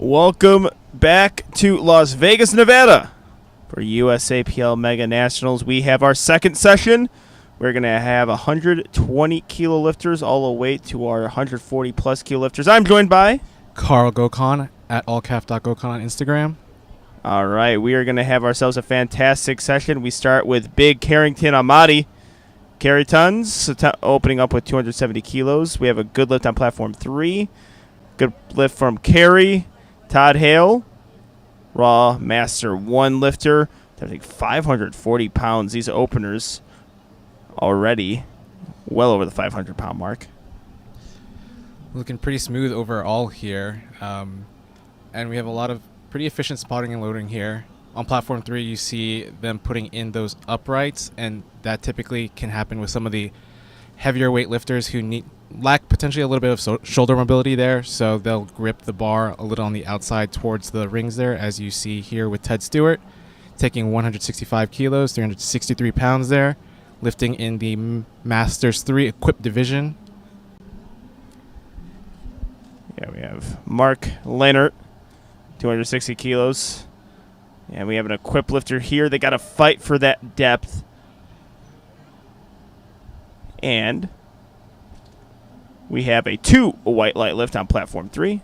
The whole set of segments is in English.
Welcome back to Las Vegas, Nevada for USAPL Mega Nationals. We have our second session. We're going to have 120 kilo lifters all the way to our 140 plus kilo lifters. I'm joined by Carl Gokon at allcaf.gokon on Instagram. All right, we are going to have ourselves a fantastic session. We start with Big Carrington Amati. Carry tons, opening up with 270 kilos. We have a good lift on platform 3. Good lift from Carey. Todd Hale, Raw Master 1 lifter. I think 540 pounds. These openers already well over the 500-pound mark. Looking pretty smooth overall here. And we have a lot of pretty efficient spotting and loading here. On platform 3, you see them putting in those uprights, and that typically can happen with some of the heavier weight lifters who lack potentially a little bit of shoulder mobility there, so they'll grip the bar a little on the outside towards the rings there, as you see here with Ted Stewart, taking 165 kilos, 363 pounds there, lifting in the Masters 3 equipped division. Yeah, we have Mark Leonard, 260 kilos. And we have an equipped lifter here. They got to fight for that depth. And we have a white light lift on platform 3.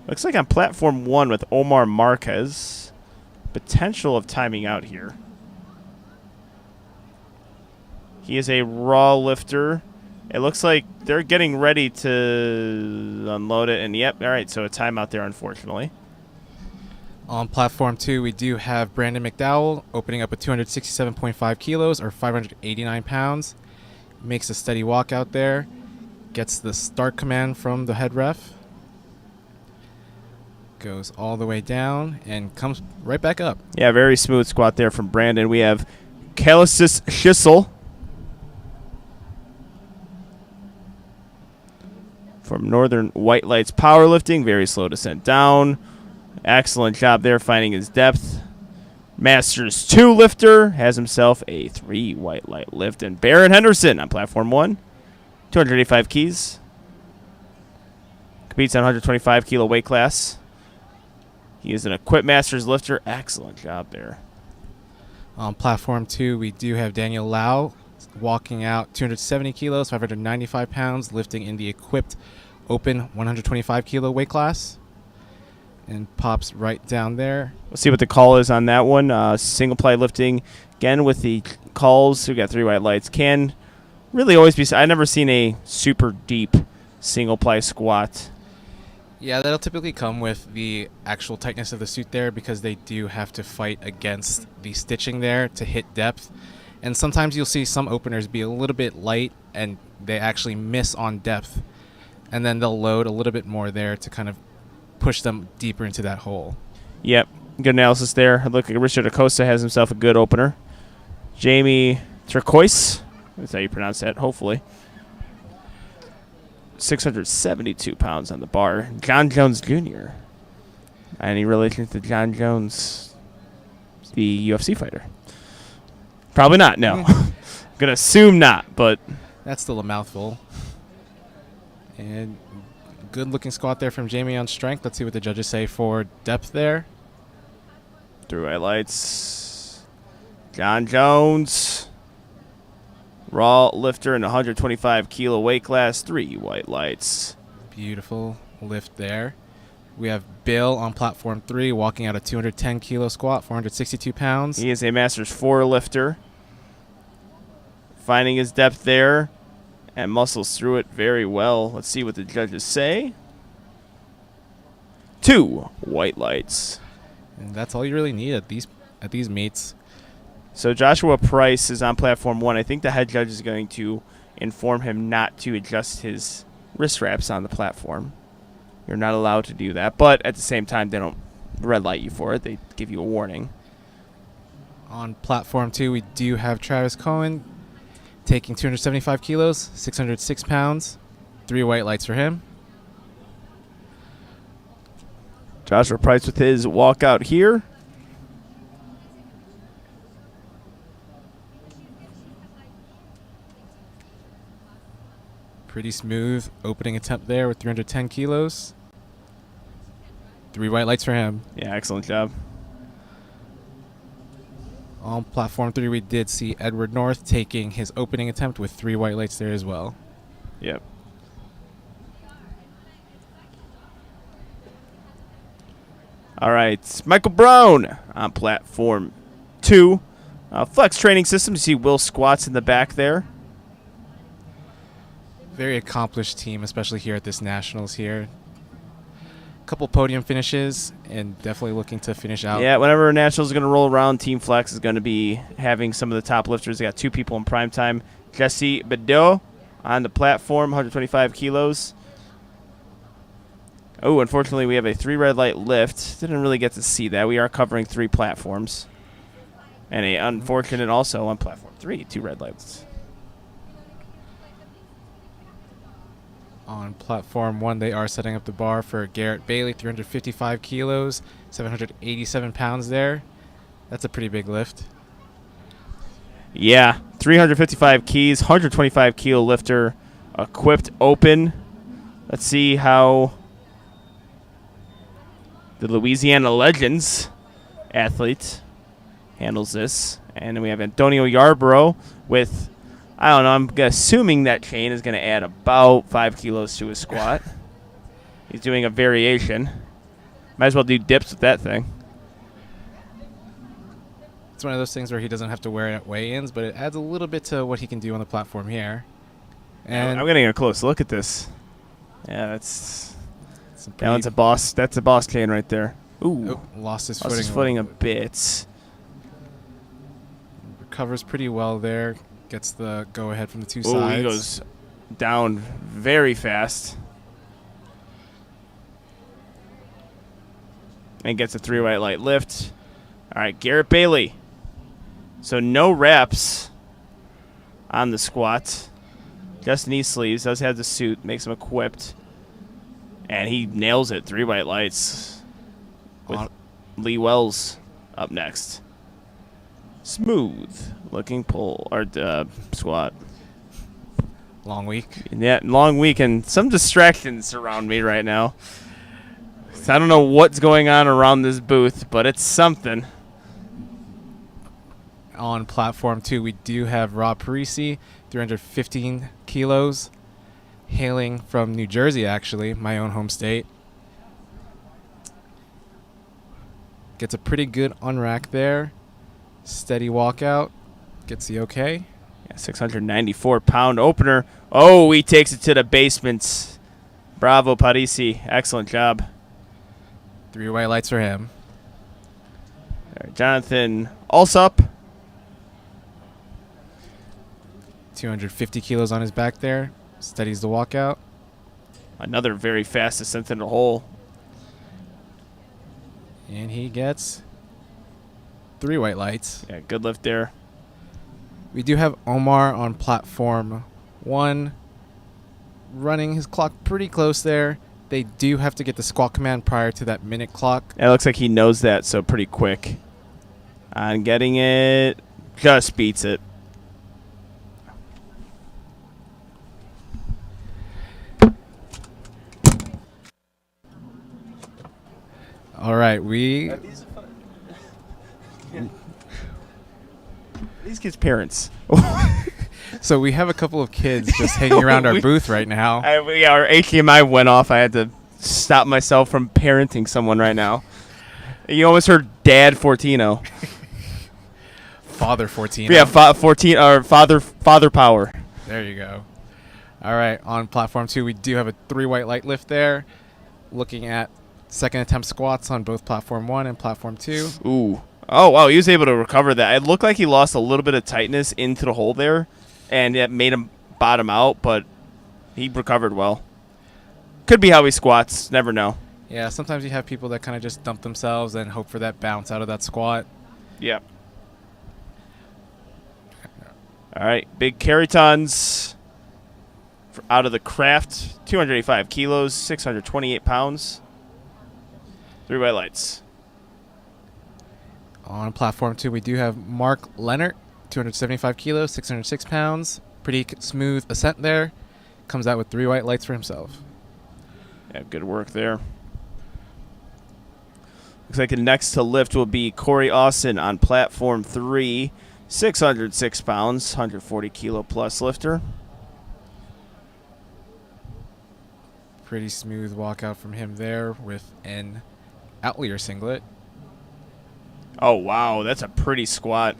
Looks like on platform 1 with Omar Marquez, potential of timing out here. He is a raw lifter. It looks like they're getting ready to unload it, and yep, all right, so a timeout there, unfortunately. On platform 2, we do have Brandon McDowell opening up with 267.5 kilos or 589 pounds. Makes a steady walk out there. Gets the start command from the head ref. Goes all the way down and comes right back up. Yeah, very smooth squat there from Brandon. We have Kalisis Schissel from Northern White Lights Powerlifting. Very slow descent down. Excellent job there finding his depth. Masters 2 lifter has himself a 3 white light lift. And Barron Henderson on platform 1, 285 keys. Competes on 125 kilo weight class. He is an equipped Masters lifter. Excellent job there. On platform 2, we do have Daniel Lau walking out 270 kilos, 595 pounds, lifting in the equipped open 125 kilo weight class. And pops right down there. Let's see what the call is on that one. Single ply lifting. Again, with the calls, we got 3 white lights. Can really always be. I've never seen a super deep single ply squat. Yeah, that'll typically come with the actual tightness of the suit there, because they do have to fight against the stitching there to hit depth. And sometimes you'll see some openers be a little bit light and they actually miss on depth. And then they'll load a little bit more there to kind of push them deeper into that hole. Yep, good analysis there. Look like Richard Acosta has himself a good opener. Jamie Turquoise, that's how you pronounce that, hopefully. 672 pounds on the bar. John Jones Jr. Any relation to John Jones, the UFC fighter? Probably not, no. I'm going to assume not, but that's still a mouthful. And good looking squat there from Jamie on strength. Let's see what the judges say for depth there. 3 white lights. John Jones. Raw lifter in 125 kilo weight class. 3 white lights. Beautiful lift there. We have Bill on platform 3 walking out a 210 kilo squat, 462 pounds. He is a Masters 4 lifter. Finding his depth there and muscles through it very well. Let's see what the judges say. 2 white lights. And that's all you really need at these meets. So Joshua Price is on platform 1. I think the head judge is going to inform him not to adjust his wrist wraps on the platform. You're not allowed to do that, but at the same time, they don't red light you for it. They give you a warning. On platform 2, we do have Travis Cohen taking 275 kilos, 606 pounds, 3 white lights for him. Joshua Price with his walkout here. Pretty smooth opening attempt there with 310 kilos. 3 white lights for him. Yeah, excellent job. On platform 3, we did see Edward North taking his opening attempt with 3 white lights there as well. Yep. All right, Michael Brown on platform 2. Flex training system. You see Will squats in the back there. Very accomplished team, especially here at this Nationals here. Couple podium finishes and definitely looking to finish out. Yeah, whenever Nationals is going to roll around, Team Flex is going to be having some of the top lifters. They got 2 people in prime time. Jesse Bedeau on the platform, 125 kilos. Oh, unfortunately, we have a 3 red light lift. Didn't really get to see that. We are covering 3 platforms. And a unfortunate also on platform 3, 2 red lights. On platform 1, they are setting up the bar for Garrett Bailey, 355 kilos, 787 pounds there. That's a pretty big lift. Yeah, 355 keys, 125 kilo lifter, equipped open. Let's see how the Louisiana Legends athlete handles this. And then we have Antonio Yarborough with, I don't know, I'm assuming that chain is going to add about 5 kilos to his squat. He's doing a variation. Might as well do dips with that thing. It's one of those things where he doesn't have to wear it at weigh-ins, but it adds a little bit to what he can do on the platform here. And I'm getting a close look at this. Yeah, that one's a boss. That's a boss chain right there. Ooh, lost his footing a bit. Recovers pretty well there. Gets the go-ahead from the 2 Oh, sides. he goes down very fast. And gets a 3 white light lift. All right, Garrett Bailey. So no reps on the squat. Just knee sleeves. Does have the suit. Makes him equipped. And he nails it. 3 white lights. With Lee Wells up next. Smooth looking pull or squat. Long week. Yeah, long week and some distractions around me right now. So I don't know what's going on around this booth, but it's something. On platform 2, we do have Rob Parisi, 315 kilos, hailing from New Jersey, actually, my own home state. Gets a pretty good unrack there. Steady walkout. Gets the okay. Yeah, 694-pound opener. Oh, he takes it to the basement. Bravo, Parisi. Excellent job. 3 white lights for him. All right, Jonathan Alsop. 250 kilos on his back there. Steadies the walkout. Another very fast descent into the hole. And he gets 3 white lights. Yeah, good lift there. We do have Omar on platform 1, running his clock pretty close there. They do have to get the squat command prior to that minute clock. It looks like he knows that, so pretty quick. On getting it, just beats it. All right, These kids' parents. So we have a couple of kids just hanging around our booth right now. Our HDMI went off. I had to stop myself from parenting someone right now. You almost heard Dad Fortino. Father 14. Yeah, 14 or father power. There you go. All right, on platform 2, we do have a 3 white light lift there. Looking at second attempt squats on both platform 1 and platform 2. Ooh. Oh, wow, he was able to recover that. It looked like he lost a little bit of tightness into the hole there, and it made him bottom out, but he recovered well. Could be how he squats. Never know. Yeah, sometimes you have people that kind of just dump themselves and hope for that bounce out of that squat. Yep. All right, big carry tons out of the craft. 285 kilos, 628 pounds. 3 white lights. On platform 2, we do have Mark Leonard, 275 kilos, 606 pounds. Pretty smooth ascent there. comes out with 3 white lights for himself. Yeah, good work there. Looks like the next to lift will be Corey Austin on platform 3, 606 pounds, 140 kilo plus lifter. Pretty smooth walkout from him there with an outlier singlet. Oh, wow, that's a pretty squat.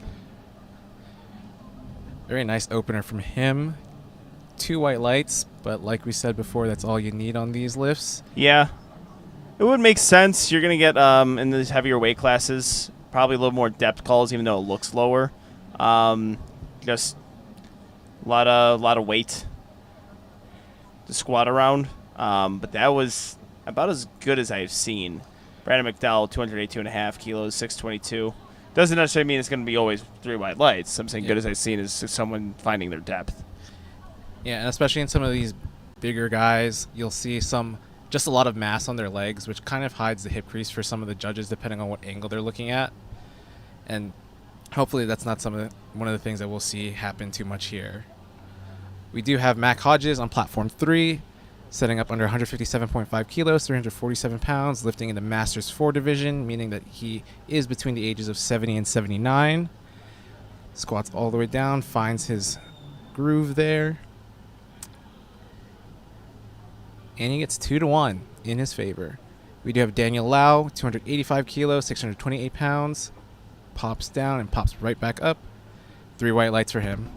Very nice opener from him. 2 white lights, but like we said before, that's all you need on these lifts. Yeah. It would make sense. You're going to get, in these heavier weight classes, probably a little more depth calls, even though it looks lower. Just a lot of weight to squat around. But that was about as good as I've seen. Brandon McDowell, 282.5 kilos, 622. Doesn't necessarily mean it's going to be always 3 white lights. I'm saying good as I've seen is someone finding their depth. Yeah, and especially in some of these bigger guys, you'll see just a lot of mass on their legs, which kind of hides the hip crease for some of the judges depending on what angle they're looking at. And hopefully that's not one of the things that we'll see happen too much here. We do have Mac Hodges on platform 3, setting up under 157.5 kilos, 347 pounds, lifting in the Masters 4 division, meaning that he is between the ages of 70 and 79. Squats all the way down, finds his groove there. And he gets 2-1 in his favor. We do have Daniel Lau, 285 kilos, 628 pounds. Pops down and pops right back up. 3 white lights for him.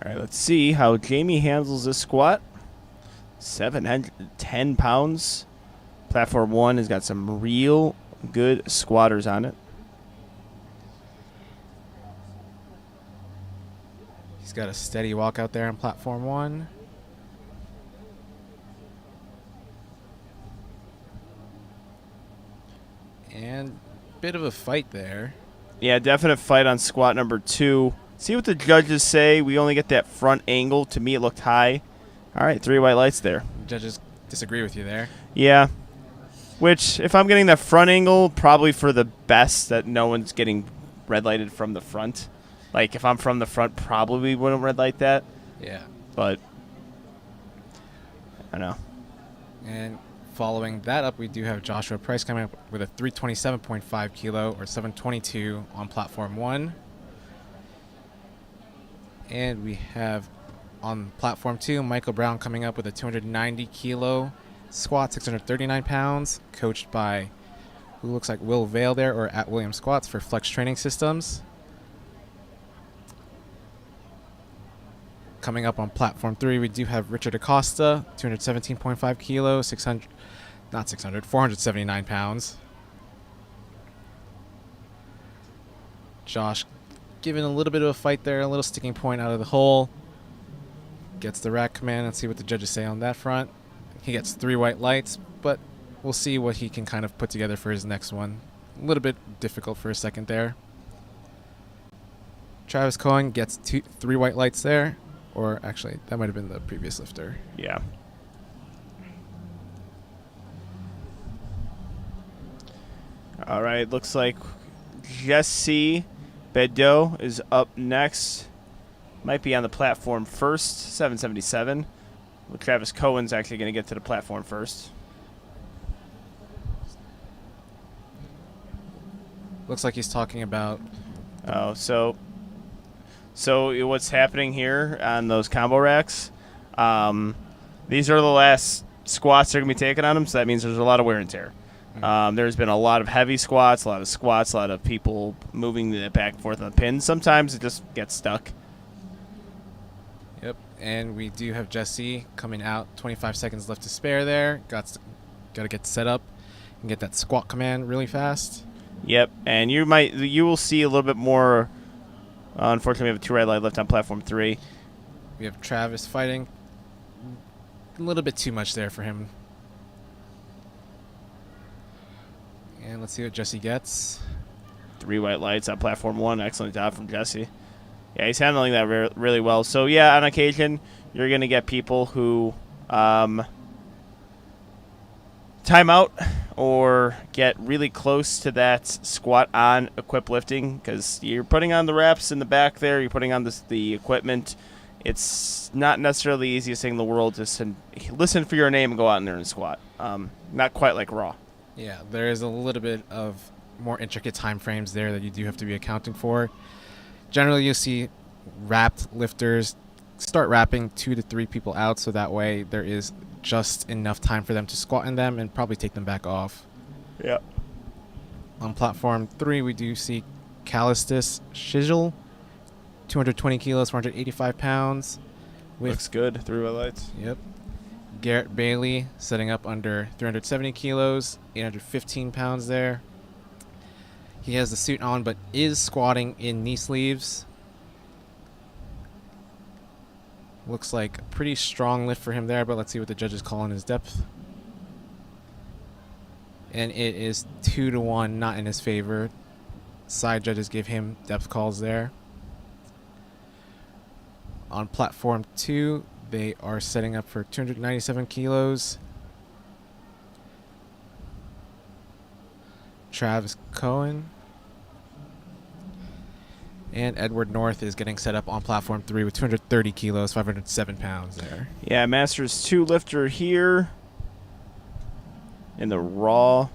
All right, let's see how Jamie handles this squat. 710 pounds. Platform 1 has got some real good squatters on it. He's got a steady walk out there on platform 1. And bit of a fight there. Yeah, definite fight on squat number 2. See what the judges say. We only get that front angle. To me, it looked high. All right, 3 white lights there. Judges disagree with you there. Yeah. Which, if I'm getting that front angle, probably for the best that no one's getting red lighted from the front. Like, if I'm from the front, probably wouldn't red light that. Yeah. But, I don't know. And following that up, we do have Joshua Price coming up with a 327.5 kilo or 722 on platform 1. And we have on platform 2, Michael Brown coming up with a 290 kilo squat, 639 pounds, coached by who looks like Will Vale there, or at William Squats for Flex Training Systems. Coming up on platform 3, we do have Richard Acosta, 217.5 kilos, 479 pounds. Josh giving a little bit of a fight there, a little sticking point out of the hole. Gets the rack command. Let's see what the judges say on that front. He gets 3 white lights, but we'll see what he can kind of put together for his next one. A little bit difficult for a second there. Travis Cohen gets 3 white lights there. Or actually, that might have been the previous lifter. Yeah. All right, looks like Jesse Bedeau is up next. Might be on the platform first, 777. Well, Travis Cohen's actually going to get to the platform first. Looks like he's talking about... Oh, so what's happening here on those combo racks, these are the last squats they're going to be taking on them, so that means there's a lot of wear and tear. There's been a lot of heavy squats, a lot of people moving it back and forth on the pins. Sometimes it just gets stuck. Yep, and we do have Jesse coming out. 25 seconds left to spare there. Got to get set up and get that squat command really fast. Yep, and you will see a little bit more. Unfortunately, we have a 2 red light left on platform 3. We have Travis fighting. A little bit too much there for him. And let's see what Jesse gets. 3 white lights on platform 1. Excellent job from Jesse. Yeah, he's handling that really well. So, yeah, on occasion, you're going to get people who time out or get really close to that squat on equip lifting, because you're putting on the reps in the back there, you're putting on the equipment. It's not necessarily the easiest thing in the world to listen for your name and go out in there and squat. Not quite like raw. Yeah, there is a little bit of more intricate time frames there that you do have to be accounting for. Generally, you'll see wrapped lifters start wrapping 2 to 3 people out, so that way there is just enough time for them to squat in them and probably take them back off. Yeah. On platform 3, we do see Callistus Shizil, 220 kilos, 485 pounds. Looks good. 3 highlights. Yep. Garrett Bailey setting up under 370 kilos, 815 pounds there. He has the suit on but is squatting in knee sleeves. Looks like a pretty strong lift for him there, but let's see what the judges call on his depth. And it is 2-1, not in his favor. Side judges give him depth calls there. On platform 2, they are setting up for 297 kilos. Travis Cohen. And Edward North is getting set up on platform 3 with 230 kilos, 507 pounds there. Yeah, Masters 2 lifter here in the raw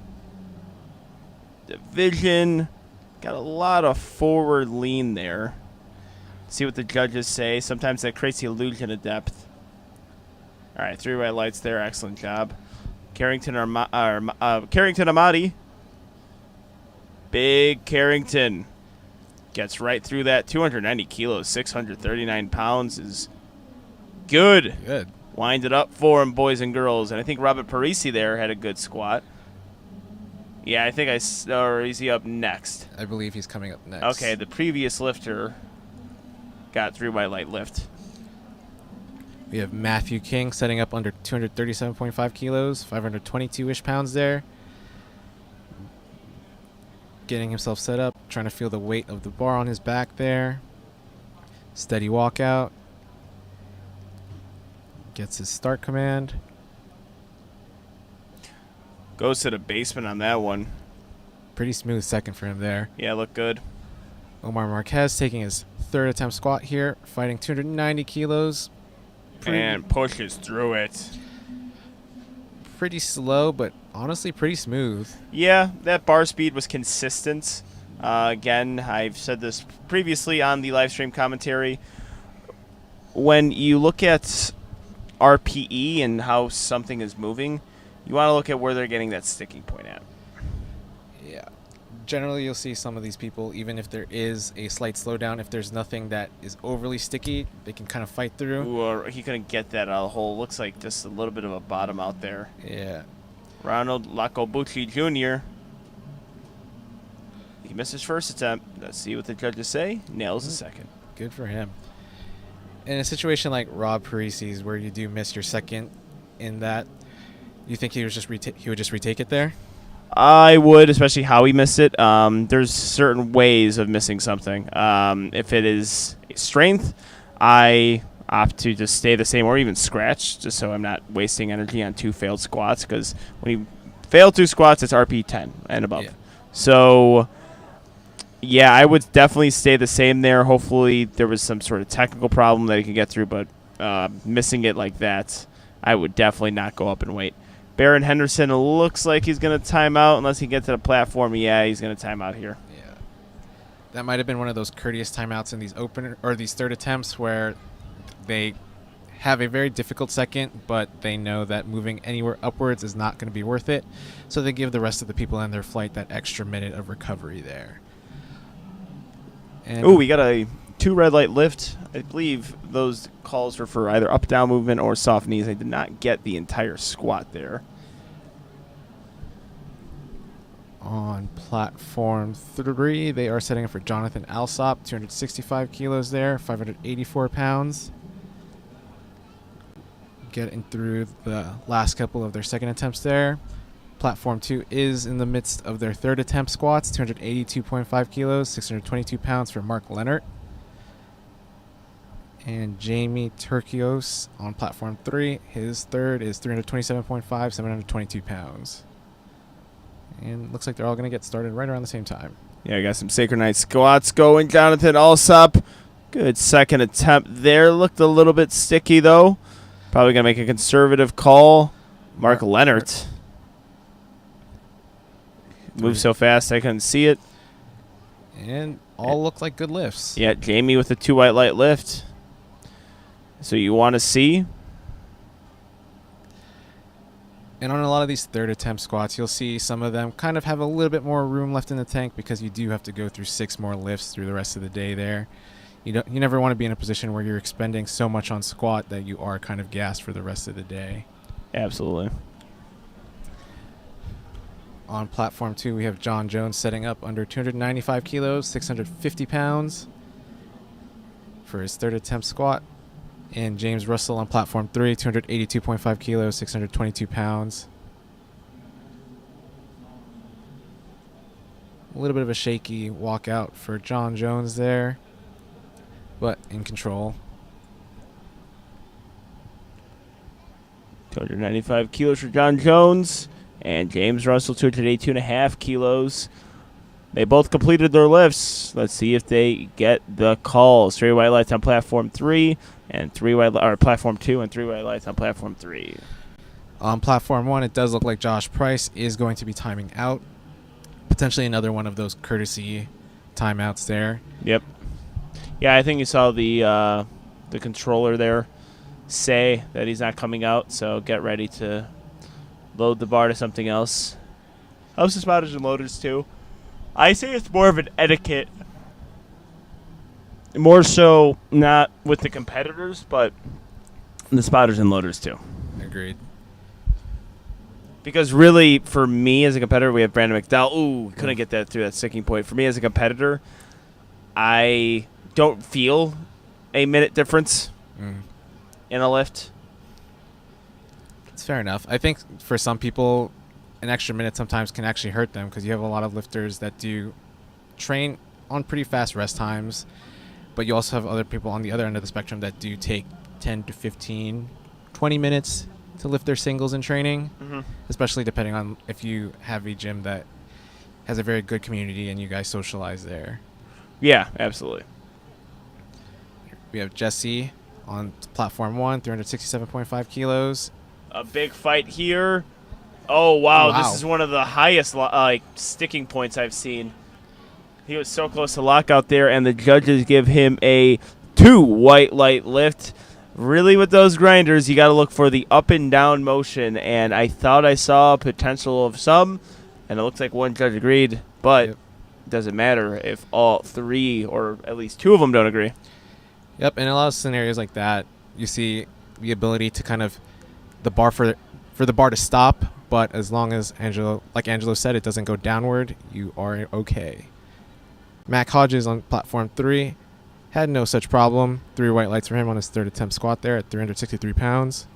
division. Got a lot of forward lean there. See what the judges say. Sometimes that creates the illusion of depth. All right, 3 white lights there. Excellent job. Carrington Amati. Big Carrington. Gets right through that. 290 kilos, 639 pounds is good. Good. Wind it up for him, boys and girls. And I think Robert Parisi there had a good squat. Yeah, I think or is he up next? I believe he's coming up next. Okay, the previous lifter got 3 white light lift. We have Matthew King setting up under 237.5 kilos, 522-ish pounds there. Getting himself set up, trying to feel the weight of the bar on his back there. Steady walkout. Gets his start command. Goes to the basement on that one. Pretty smooth second for him there. Yeah, look good. Omar Marquez taking his 3rd attempt squat here, fighting 290 kilos. And pushes through it. Pretty slow, but honestly pretty smooth. Yeah, that bar speed was consistent. Again, I've said this previously on the live stream commentary. When you look at RPE and how something is moving, you want to look at where they're getting that sticking point at. Yeah. Generally, you'll see some of these people, even if there is a slight slowdown, if there's nothing that is overly sticky, they can kind of fight through. Ooh, or he couldn't get that out of the hole. Looks like just a little bit of a bottom out there. Yeah. Ronald Lacobucci Jr. He missed his first attempt. Let's see what the judges say. Nails the second. Good for him. In a situation like Rob Parisi's, where you do miss your second in that, you think he would just retake it there? I would, especially how he missed it. There's certain ways of missing something. If it is strength, I opt to just stay the same or even scratch, just so I'm not wasting energy on 2 failed squats, because when you fail 2 squats, it's RP 10 and above. Yeah. So, yeah, I would definitely stay the same there. Hopefully there was some sort of technical problem that he could get through, but missing it like that, I would definitely not go up and wait. Baron Henderson looks like he's going to time out unless he gets to the platform. Yeah, he's going to time out here. Yeah. That might have been one of those courteous timeouts in these these 3rd attempts where they have a very difficult second, but they know that moving anywhere upwards is not going to be worth it. So they give the rest of the people in their flight that extra minute of recovery there. Oh, we got a 2 red light lift. I believe those calls were for either up-down movement or soft knees. I did not get the entire squat there. On platform 3, they are setting up for Jonathan Alsop, 265 kilos there, 584 pounds. Getting through the last couple of their second attempts there. Platform 2 is in the midst of their 3rd attempt squats, 282.5 kilos, 622 pounds for Mark Leonard. And Jamie Turkios on platform 3. His 3rd is 327.5, 722 pounds. And looks like they're all going to get started right around the same time. Yeah, I got some synchronized squats going. Jonathan Alsop. Good second attempt there. Looked a little bit sticky, though. Probably going to make a conservative call. Mark Leonard. Moved so fast I couldn't see it. And all look like good lifts. Yeah, Jamie with a 2 white light lift. So you want to see. And on a lot of these third attempt squats, you'll see some of them kind of have a little bit more room left in the tank because you do have to go through 6 more lifts through the rest of the day there. You never want to be in a position where you're expending so much on squat that you are kind of gassed for the rest of the day. Absolutely. On platform 2, we have John Jones setting up under 295 kilos, 650 pounds for his third attempt squat. And James Russell on platform 3, 282.5 kilos, 622 pounds. A little bit of a shaky walkout for John Jones there, but in control. 295 kilos for John Jones. And James Russell, 282.5 kilos. They both completed their lifts. Let's see if they get the calls. 3 white lights on platform 3, and platform 2, and 3 white lights on platform 3. On platform 1, it does look like Josh Price is going to be timing out. Potentially another one of those courtesy timeouts there. Yep. Yeah, I think you saw the controller there say that he's not coming out, so get ready to load the bar to something else. Helps the spotters and loaders too. I say it's more of an etiquette. More so not with the competitors, but the spotters and loaders too. Agreed. Because really, for me as a competitor, we have Brandon McDowell. Ooh, couldn't get that through that sticking point. For me as a competitor, I don't feel a minute difference in a lift. It's fair enough. I think for some people, an extra minute sometimes can actually hurt them because you have a lot of lifters that do train on pretty fast rest times, but you also have other people on the other end of the spectrum that do take 10 to 15, 20 minutes to lift their singles in training, especially depending on if you have a gym that has a very good community and you guys socialize there. Yeah, absolutely. We have Jesse on platform 1, 367.5 kilos. A big fight here. Oh, wow. This is one of the highest sticking points I've seen. He was so close to lockout there, and the judges give him a 2 white light lift. Really, with those grinders, you got to look for the up and down motion, and I thought I saw potential of some, and it looks like one judge agreed, but it doesn't matter if all 3 or at least 2 of them don't agree. Yep, in a lot of scenarios like that, you see the ability to kind of the bar for the bar to stop, but as long as like Angelo said, it doesn't go downward, you are okay. Mac Hodges on platform 3 had no such problem. 3 white lights for him on his third attempt squat there at 363 pounds.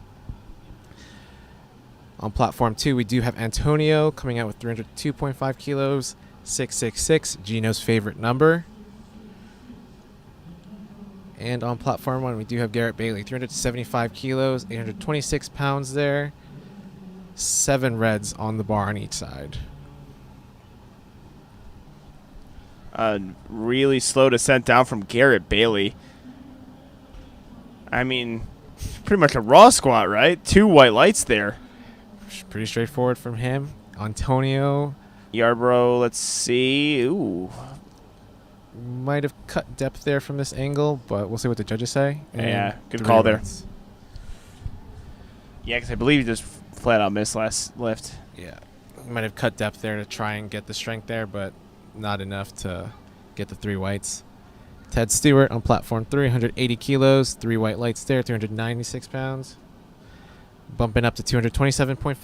On platform 2, we do have Antonio coming out with 302.5 kilos, 666, Gino's favorite number. And on platform 1, we do have Garrett Bailey, 375 kilos, 826 pounds there. 7 reds on the bar on each side. Really slow descent down from Garrett Bailey. I mean, pretty much a raw squat, right? 2 white lights there. Pretty straightforward from him. Antonio. Yarbrough, let's see. Ooh. Might have cut depth there from this angle, but we'll see what the judges say. Yeah, good call there. Yeah, because I believe he just flat out missed last lift. Yeah. He might have cut depth there to try and get the strength there, but not enough to get the 3 whites. Ted Stewart on platform 3, 180 kilos, 3 white lights there, 396 pounds. Bumping up to 227.5,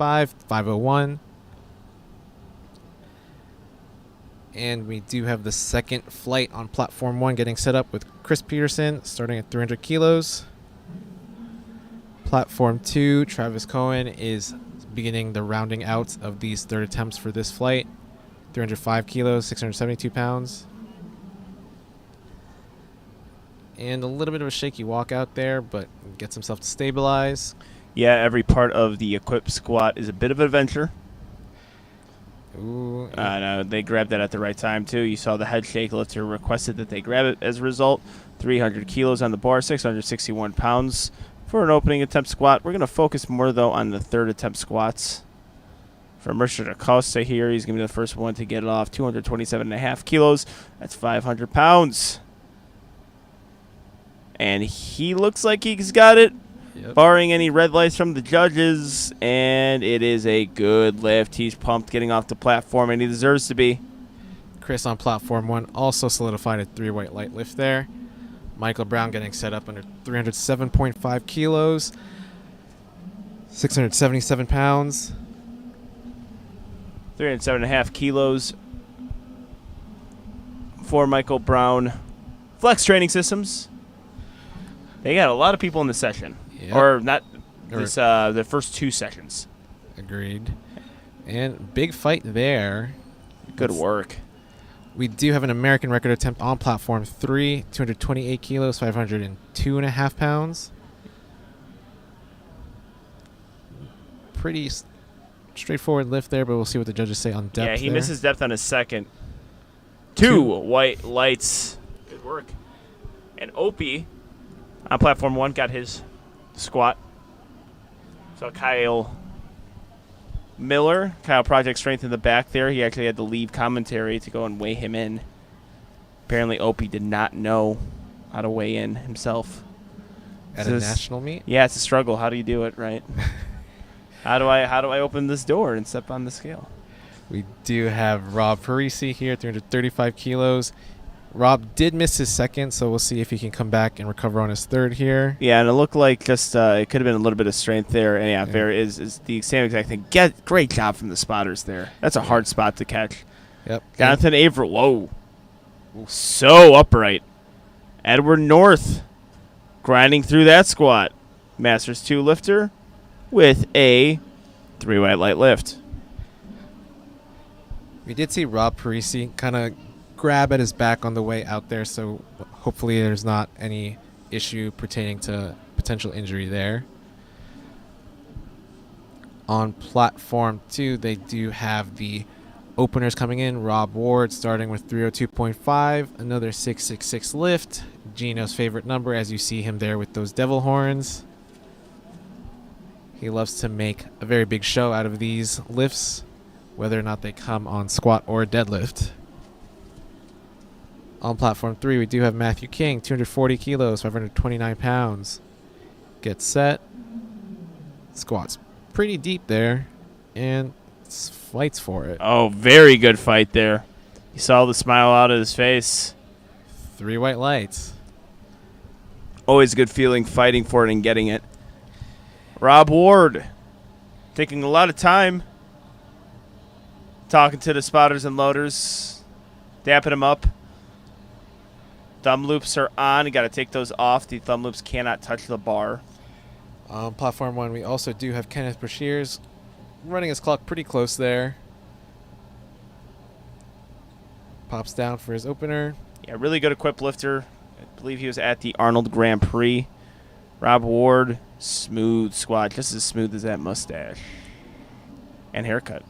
501. And we do have the second flight on platform 1 getting set up with Chris Peterson starting at 300 kilos. Platform 2, Travis Cohen is beginning the rounding out of these third attempts for this flight. 305 kilos, 672 pounds. And a little bit of a shaky walkout there, but gets himself to stabilize. Yeah, every part of the equipped squat is a bit of an adventure. Ooh. No, they grabbed that at the right time, too. You saw the head shake. Lifter requested that they grab it as a result. 300 kilos on the bar, 661 pounds for an opening attempt squat. We're going to focus more, though, on the third attempt squats. For Mercer Acosta here, he's going to be the first one to get it off. 227.5 kilos. That's 500 pounds. And he looks like he's got it, barring any red lights from the judges. And it is a good lift. He's pumped getting off the platform, and he deserves to be. Chris on platform 1 also solidified a 3 white light lift there. Michael Brown getting set up under 307.5 kilos. 677 pounds. 307.5 kilos for Michael Brown. Flex Training Systems. They got a lot of people in the session. Yep. Or not this the first 2 sessions. Agreed. And big fight there. Good work. We do have an American record attempt on platform 3, 228 kilos, 502.5 pounds. Pretty straightforward lift there, but we'll see what the judges say on depth. Yeah, he there. misses depth on his second. 2 white lights. Good work. And Opie on platform 1 got his squat. So Kyle Project Strength in the back there. He actually had to leave commentary to go and weigh him in. Apparently Opie did not know how to weigh in himself. At a national meet? Yeah, it's a struggle. How do you do it, right? How do I open this door and step on the scale? We do have Rob Parisi here, 335 kilos. Rob did miss his second, so we'll see if he can come back and recover on his third here. Yeah, and it looked like just it could have been a little bit of strength there. And yeah, very is the same exact thing. Great job from the spotters there. That's a hard spot to catch. Yep. Jonathan Averill, whoa. So upright. Edward North grinding through that squat. Masters 2 lifter with a 3 white light lift. We did see Rob Parisi kind of grab at his back on the way out there, so hopefully there's not any issue pertaining to potential injury there. On platform 2, they do have the openers coming in. Rob Ward starting with 302.5, another 666 lift. Gino's favorite number, as you see him there with those devil horns. He loves to make a very big show out of these lifts, whether or not they come on squat or deadlift. On platform 3, we do have Matthew King, 240 kilos, 529 pounds. Gets set. Squats pretty deep there, and fights for it. Oh, very good fight there. You saw the smile out of his face. 3 white lights. Always a good feeling fighting for it and getting it. Rob Ward taking a lot of time talking to the spotters and loaders, dapping them up. Thumb loops are on. You got to take those off. The thumb loops cannot touch the bar. On platform 1, we also do have Kenneth Brashears running his clock pretty close there. Pops down for his opener. Yeah, really good equipped lifter. I believe he was at the Arnold Grand Prix. Rob Ward, smooth squat, just as smooth as that mustache and haircut.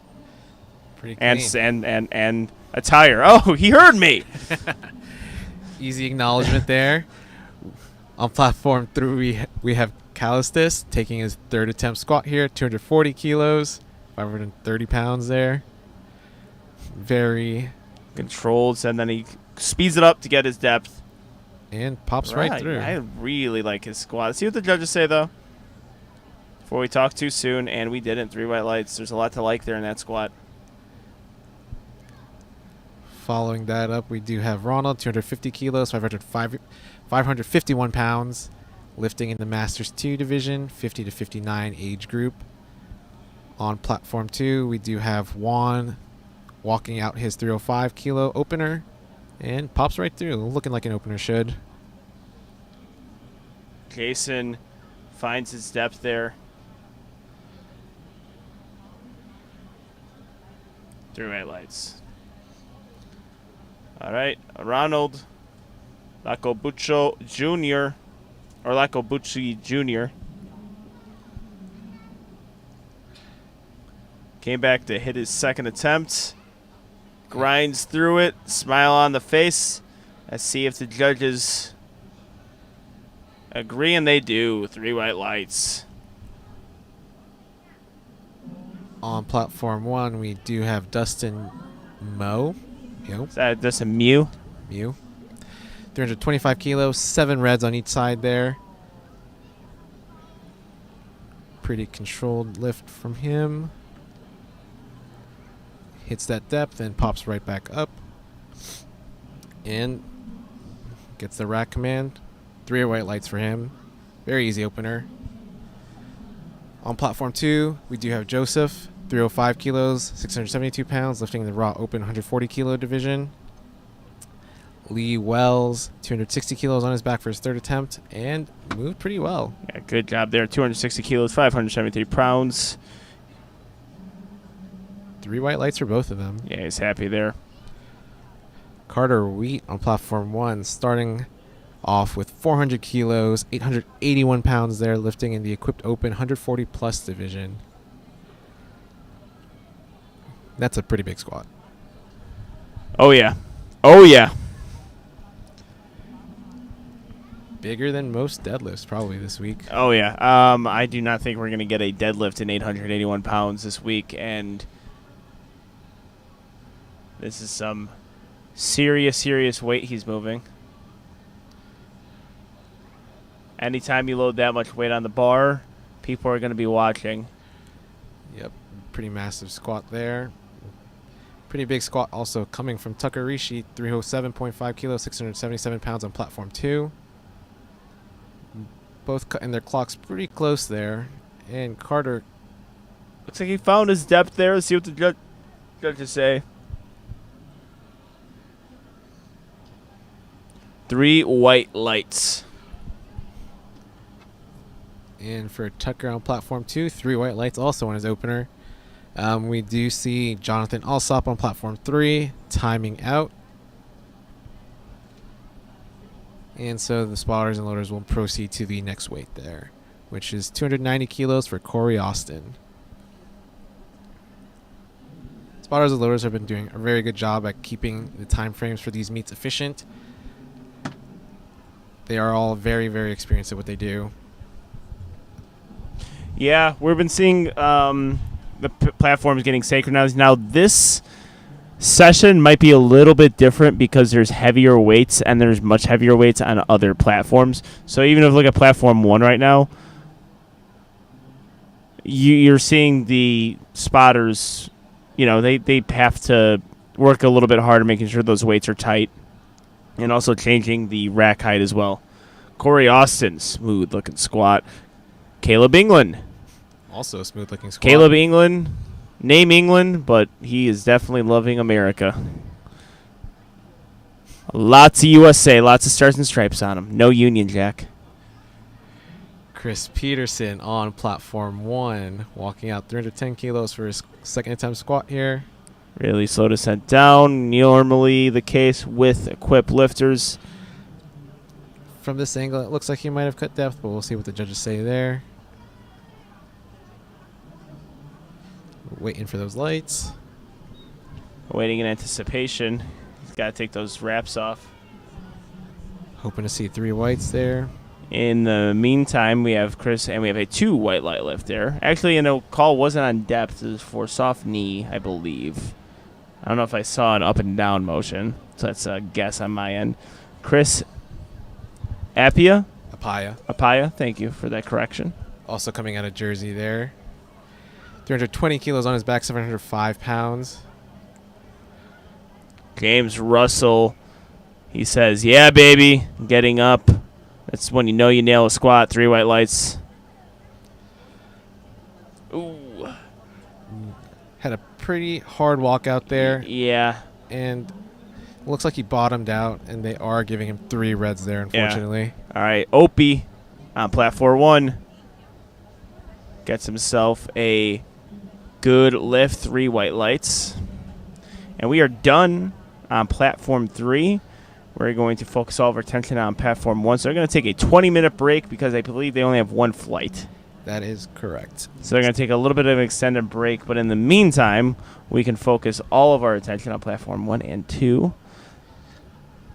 Pretty clean. And attire. Oh, he heard me. Easy acknowledgement there. On platform 3, we have Callistus taking his third attempt squat here, 240 kilos, 530 pounds there. Very controlled, and then he speeds it up to get his depth. And pops right through. I really like his squat. See what the judges say, though, before we talk too soon, and we didn't. 3 white lights. There's a lot to like there in that squat. Following that up, we do have Ronald, 250 kilos, 551 pounds, lifting in the Masters 2 division, 50 to 59 age group. On platform 2, we do have Juan walking out his 305 kilo opener and pops right through, looking like an opener should. Jason finds his depth there. 3 white lights. All right, Ronald Lacobucci Jr. or Lacobucci Jr. came back to hit his second attempt. Grinds through it, smile on the face. Let's see if the judges agree, and they do. 3 white lights. On platform 1, we do have Dustin Mo. Is that just a Mew? 325 kilos, 7 reds on each side there. Pretty controlled lift from him. Hits that depth and pops right back up. And gets the rack command. 3 white lights for him. Very easy opener. On platform 2, we do have Joseph, 305 kilos, 672 pounds, lifting the raw open 140 kilo division. Lee Wells, 260 kilos on his back for his 3rd attempt, and moved pretty well. Yeah, good job there. 260 kilos, 573 pounds. 3 white lights for both of them. Yeah, he's happy there. Carter Wheat on platform 1, starting off with 400 kilos, 881 pounds there, lifting in the equipped open 140 plus division. That's a pretty big squat. Oh, yeah. Oh, yeah. Bigger than most deadlifts probably this week. Oh, yeah. I do not think we're going to get a deadlift in 881 pounds this week, and this is some serious weight he's moving. Anytime you load that much weight on the bar, people are going to be watching. Yep, pretty massive squat there. Pretty big squat also coming from Tucker Rishi, 307.5 kilos, 677 pounds on platform 2. Both cutting their clocks pretty close there. And Carter... Looks like he found his depth there. Let's see what the judges say. 3 white lights. And for Tucker on platform 2, 3 white lights also on his opener. We do see Jonathan Alsop on platform 3, timing out. And so the spotters and loaders will proceed to the next weight there, which is 290 kilos for Corey Austin. Spotters and loaders have been doing a very good job at keeping the time frames for these meets efficient. They are all very, very experienced at what they do. Yeah, we've been seeing the platforms getting synchronized. Now, this session might be a little bit different because there's heavier weights and there's much heavier weights on other platforms. So even if you look at platform 1 right now, you're seeing the spotters, they have to work a little bit harder making sure those weights are tight and also changing the rack height as well. Corey Austin, smooth looking squat. Caleb England. Also a smooth looking squat. Caleb England, name England, but he is definitely loving America. Lots of USA, lots of stars and stripes on him. No Union Jack. Chris Peterson on platform 1, walking out 310 kilos for his 2nd attempt squat here. Really slow descent down. Normally the case with equipped lifters. From this angle, it looks like he might have cut depth, but we'll see what the judges say there. Waiting for those lights. Waiting in anticipation. He's got to take those wraps off. Hoping to see 3 whites there. In the meantime, we have Chris, and we have a 2 white light lift there. Actually, call wasn't on depth. It was for soft knee, I believe. I don't know if I saw an up and down motion, so that's a guess on my end. Chris Apia, thank you for that correction. Also coming out of Jersey there. 320 kilos on his back, 705 pounds. James Russell, he says, yeah, baby, getting up. That's when you know you nail a squat. 3 white lights. Ooh. Had a pretty hard walk out there. Yeah. And looks like he bottomed out, and they are giving him 3 reds there, unfortunately. Yeah. All right, Opie on platform 1 gets himself a good lift, 3 white lights. And we are done on platform 3. We're going to focus all of our attention on platform 1. So we're going to take a 20-minute break because I believe they only have 1 flight. That is correct. So they're going to take a little bit of an extended break, but in the meantime, we can focus all of our attention on platform 1 and 2.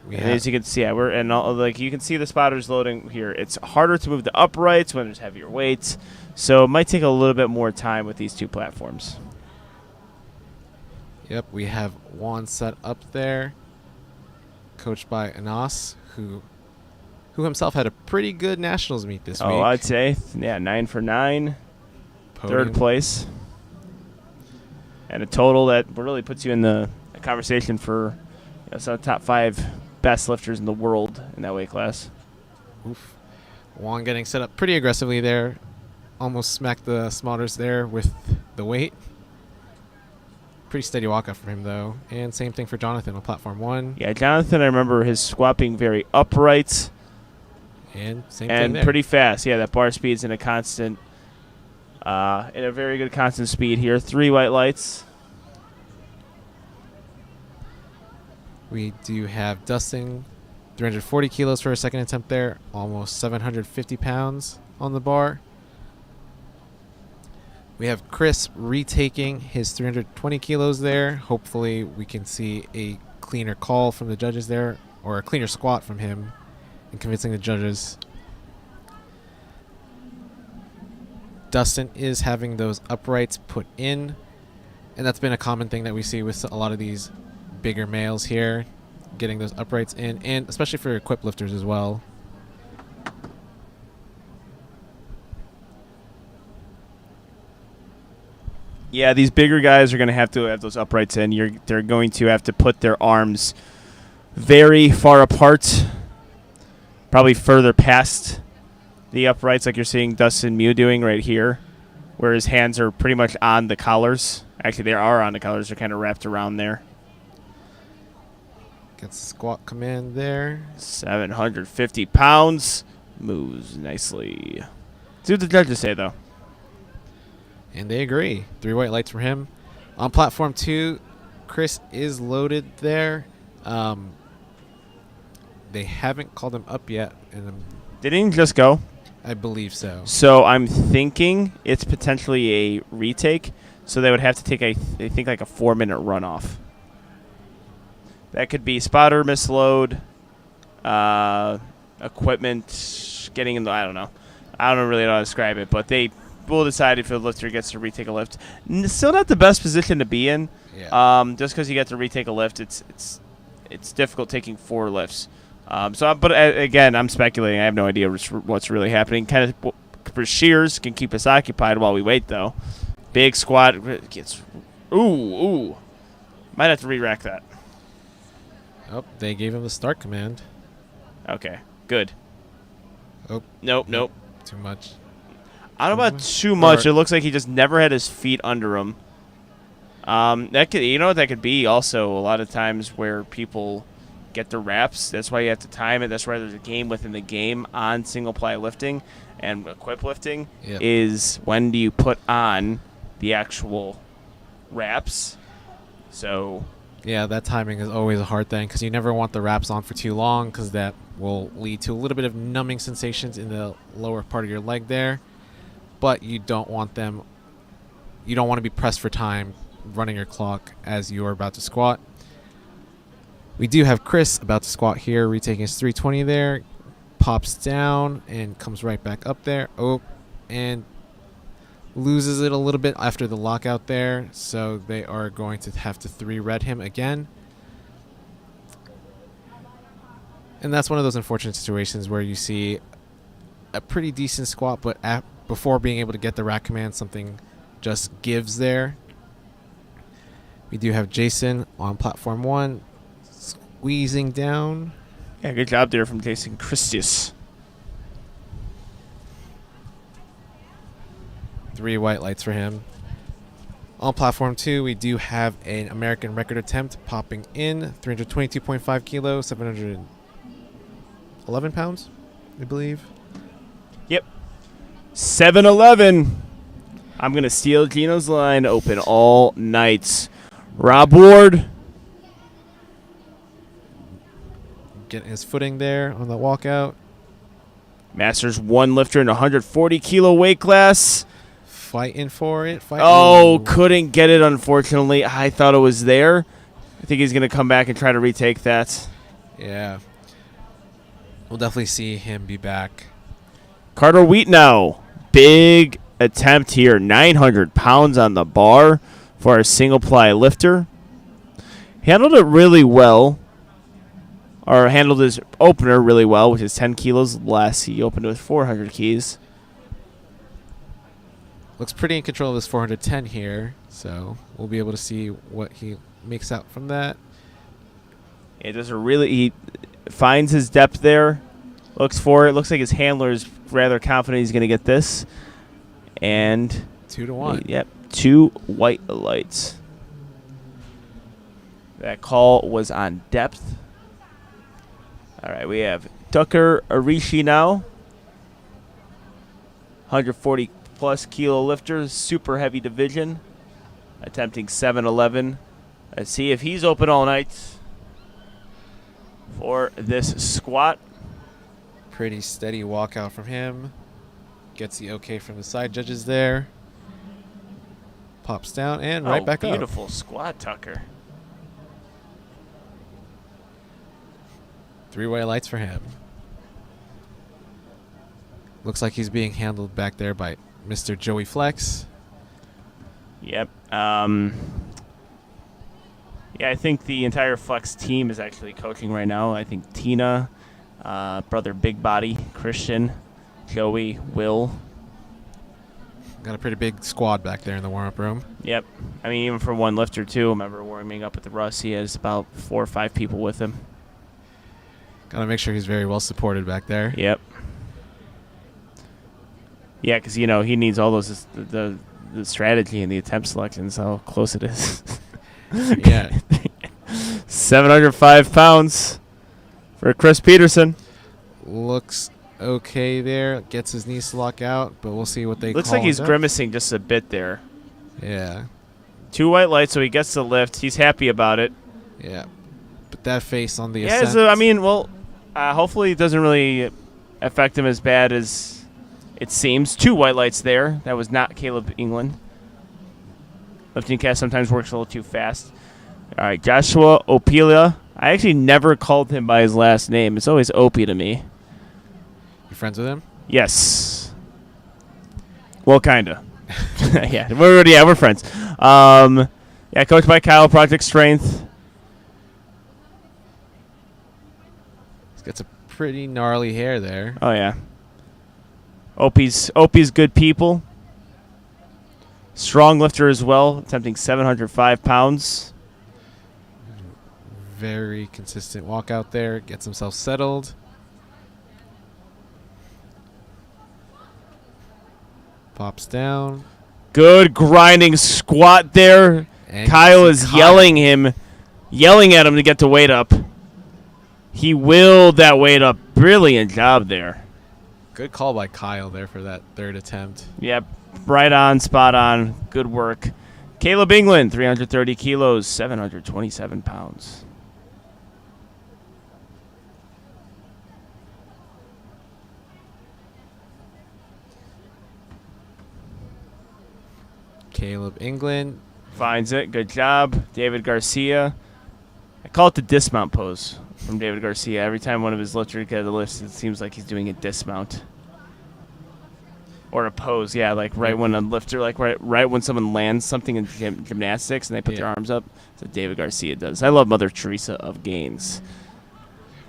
And as you can see, you can see the spotters loading here. It's harder to move the uprights when there's heavier weights, so it might take a little bit more time with these two platforms. Yep, we have Juan set up there, coached by Anas, who himself had a pretty good nationals meet this week. Oh, I'd say, 9 for 9, Podium. 3rd place, and a total that really puts you in the conversation for some top 5 best lifters in the world in that weight class. Oof. Juan getting set up pretty aggressively there. Almost smacked the spotters there with the weight. Pretty steady walk up for him, though. And same thing for Jonathan on platform 1. Yeah, Jonathan, I remember his squat being very upright. And same and thing there. pretty fast. Yeah, that bar speed's in a constant, in a very good constant speed here. 3 white lights. We do have Dustin, 340 kilos for a second attempt there. Almost 750 pounds on the bar. We have Chris retaking his 320 kilos there. Hopefully we can see a cleaner call from the judges there, or a cleaner squat from him, and convincing the judges. Dustin is having those uprights put in, and that's been a common thing that we see with a lot of these bigger males here, getting those uprights in, and especially for equipped lifters as well. Yeah, these bigger guys are going to have those uprights in. They're going to have to put their arms very far apart, probably further past the uprights, like you're seeing Dustin Mew doing right here, where his hands are pretty much on the collars. Actually, they are on the collars. They're kind of wrapped around there. Gets the squat command there. 750 pounds. Moves nicely. See what the judges say, though. And they agree. 3 white lights for him. On platform 2, Chris is loaded there. They haven't called him up yet. Didn't he just go? I believe so. So I'm thinking it's potentially a retake. So they would have to take I think like a 4-minute runoff. That could be spotter misload, equipment getting in the, I don't know. I don't really know how to describe it, but they will decide if the lifter gets to retake a lift. Still not the best position to be in. Yeah. Just because you get to retake a lift, it's difficult taking 4 lifts. Again, I'm speculating. I have no idea what's really happening. Kind of for shears can keep us occupied while we wait, though. Big squat gets. Ooh. Might have to re-rack that. Oh, they gave him the start command. Okay, good. Oh. Nope. Too much. I don't know about too much. It looks like he just never had his feet under him. That could, you know what that could be also a lot of times where people get the reps. That's why you have to time it. That's why there's a game within the game on single ply lifting and equip lifting. Yep. Is when do you put on the actual reps. So yeah, that timing is always a hard thing because you never want the wraps on for too long because that will lead to a little bit of numbing sensations in the lower part of your leg there. But you don't want them. You don't want to be pressed for time running your clock as you're about to squat. We do have Chris about to squat here, retaking his 320 there, pops down and comes right back up there. Oh, and loses it a little bit after the lockout there, so they are going to have to 3-red him again. And that's one of those unfortunate situations where you see a pretty decent squat, but before being able to get the rack command, something just gives there. We do have Jason on platform 1, squeezing down. yeah, good job there from Jason Christius. 3 white lights for him. On platform 2, we do have an American record attempt popping in, 322.5 kilos, 711 pounds, I believe. Yep. 7-11. I'm going to steal Gino's line, open all nights. Rob Ward. Getting his footing there on the walkout. Masters 1 lifter in 140 kilo weight class. Fighting for it. Oh, couldn't get it, unfortunately. I thought it was there. I think he's going to come back and try to retake that. Yeah. We'll definitely see him be back. Carter Wheat now. Big attempt here. 900 pounds on the bar for our single ply lifter. Handled it really well. Or handled his opener really well, which is 10 kilos less. He opened with 400 keys. Looks pretty in control of this 410 here, so we'll be able to see what he makes out from that. It does he finds his depth there, looks for it. Looks like his handler is rather confident he's going to get this. And 2-1. Yep, 2 white lights. That call was on depth. All right, we have Tucker Arishi now. 140 plus kilo lifters, super heavy division. Attempting 711. Let's see if he's open all night for this squat. Pretty steady walkout from him. Gets the okay from the side judges there. Pops down and right back up. Beautiful squat, Tucker. 3 white lights for him. Looks like he's being handled back there by Mr. Joey Flex. Yep. Yeah, I think the entire Flex team is actually coaching right now. I think Tina, brother Big Body, Christian, Joey, Will. Got a pretty big squad back there in the warm-up room. Yep. I mean, even for one lifter, too. I remember warming up with the Russ. He has about 4 or 5 people with him. Got to make sure he's very well supported back there. Yep. Yeah, because, you know, he needs all those, the strategy and the attempt selections, how close it is. Yeah. 705 pounds for Chris Peterson. Looks okay there. Gets his knees to lock out, but we'll see what they Looks call like he's it. grimacing just a bit there. Yeah. 2 white lights, so he gets the lift. He's happy about it. Yeah. But that face on the Yeah, ascent. so, I mean, well, hopefully it doesn't really affect him as bad as it seems. 2 white lights there. That was not Caleb England. Lifting cast sometimes works a little too fast. All right, Joshua Opelia. I actually never called him by his last name. It's always Opie to me. You friends with him? Yes. Well, kind of. Yeah, we're friends. Yeah, coached by Kyle, Project Strength. He's got some pretty gnarly hair there. Oh, yeah. Opie's good people. Strong lifter as well, attempting 705 pounds. Very consistent walkout there. Gets himself settled. Pops down. Good grinding squat there. And Kyle is yelling at him to get the weight up. He willed that weight up. Brilliant job there. Good call by Kyle there for that 3rd attempt. Yep. Right on, spot on. Good work. Caleb England, 330 kilos, 727 pounds. Caleb England. Finds it. Good job. David Garcia. I call it the dismount pose from David Garcia. Every time one of his lifters get a lift, it seems like he's doing a dismount. Or a pose, yeah, like right when a lifter, like right when someone lands something in gymnastics and they put their arms up. That's what David Garcia does. I love Mother Teresa of gains.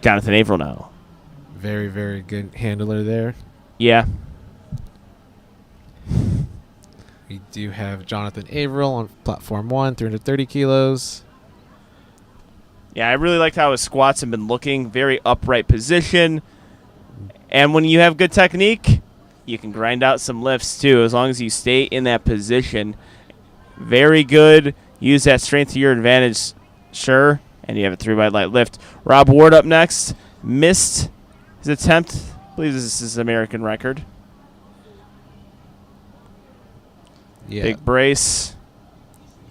Jonathan Averill now. Very, very good handler there. Yeah. We do have Jonathan Averill on platform 1, 330 kilos. Yeah, I really liked how his squats have been looking. Very upright position. And when you have good technique, you can grind out some lifts too, as long as you stay in that position. Very good. Use that strength to your advantage, sure. And you have a 3 white light lift. Rob Ward up next. Missed his attempt. I believe this is his American record. Yeah. Big brace.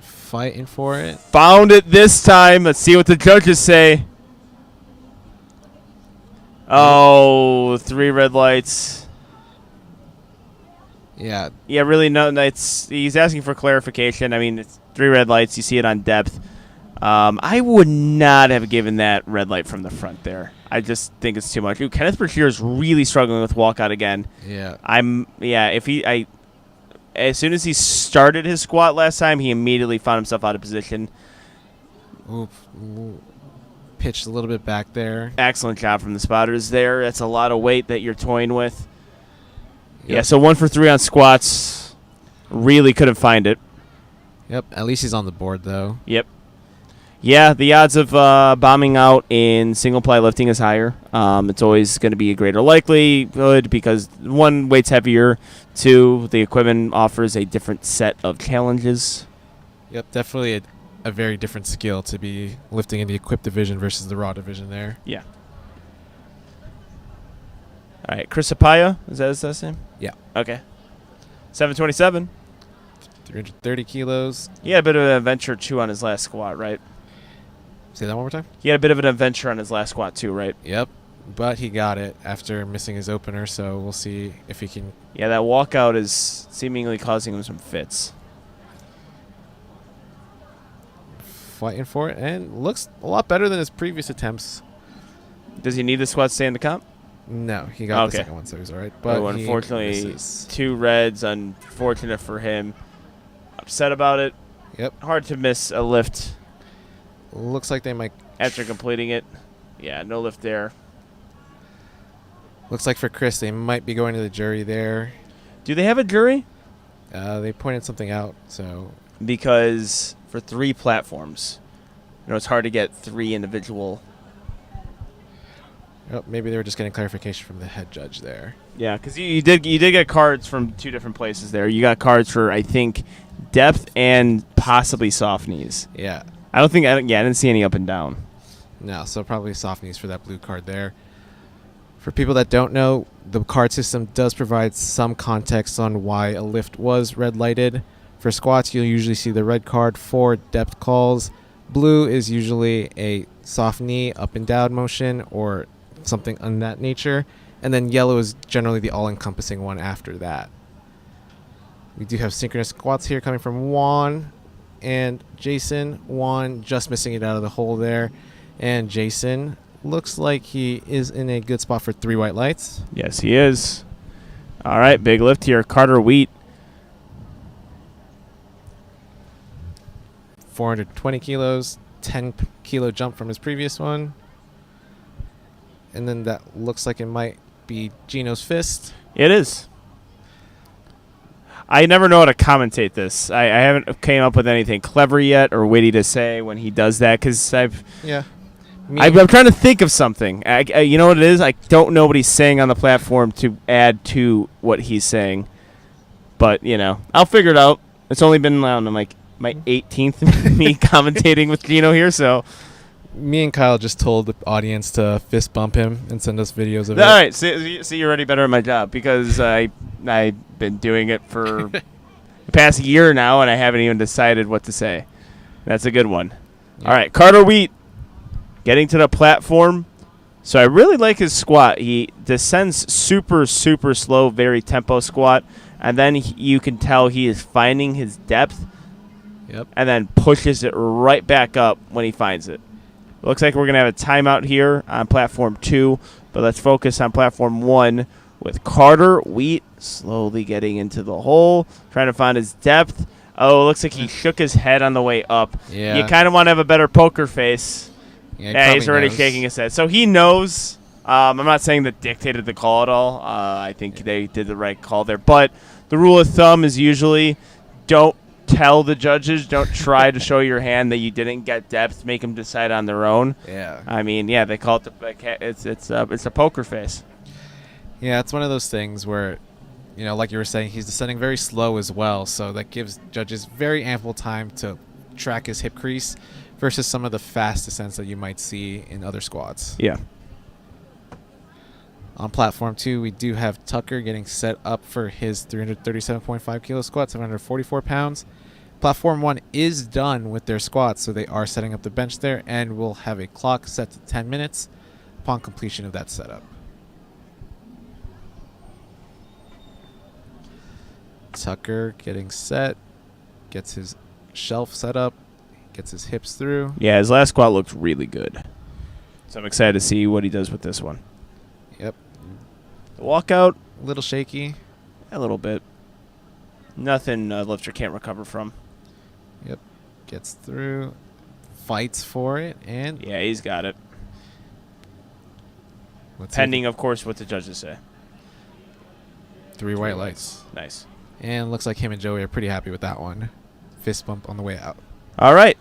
Fighting for it. Found it this time. Let's see what the judges say. Oh, 3 red lights. Yeah. Yeah, really, no. He's asking for clarification. I mean, it's 3 red lights. You see it on depth. I would not have given that red light from the front there. I just think it's too much. Ooh, Kenneth Brashear is really struggling with walkout again. Yeah. As soon as he started his squat last time, he immediately found himself out of position. Oop. Pitched a little bit back there. Excellent job from the spotters there. That's a lot of weight that you're toying with. Yep. Yeah, so 1 for 3 on squats. Really couldn't find it. Yep. At least he's on the board, though. Yep. Yeah, the odds of bombing out in single ply lifting is higher. It's always going to be a greater likelihood because 1, weight's heavier. 2, the equipment offers a different set of challenges. Yep, definitely a very different skill to be lifting in the equipped division versus the raw division there. Yeah. All right, Chris Apaya, is that his last name? Yeah. Okay. 727. 330 kilos. He had a bit of an adventure, too, on his last squat, right? Say that one more time? He had a bit of an adventure on his last squat, too, right? Yep. But he got it after missing his opener, so we'll see if he can. Yeah, that walkout is seemingly causing him some fits. Fighting for it, and looks a lot better than his previous attempts. Does he need the squat to stay in the comp? No, he got the Okay. second one, so he's all right. But unfortunately, misses. 2 reds. Unfortunate for him. Upset about it. Yep. Hard to miss a lift Looks like they might. after completing it. Yeah, no lift there. Looks like for Chris, they might be going to the jury there. Do they have a jury? They pointed something out, so. Because for 3 platforms, it's hard to get 3 individual. Oh, maybe they were just getting clarification from the head judge there. Yeah, because you did get cards from 2 different places there. You got cards for, I think, depth and possibly soft knees. Yeah. I didn't see any up and down. No, so probably soft knees for that blue card there. For people that don't know, the card system does provide some context on why a lift was red lighted. For squats, you'll usually see the red card for depth calls. Blue is usually a soft knee up and down motion or something on that nature. And then yellow is generally the all-encompassing one after that. We do have synchronous squats here coming from Juan and Jason. Juan just missing it out of the hole there. And Jason looks like he is in a good spot for 3 white lights. Yes, he is. All right, big lift here. Carter Wheat. 420 kilos, 10 kilo jump from his previous one. And then that looks like it might be Gino's fist. It is. I never know how to commentate this. I haven't came up with anything clever yet or witty to say when he does that because I'm trying to think of something. You know what it is? I don't know what he's saying on the platform to add to what he's saying. But, I'll figure it out. It's only been, I don't know, like my 18th me commentating with Gino here, so. Me and Kyle just told the audience to fist bump him and send us videos of it. All right, see, you're already better at my job because I've been doing it for the past year now, and I haven't even decided what to say. That's a good one. Yeah. All right, Carter Wheat getting to the platform. So I really like his squat. He descends super, super slow, very tempo squat, and then you can tell he is finding his depth. Yep. And then pushes it right back up when he finds it. Looks like we're going to have a timeout here on platform 2, but let's focus on platform 1 with Carter Wheat slowly getting into the hole, trying to find his depth. Oh, it looks like he shook his head on the way up. Yeah. You kind of want to have a better poker face. Yeah, he's already shaking his head. So he knows. I'm not saying that dictated the call at all. I think they did the right call there. But the rule of thumb is usually don't tell the judges, don't try to show your hand that you didn't get depth. Make them decide on their own. Yeah. I mean, yeah, they call it it's a poker face. Yeah, it's one of those things where, like you were saying, he's descending very slow as well, so that gives judges very ample time to track his hip crease versus some of the fast descents that you might see in other squats. Yeah. On platform 2, we do have Tucker getting set up for his 337.5 kilo squat, 744 pounds. Platform 1 is done with their squats, so they are setting up the bench there, and we'll have a clock set to 10 minutes upon completion of that setup. Tucker getting set, gets his shelf set up, gets his hips through. Yeah, his last squat looked really good. So I'm excited to see what he does with this one. Yep. The walkout, A little shaky. a little bit. Nothing a lifter can't recover from. Yep. Gets through, fights for it, and Yeah, he's got it. let's see Pending, of course, what the judges say. 3 white lights. Nice. And looks like him and Joey are pretty happy with that one. Fist bump on the way out. All right.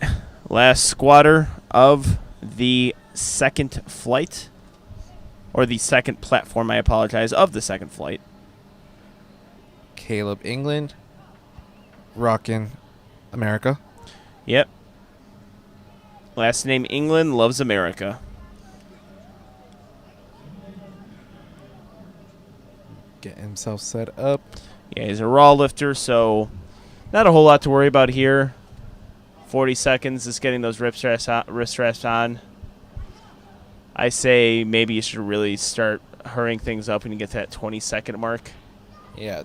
Last squatter of the second flight. Or the second platform, I apologize, of the second flight. Caleb England, rocking America. Yep. Last name England, loves America. Getting himself set up. Yeah, he's a raw lifter, so not a whole lot to worry about here. 40 seconds is getting those wrist straps on. I say maybe you should really start hurrying things up when you get to that 20-second mark. Yeah,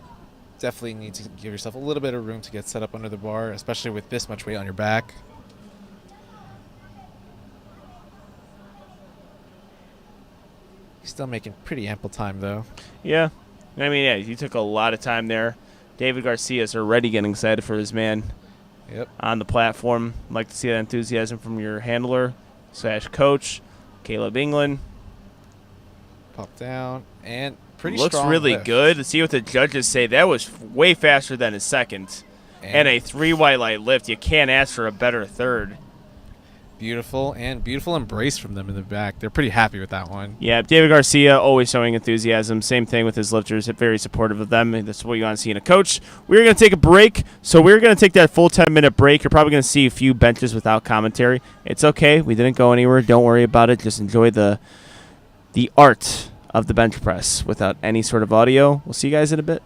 definitely need to give yourself a little bit of room to get set up under the bar, especially with this much weight on your back. He's still making pretty ample time, though. Yeah. I mean, yeah, he took a lot of time there. David Garcia's already getting excited for his man on the platform. Like to see that enthusiasm from your handler / coach, Caleb England. Pop down, and pretty Looks strong really lift. good. To see what the judges say, that was way faster than his second. And a 3 white light lift. You can't ask for a better third. Beautiful embrace from them in the back. They're pretty happy with that one. Yeah, David Garcia always showing enthusiasm. Same thing with his lifters. Very supportive of them. That's what you want to see in a coach. We're going to take a break. So we're going to take that full 10-minute break. You're probably going to see a few benches without commentary. It's okay. We didn't go anywhere. Don't worry about it. Just enjoy the art of the bench press without any sort of audio. We'll see you guys in a bit.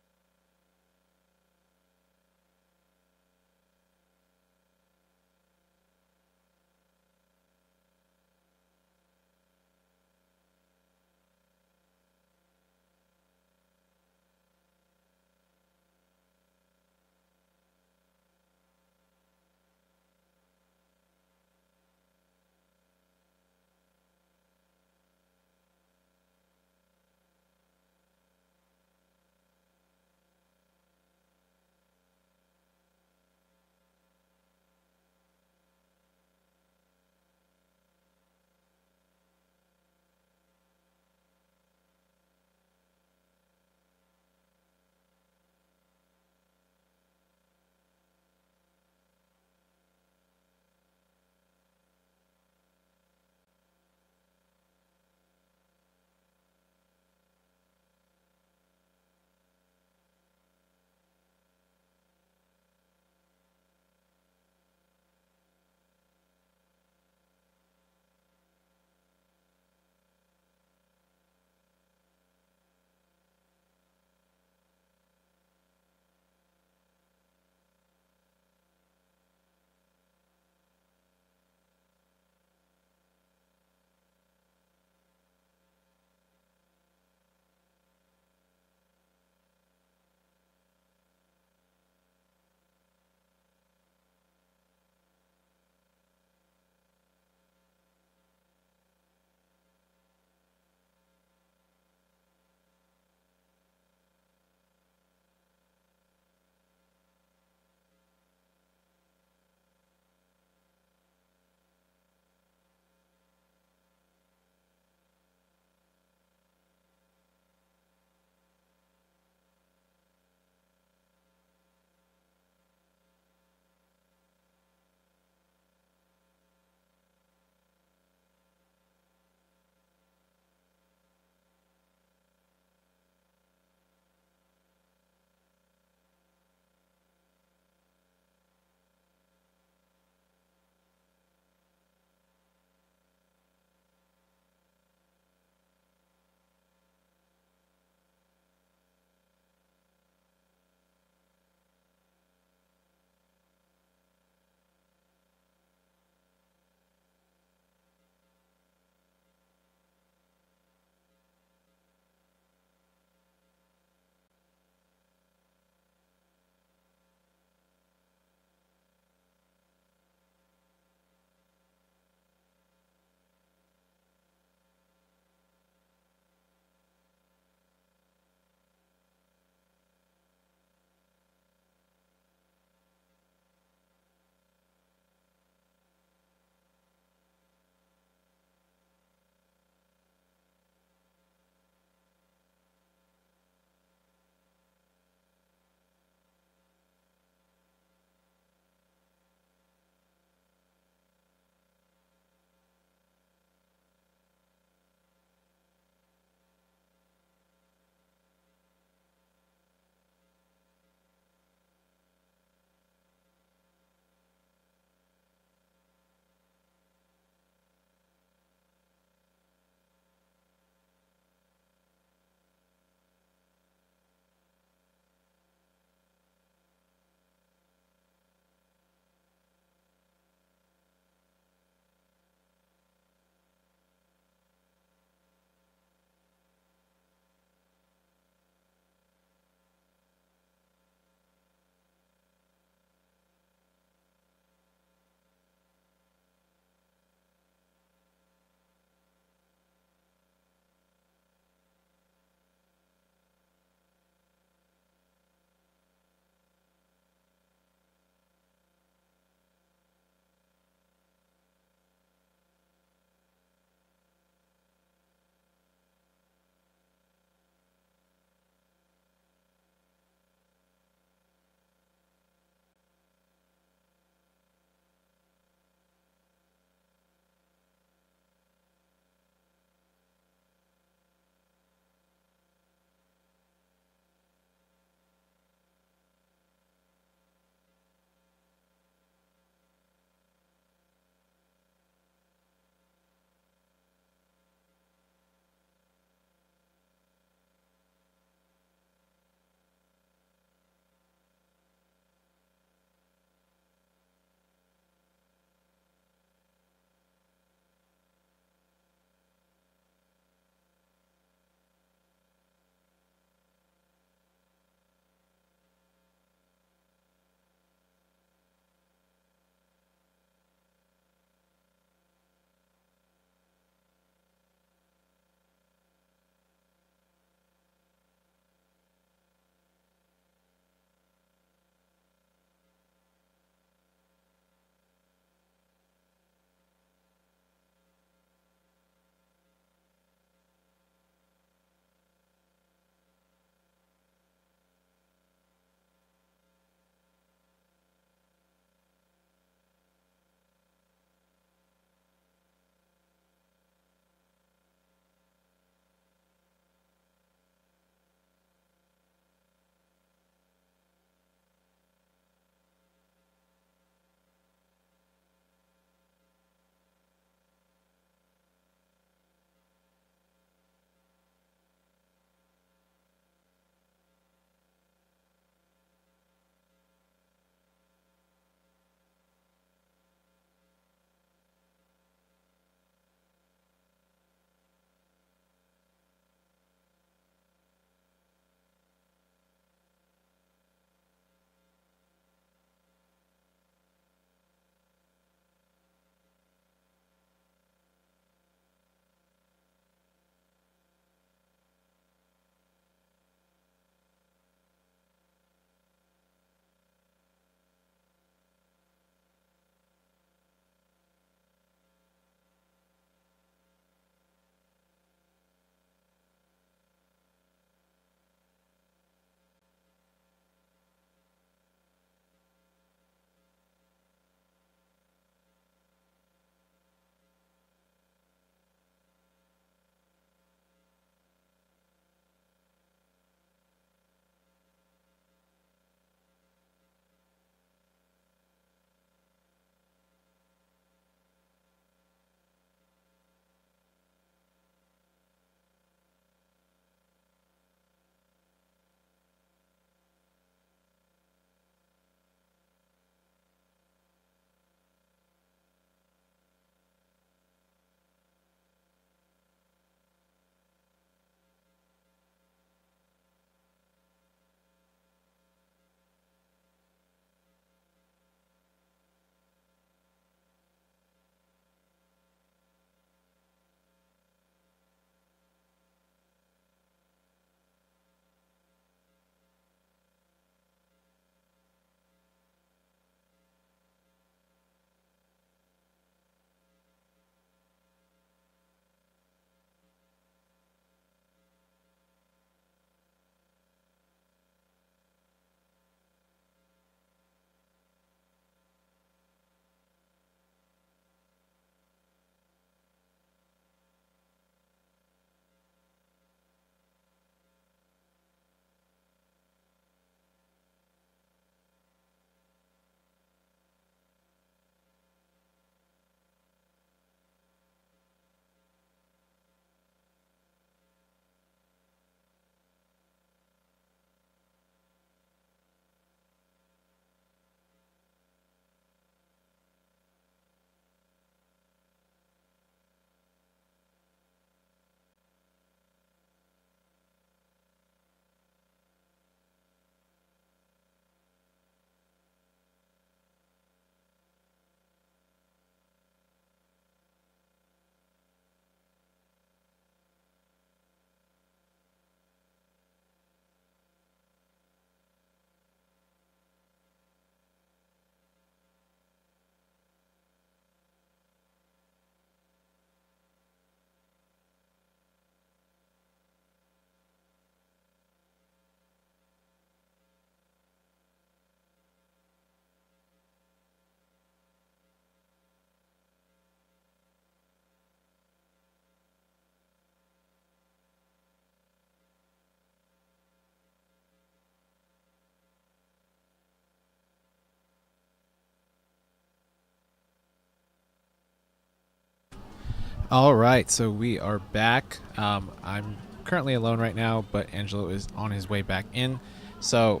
All right, so we are back. I'm currently alone right now, but Angelo is on his way back in. So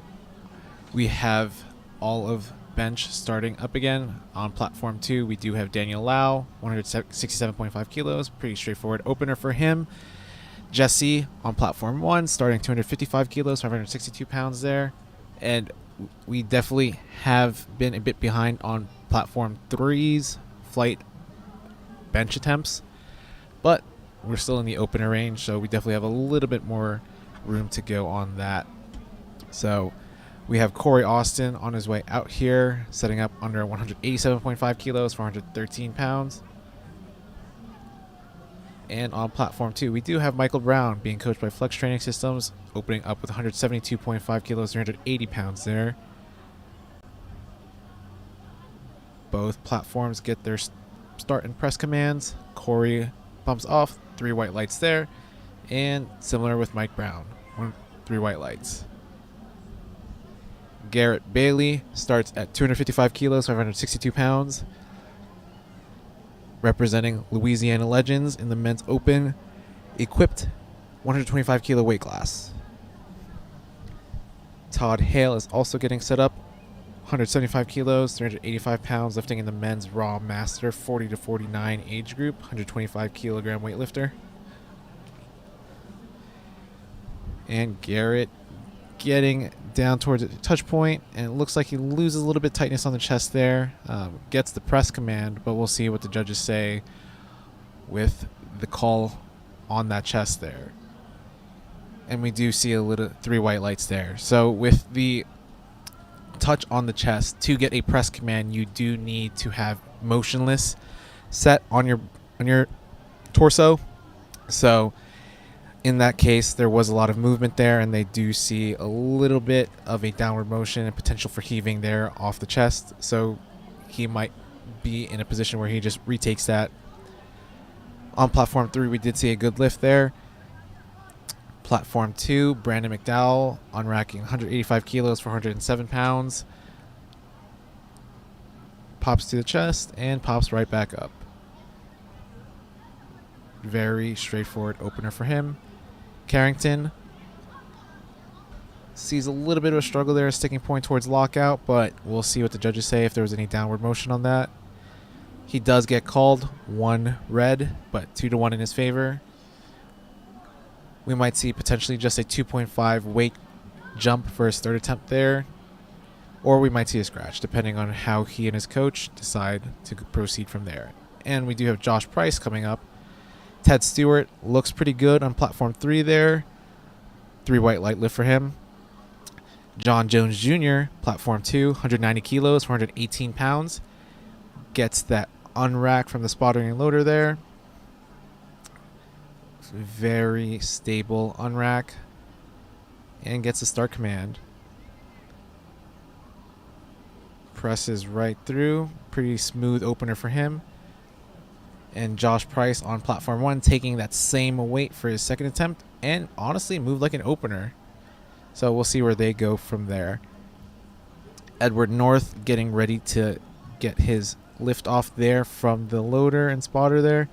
we have all of bench starting up again. On platform 2, we do have Daniel Lau, 167.5 kilos, pretty straightforward opener for him. Jesse on platform 1, starting 255 kilos, 562 pounds there. And we definitely have been a bit behind on platform 3's flight bench attempts, but we're still in the opener range, so we definitely have a little bit more room to go on that. So we have Corey Austin on his way out here, setting up under 187.5 kilos, 413 pounds. And on platform 2, we do have Michael Brown being coached by Flex Training Systems, opening up with 172.5 kilos, 380 pounds there. Both platforms get their start and press commands. Corey bumps off, 3 white lights there, and similar with Mike Brown, 3 white lights. Garrett Bailey starts at 255 kilos, 562 pounds, representing Louisiana Legends in the men's open, equipped 125 kilo weight class. Todd Hale is also getting set up, 175 kilos, 385 pounds, lifting in the men's Raw Master 40 to 49 age group, 125 kilogram weightlifter. And Garrett getting down towards the touch point, and it looks like he loses a little bit of tightness on the chest there. Gets the press command, but we'll see what the judges say with the call on that chest there. And we do see a little 3 white lights there. So with the touch on the chest, to get a press command, you do need to have motionless set on your torso. So in that case, there was a lot of movement there, and they do see a little bit of a downward motion and potential for heaving there off the chest. So he might be in a position where he just retakes that. On platform 3, we did see a good lift there. Platform 2, Brandon McDowell unracking 185 kilos for 107 pounds. Pops to the chest and pops right back up. Very straightforward opener for him. Carrington sees a little bit of a struggle there, a sticking point towards lockout, but we'll see what the judges say if there was any downward motion on that. He does get called 1 red, but 2 to 1 in his favor. We might see potentially just a 2.5 weight jump for his third attempt there, or we might see a scratch, depending on how he and his coach decide to proceed from there. And we do have Josh Price coming up. Ted Stewart looks pretty good on platform 3 there. 3 white light lift for him. John Jones Jr., platform 2, 190 kilos, 418 pounds. Gets that unrack from the spotter and loader there. Very stable unrack. And gets a start command. Presses right through. Pretty smooth opener for him. And Josh Price on platform 1 taking that same weight for his second attempt, and honestly moved like an opener. So we'll see where they go from there. Edward North getting ready to get his lift off there from the loader and spotter there.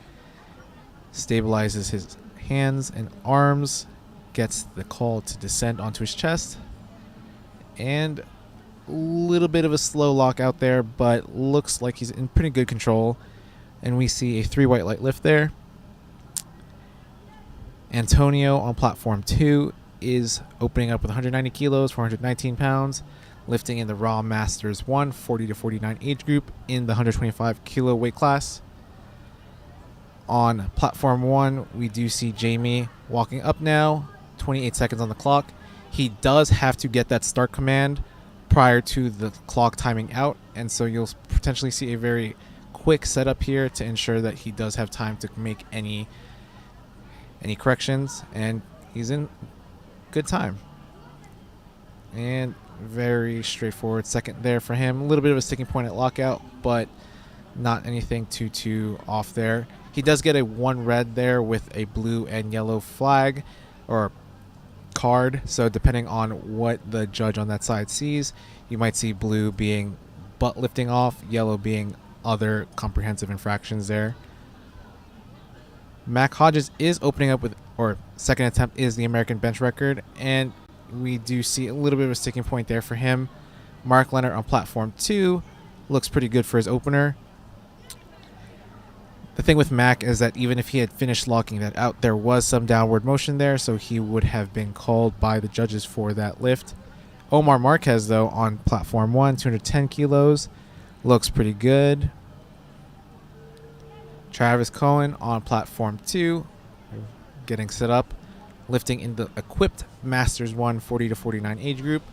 Stabilizes his hands and arms. Gets the call to descend onto his chest. And a little bit of a slow lock out there, but looks like he's in pretty good control. And we see a 3 white light lift there. Antonio on platform 2 is opening up with 190 kilos, 419 pounds, lifting in the Raw Masters 1, 40 to 49 age group in the 125 kilo weight class. On platform 1, we do see Jamie walking up now, 28 seconds on the clock. He does have to get that start command prior to the clock timing out, and so you'll potentially see a very quick setup here to ensure that he does have time to make any corrections, and he's in good time. And very straightforward second there for him. A little bit of a sticking point at lockout, but not anything too off there. He does get a 1 red there with a blue and yellow flag or card, so depending on what the judge on that side sees, you might see blue being butt lifting off, yellow being other comprehensive infractions there. Mac Hodges is opening up with, or second attempt is the American bench record, and we do see a little bit of a sticking point there for him. Mark Leonard on platform 2 looks pretty good for his opener. The thing with Mac is that even if he had finished locking that out, there was some downward motion there, so he would have been called by the judges for that lift. Omar Marquez, though, on platform 1, 210 kilos, looks pretty good. Travis Cohen on platform 2, getting set up, lifting in the equipped Masters 1 40 to 49 age group,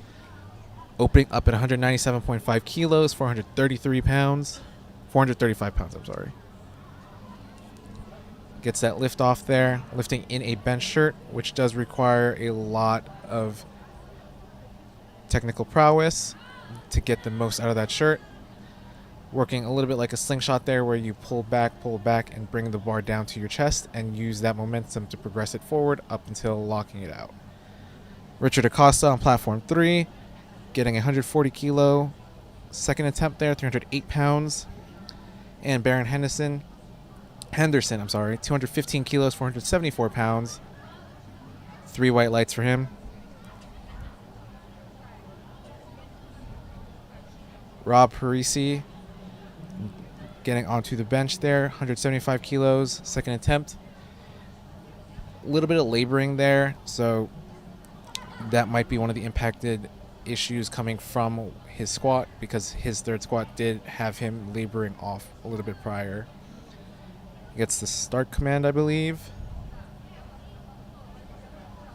opening up at 197.5 kilos, 435 pounds, I'm sorry. Gets that lift off there, lifting in a bench shirt, which does require a lot of technical prowess to get the most out of that shirt. Working a little bit like a slingshot there, where you pull back, and bring the bar down to your chest and use that momentum to progress it forward up until locking it out. Richard Acosta on platform 3, getting 140 kilo, second attempt there, 308 pounds. And Baron Henderson, 215 kilos, 474 pounds. 3 white lights for him. Rob Parisi getting onto the bench there, 175 kilos, second attempt. A little bit of laboring there, so that might be one of the impacted issues coming from his squat, because his third squat did have him laboring off a little bit prior. Gets the start command, I believe,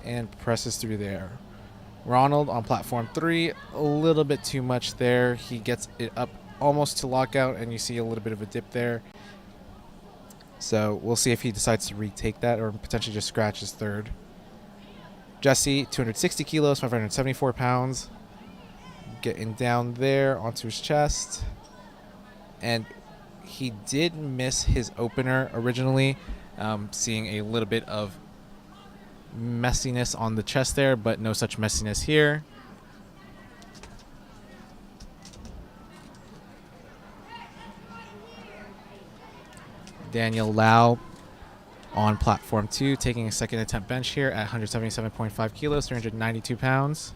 and presses through there. Ronald on platform 3, a little bit too much there. He gets it up almost to lockout, and you see a little bit of a dip there. So we'll see if he decides to retake that or potentially just scratch his third. Jesse, 260 kilos, 574 pounds. Getting down there onto his chest. And he did miss his opener originally, seeing a little bit of messiness on the chest there, but no such messiness here. Daniel Lau on platform 2, taking a second attempt bench here at 177.5 kilos, 392 pounds.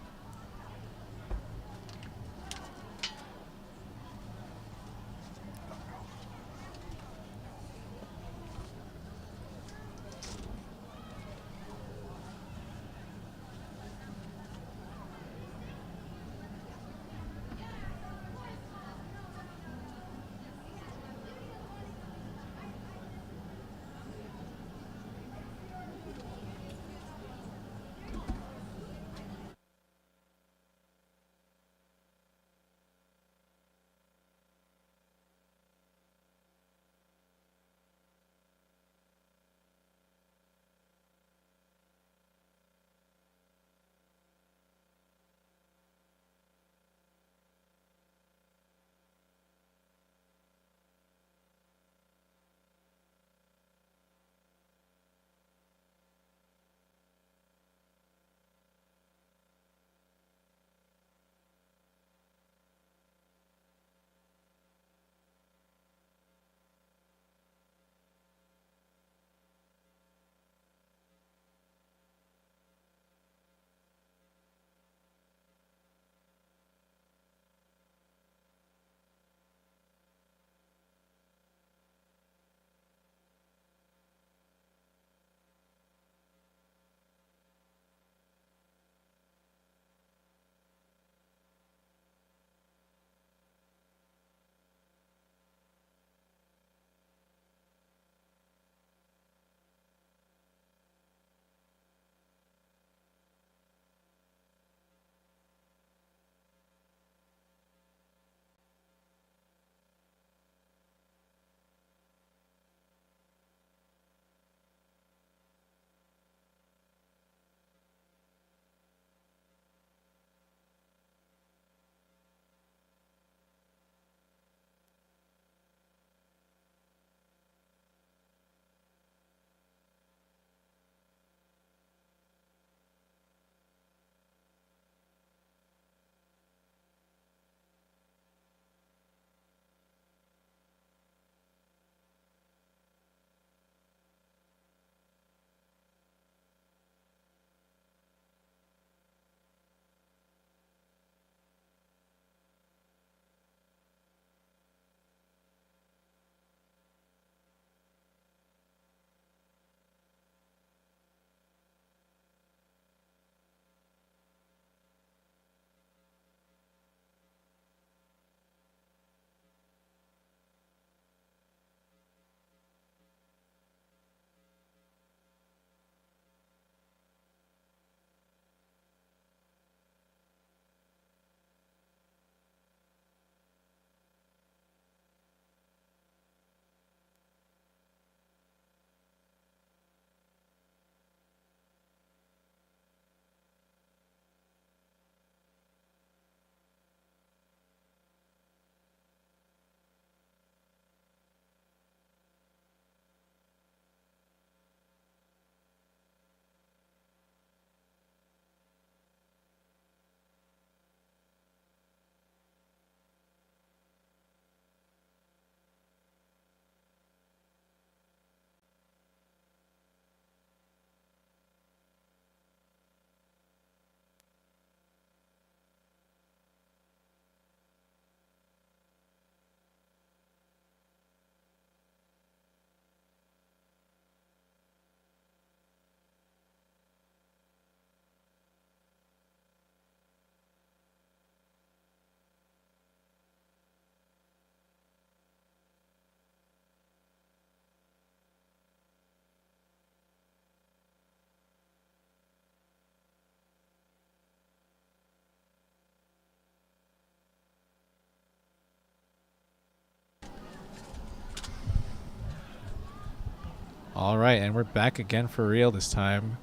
All right, and we're back again for real this time.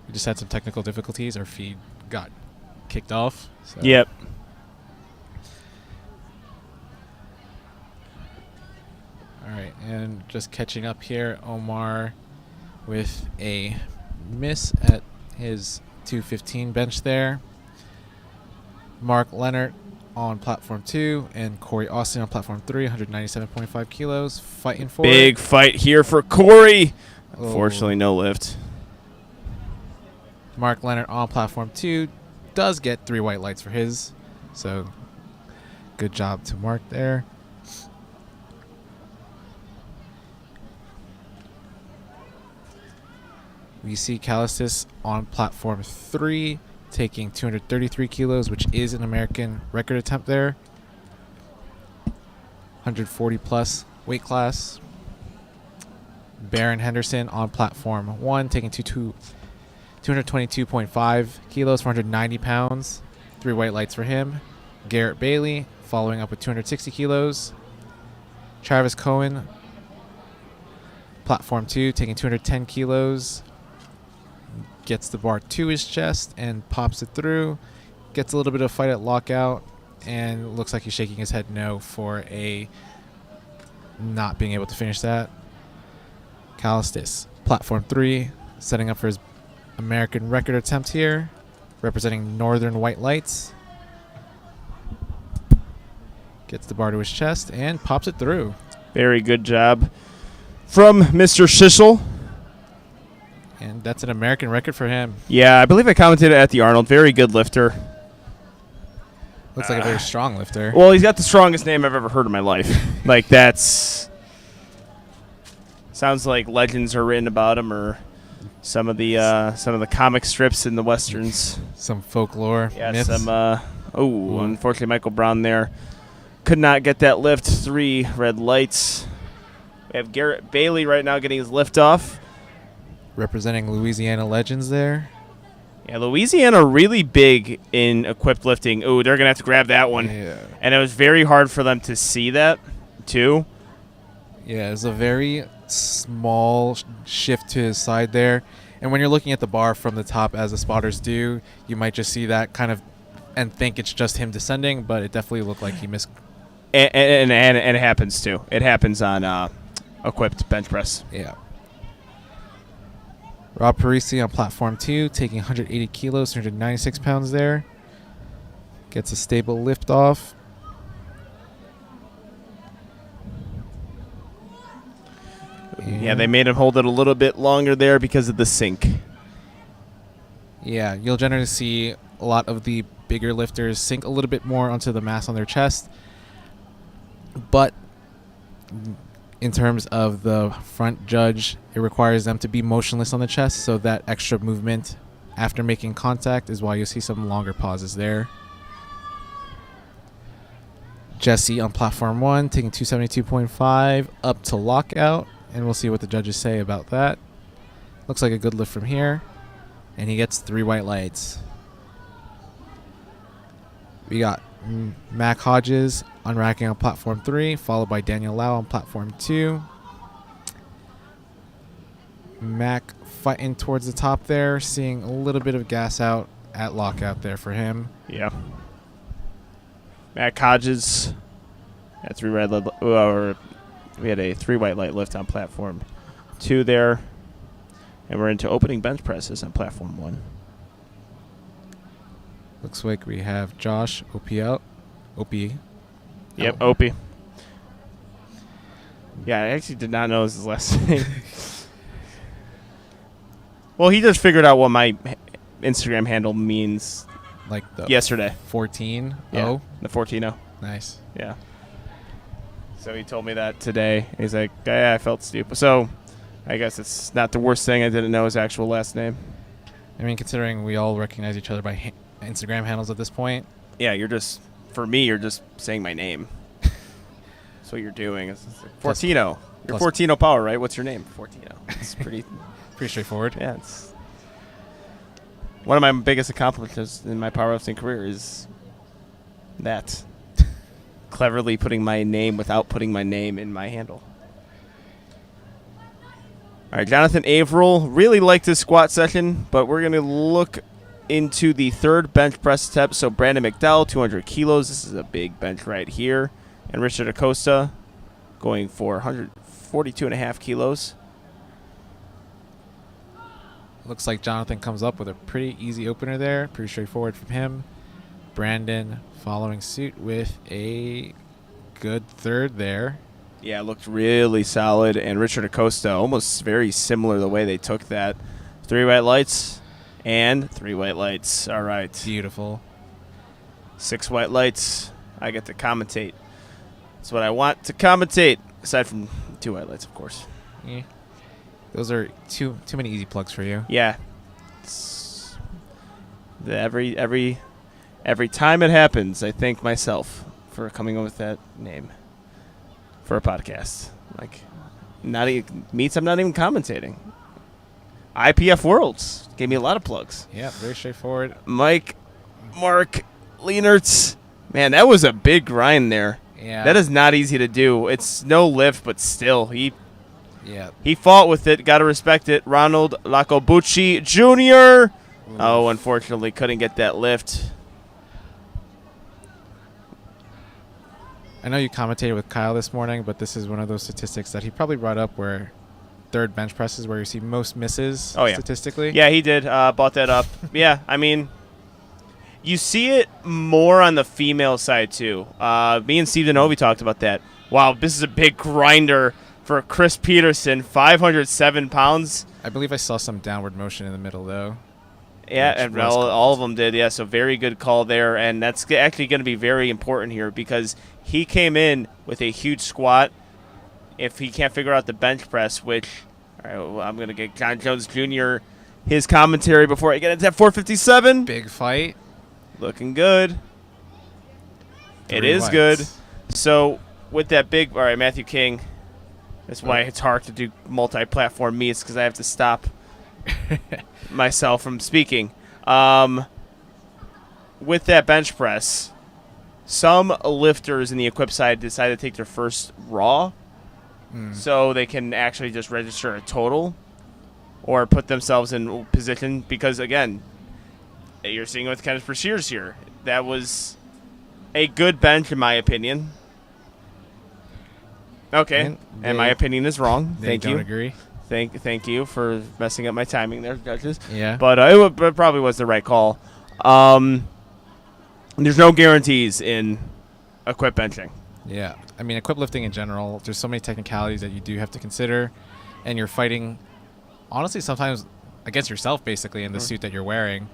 We just had some technical difficulties. Our feed got kicked off. So. Yep. All right, and just catching up here, Omar with a miss at his 215 bench there. Mark Leonard on platform 2 and Corey Austin on platform 3, 197.5 kilos, fighting for Big fight here for Corey. Oh. Unfortunately, no lift. Mark Leonard on platform 2 does get 3 white lights for his, so good job to Mark there. We see Callistus on platform 3 taking 233 kilos, which is an American record attempt there. 140 plus weight class. Baron Henderson on platform 1 taking 222.5 kilos, 490 pounds. 3 white lights for him. Garrett Bailey following up with 260 kilos. Travis Cohen, platform 2 taking 210 kilos. Gets the bar to his chest and pops it through. Gets a little bit of fight at lockout and looks like he's shaking his head no for a not being able to finish that. Callistus, platform 3, setting up for his American record attempt here, representing Northern White Lights. Gets the bar to his chest and pops it through. Very good job from Mr. Schissel. And that's an American record for him. Yeah, I believe I commented at the Arnold. Very good lifter. Looks like a very strong lifter. Well, he's got the strongest name I've ever heard in my life. Like, that's... Sounds like legends are written about him, or some of the comic strips in the Westerns. Some folklore. Yeah, myths. Unfortunately, Michael Brown there could not get that lift. 3 red lights. We have Garrett Bailey right now getting his lift off. Representing Louisiana legends there. Yeah, Louisiana really big in equipped lifting. Oh, they're going to have to grab that one. Yeah. And it was very hard for them to see that, too. Yeah, it's a very small shift to his side there. And when you're looking at the bar from the top, as the spotters do, you might just see that kind of and think it's just him descending, but it definitely looked like he missed. And it happens, too. It happens on equipped bench press. Yeah. Rob Parisi on platform 2, taking 180 kilos, 396 pounds there. Gets a stable lift off. Yeah, they made him hold it a little bit longer there because of the sink. Yeah, you'll generally see a lot of the bigger lifters sink a little bit more onto the mass on their chest. But in terms of the front judge, it requires them to be motionless on the chest, so that extra movement after making contact is why you see some longer pauses there. Jesse on platform 1, taking 272.5 up to lockout, and we'll see what the judges say about that. Looks like a good lift from here, and he gets 3 white lights. We got Mac Hodges unracking on platform 3, followed by Daniel Lau on platform 2. Mac fighting towards the top there, seeing a little bit of gas out at lockout there for him. Yeah. Mac Hodges had 3 red light, or we had a 3 white light lift on platform 2 there, and we're into opening bench presses on platform 1. Looks like we have Josh OPL. Yep, Opie. Yeah, I actually did not know his last name. Well, he just figured out what my Instagram handle means Like the yesterday. 14. Yeah, Oh, the 14-0. nice. Yeah. So he told me that today. He's like, yeah, I felt stupid. So I guess it's not the worst thing I didn't know his actual last name. I mean, considering we all recognize each other by Instagram handles at this point. Yeah, for me, you're just saying my name. That's what you're doing. It's like Fortino. You're Fortino Power, right? What's your name? Fortino. It's pretty straightforward. Yeah, it's one of my biggest accomplishments in my powerlifting career is that. Cleverly putting my name without putting my name in my handle. All All right, Jonathan Averill really liked his squat session, but we're going to look into the third bench press attempt. So Brandon McDowell, 200 kilos. This is a big bench right here. And Richard Acosta going for 142.5 kilos. Looks like Jonathan comes up with a pretty easy opener there. Pretty straightforward from him. Brandon following suit with a good third there. Yeah, it looked really solid. And Richard Acosta, almost very similar the way they took that. 3 white lights and 3 white lights. All right. Beautiful. 6 white lights. I get to commentate. That's what I want to commentate, aside from 2 white lights, of course. Yeah. Those are too many easy plugs for you. Yeah. Every time it happens, I thank myself for coming up with that name for a podcast. Like, meets I'm not even commentating. IPF Worlds gave me a lot of plugs. Yeah, very straightforward. Mark Leenertz. Man, that was a big grind there. Yeah. That is not easy to do. It's no lift, but still, he fought with it. Got to respect it. Ronald Lacobucci Jr. Ooh. Oh, unfortunately, couldn't get that lift. I know you commentated with Kyle this morning, but this is one of those statistics that he probably brought up where third bench presses where you see most misses statistically. Yeah, he did. Brought that up. Yeah, I mean, you see it more on the female side, too. Me and Steve Denovi talked about that. Wow, this is a big grinder for Chris Peterson, 507 pounds. I believe I saw some downward motion in the middle, though. Yeah, and all of them did. Yeah, so very good call there. And that's actually going to be very important here because he came in with a huge squat. If he can't figure out the bench press, which all right, well, I'm going to get John Jones Jr. his commentary before I get into that 457. Big fight. Looking good. It is whites. good. So with that big, all right, Matthew King. That's why it's hard to do multi-platform meets because I have to stop myself from speaking. With that bench press, some lifters in the equip side decide to take their first raw so they can actually just register a total or put themselves in position because, again, you're seeing with Kenneth Brashears here. That was a good bench, in my opinion. Okay, and my opinion is wrong. Thank you. Don't agree. Thank you for messing up my timing there, judges. Yeah. But it probably was the right call. There's no guarantees in equip benching. Yeah. I mean, equip lifting in general, there's so many technicalities that you do have to consider, and you're fighting, honestly, sometimes against yourself, basically, in the suit that you're wearing.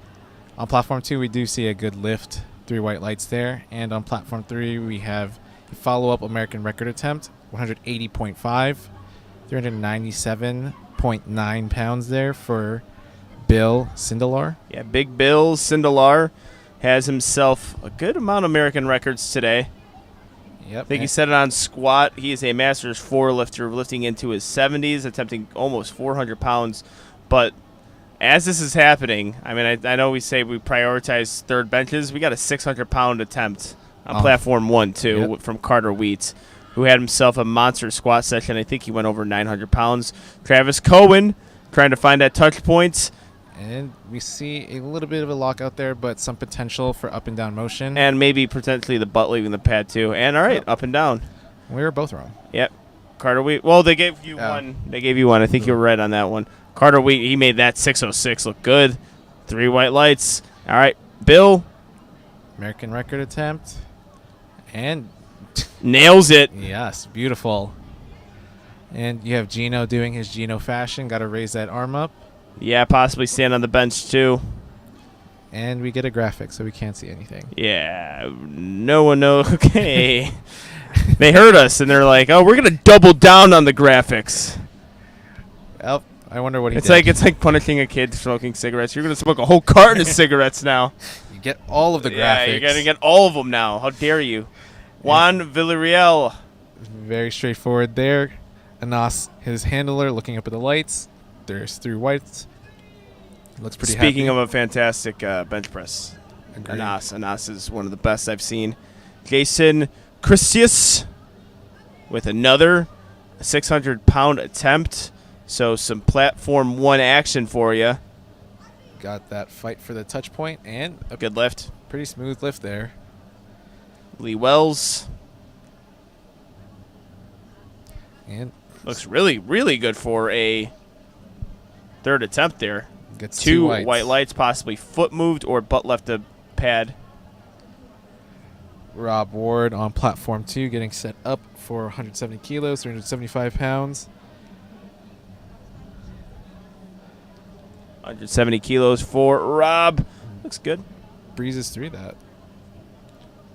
On Platform 2, we do see a good lift, 3 white lights there, and on Platform 3, we have a follow-up American record attempt, 180.5, 397.9 pounds there for Bill Sindelar. Yeah, Big Bill Sindelar has himself a good amount of American records today. Yep. I think he said it on squat. He is a Masters 4 lifter, lifting into his 70s, attempting almost 400 pounds. But as this is happening, I mean, I know we say we prioritize third benches. We got a 600-pound attempt on Platform 1, too, from Carter Wheat, who had himself a monster squat session. I think he went over 900 pounds. Travis Cohen trying to find that touch point. And we see a little bit of a lockout there, but some potential for up and down motion. And maybe potentially the butt leaving the pad, too. And, all right, up and down. We were both wrong. Yep. Carter Wheat. Well, they gave you one. They gave you one. I think you were right on that one. Carter Wheat, he made that 606 look good. 3 white lights. All right, Bill. American record attempt. And nails it. Yes, beautiful. And you have Gino doing his Gino fashion. Got to raise that arm up. Yeah, possibly stand on the bench, too. And we get a graphic, so we can't see anything. Yeah, no one knows. Okay. They heard us, and they're like, oh, we're going to double down on the graphics. Well, I wonder what he did. It's like punishing a kid smoking cigarettes. You're going to smoke a whole carton of cigarettes now. You get all of the graphics. Yeah, you're going to get all of them now. How dare you. Juan Villarreal. Very straightforward there. Anas, his handler, looking up at the lights. There's 3 whites. Looks pretty happy. Speaking of a fantastic bench press, Anas is one of the best I've seen. Jason Christius with another 600-pound attempt. So some platform 1 action for you. Got that fight for the touch point and a Good lift. pretty smooth lift there. Lee Wells. And Looks really, really good for a third attempt there. gets 2 whites. white lights, possibly foot moved or butt left a pad. Rob Ward on platform 2 getting set up for 170 kilos, 375 pounds. 170 kilos for Rob. Looks good. Breezes through that.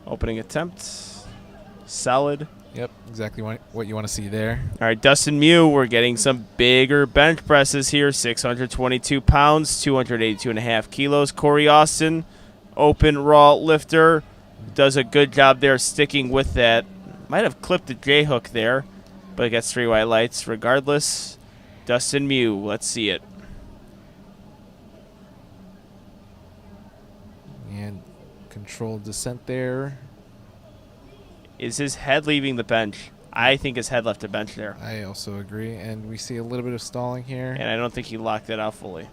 Opening attempt. Solid. Yep, exactly what you want to see there. All right, Dustin Mew, we're getting some bigger bench presses here. 622 pounds, 282.5 kilos. Corey Austin, open raw lifter, does a good job there sticking with that. Might have clipped the J-hook there, but it gets 3 white lights regardless. Dustin Mew, let's see it. And controlled descent there. Is his head leaving the bench? I think his head left the bench there. I also agree. And we see a little bit of stalling here. And I don't think he locked it out fully.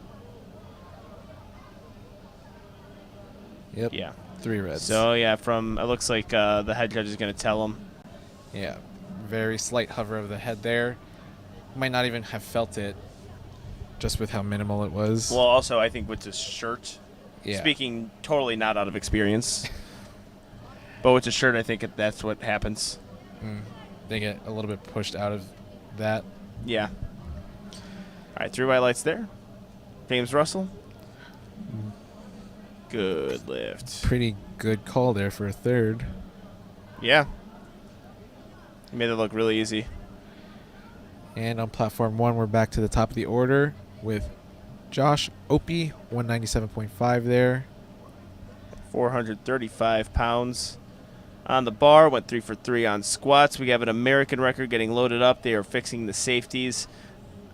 Yep. Yeah. 3 reds. So, yeah, it looks like the head judge is going to tell him. Yeah. Very slight hover of the head there. Might not even have felt it just with how minimal it was. Well, also, I think with this shirt, yeah. speaking totally not out of experience, but with the shirt, I think that's what happens. They get a little bit pushed out of that. Yeah. All right, 3 white lights there. James Russell. Good lift. Pretty good call there for a third. Yeah. He made it look really easy. And on platform 1, we're back to the top of the order with Josh Opie, 197.5 there. 435 pounds on the bar. Went 3 for 3 on squats. We have an American record getting loaded up. They are fixing the safeties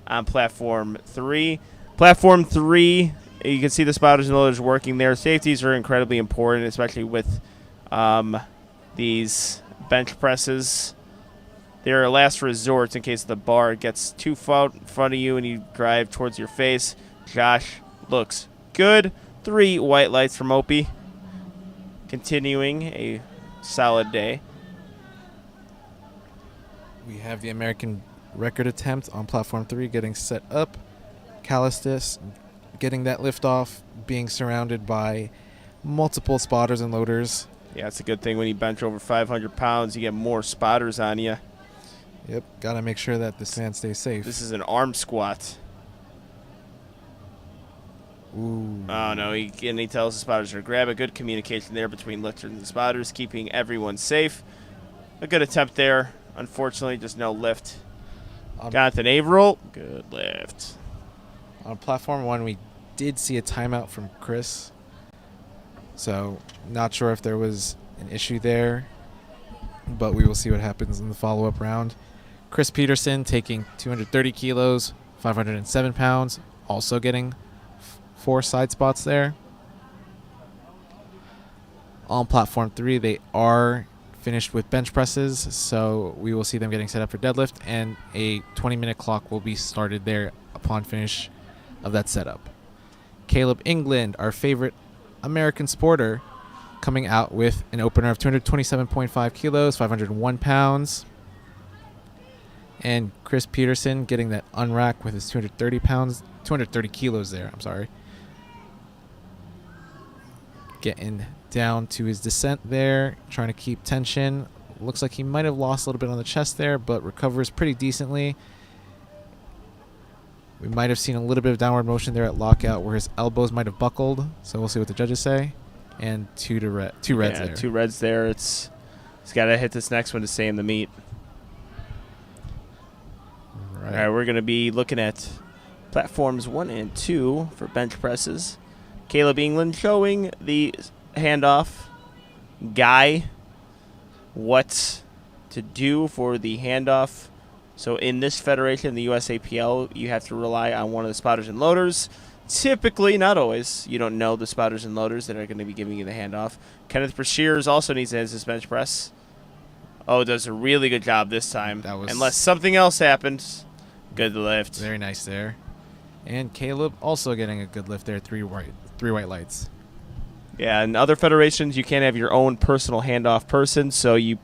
on platform 3. Platform 3, you can see the spotters and loaders working there. Safeties are incredibly important, especially with these bench presses. They're a last resort in case the bar gets too far in front of you and you drive towards your face. Josh looks good. 3 white lights from Opie. Continuing a solid day. We have the American record attempt on platform 3 getting set up. Callistus getting that lift off, being surrounded by multiple spotters and loaders. Yeah, it's a good thing when you bench over 500 pounds, you get more spotters on you. Yep, got to make sure that this man stays safe. This is an arm squat. Ooh. Oh, no, he tells the spotters to grab. A good communication there between lifters and spotters, keeping everyone safe. A good attempt there. Unfortunately, just no lift. Jonathan Averill, good lift. On platform 1, we did see a timeout from Chris. So, not sure if there was an issue there, but we will see what happens in the follow-up round. Chris Peterson taking 230 kilos, 507 pounds, also getting 4 side spots there. On platform 3, they are finished with bench presses, so we will see them getting set up for deadlift, and a 20-minute clock will be started there upon finish of that setup. Caleb England, our favorite American sporter, coming out with an opener of 227.5 kilos, 501 pounds. And Chris Peterson getting that unrack with his 230 kilos there, I'm sorry. Getting down to his descent there, trying to keep tension. Looks like he might have lost a little bit on the chest there, but recovers pretty decently. We might have seen a little bit of downward motion there at lockout where his elbows might have buckled, so we'll see what the judges say. And two reds there. 2 reds there. He's got to hit this next one to stay in the meet. Right. All right, we're going to be looking at platforms 1 and 2 for bench presses. Caleb England showing the handoff guy what to do for the handoff. So in this federation, the USAPL, you have to rely on one of the spotters and loaders. Typically, not always, you don't know the spotters and loaders that are going to be giving you the handoff. Kenneth Brashears also needs to hit his bench press. Oh, does a really good job this time. Unless something else happens. Good lift. Very nice there. And Caleb also getting a good lift there. Three white lights. Yeah, in other federations, you can't have your own personal handoff person, so you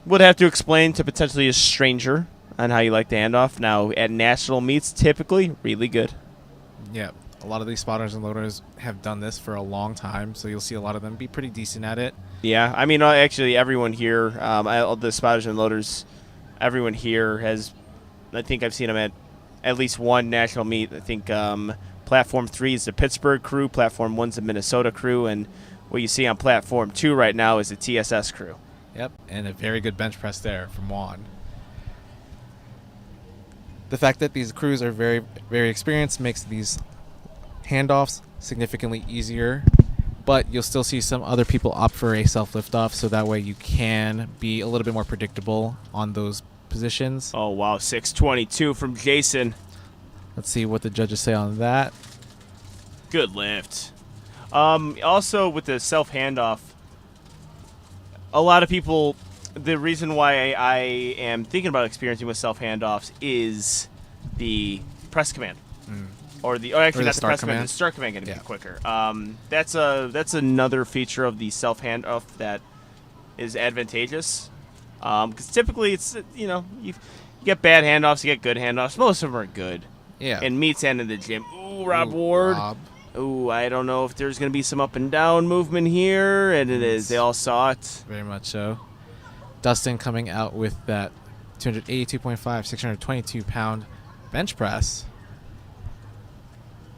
would have to explain to potentially a stranger on how you like the handoff. Now, at national meets, typically, really good. Yeah, a lot of these spotters and loaders have done this for a long time, so you'll see a lot of them be pretty decent at it. Yeah, I mean, actually, everyone here, the spotters and loaders, everyone here has, I think I've seen them at least one national meet. I think Platform 3 is the Pittsburgh crew, Platform 1's the Minnesota crew, and what you see on Platform 2 right now is the TSS crew. Yep, and a very good bench press there from Juan. The fact that these crews are very, very experienced makes these handoffs significantly easier, but you'll still see some other people opt for a self lift-off, so that way you can be a little bit more predictable on those positions. Oh, wow, 622 from Jason. Let's see what the judges say on that. Good lift. Also, with the self handoff, a lot of people, the reason why I am thinking about experiencing with self handoffs is the press command. Or not the press command, the start command going to be quicker. That's another feature of the self handoff that is advantageous. Because typically it's, you get bad handoffs, you get good handoffs. Most of them are good. Yeah. And meets and in the gym. Ooh, Rob Ward. Ooh, I don't know if there's going to be some up and down movement here, and it is. They all saw it. Very much so. Dustin coming out with that 282.5, 622-pound bench press.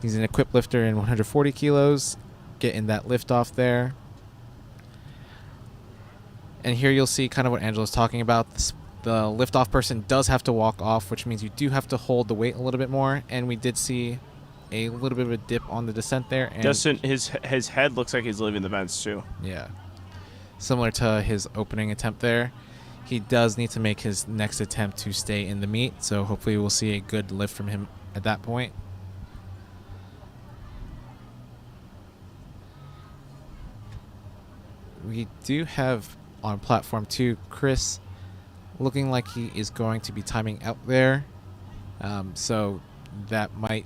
He's an equipped lifter in 140 kilos, getting that lift off there. And here you'll see kind of what Angela's talking about. The lift-off person does have to walk off, which means you do have to hold the weight a little bit more. And we did see a little bit of a dip on the descent there. And Dustin, his head looks like he's leaving the bench too. Yeah. Similar to his opening attempt there. He does need to make his next attempt to stay in the meet, so hopefully we'll see a good lift from him at that point. We do have on Platform 2 Chris looking like he is going to be timing out there, so that might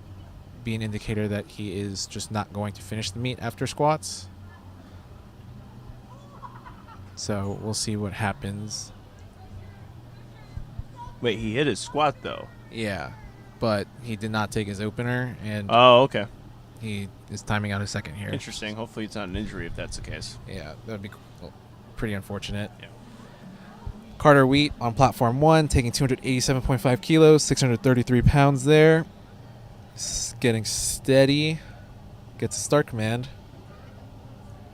be an indicator that he is just not going to finish the meet after squats. So we'll see what happens. Wait, he hit his squat though. Yeah, but he did not take his opener, and Oh, okay. he is timing out his second here. Interesting. Hopefully it's not an injury if that's the case. Yeah, that would be pretty unfortunate. Yeah. Carter Wheat on Platform 1, taking 287.5 kilos, 633 pounds there. Getting steady. Gets a start command.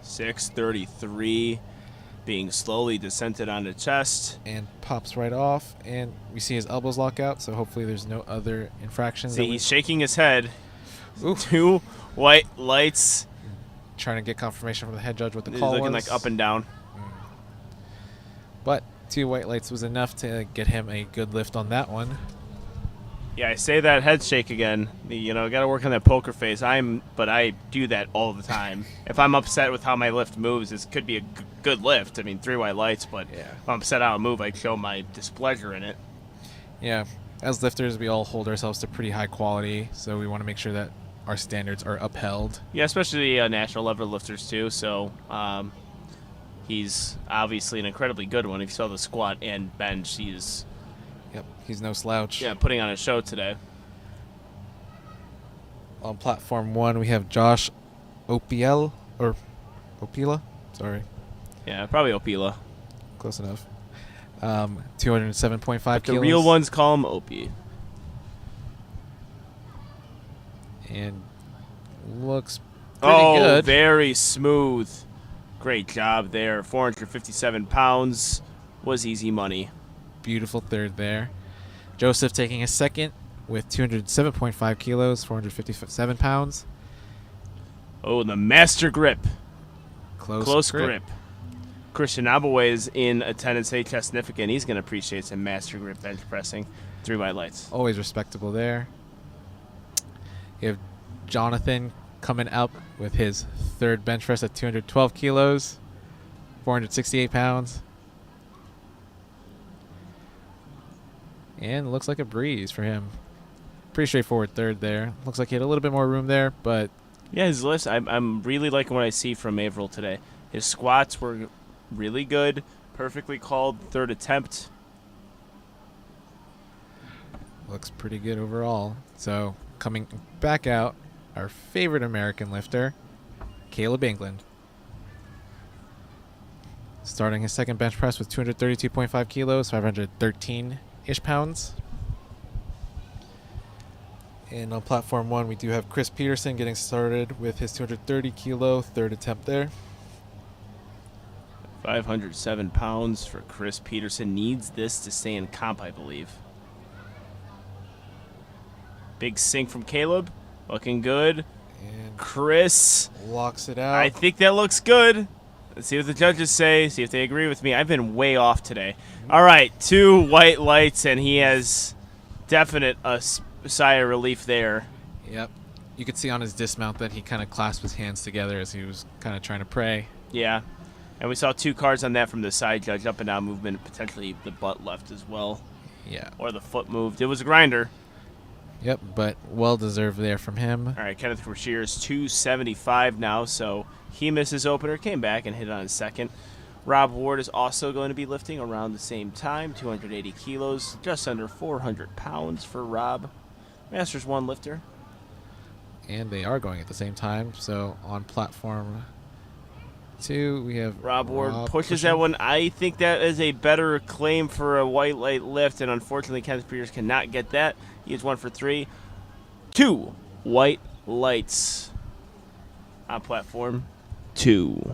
633, being slowly descended on the chest. And pops right off. And we see his elbows lock out, so hopefully there's no other infractions. See, he's shaking his head. Ooh. 2 white lights. Trying to get confirmation from the head judge what the He's call looking was. like up and down. But 2 white lights was enough to get him a good lift on that one. Yeah, I say that head shake again. Got to work on that poker face. But I do that all the time. If I'm upset with how my lift moves, this could be a good lift. I mean, 3 white lights, but Yeah. if I'm upset how I move, I show my displeasure in it. Yeah, as lifters, we all hold ourselves to pretty high quality, so we want to make sure that our standards are upheld. Yeah, especially national level lifters too. So he's obviously an incredibly good one. If you saw the squat and bench, he's He's no slouch. putting on a show today. On Platform 1, we have Josh Opila. Sorry, Yeah, probably Opila. close enough. 207.5 The kilos. real ones call him Opie. And looks pretty good. Very smooth. Great job there. 457 pounds was easy money. Beautiful third there. Joseph taking a second with 207.5 kilos, 457 pounds. Oh, the master grip. Close grip. Christian Abaway is in attendance at Chest Significant. He's going to appreciate some master grip bench pressing. 3 white lights. Always respectable there. You have Jonathan coming up with his third bench press at 212 kilos, 468 pounds. And looks like a breeze for him. Pretty straightforward third there. Looks like he had a little bit more room there, but Yeah, his lifts, I'm really liking what I see from Averill today. His squats were really good, perfectly called third attempt. looks pretty good overall. So coming back out, our favorite American lifter, Caleb England. Starting his second bench press with 232.5 kilos, 513-ish pounds. And on platform 1, we do have Chris Peterson getting started with his 230 kilo third attempt there. 507 pounds for Chris Peterson. Needs this to stay in comp, I believe. Big sink from Caleb. Looking good. And Chris locks it out. I think that looks good. Let's see what the judges say. See if they agree with me. I've been way off today. All right, 2 white lights, and he has definite sigh of relief there. Yep. You could see on his dismount that he kind of clasped his hands together as he was kind of trying to pray. Yeah. And we saw 2 cards on that from the side judge. Up and down movement, potentially the butt left as well. Yeah. Or the foot moved. It was a grinder. Yep, but well-deserved there from him. All right, Kenneth Brashear is 275 now, so he missed his opener, came back and hit on his second. Rob Ward is also going to be lifting around the same time, 280 kilos, just under 400 pounds for Rob. Masters 1 lifter. And they are going at the same time. So on platform 2, we have Rob Ward pushes pushing. that one. I think that is a better claim for a white light lift, and unfortunately Kenneth Peters cannot get that. He is 1 for 3. 2 white lights on platform 2.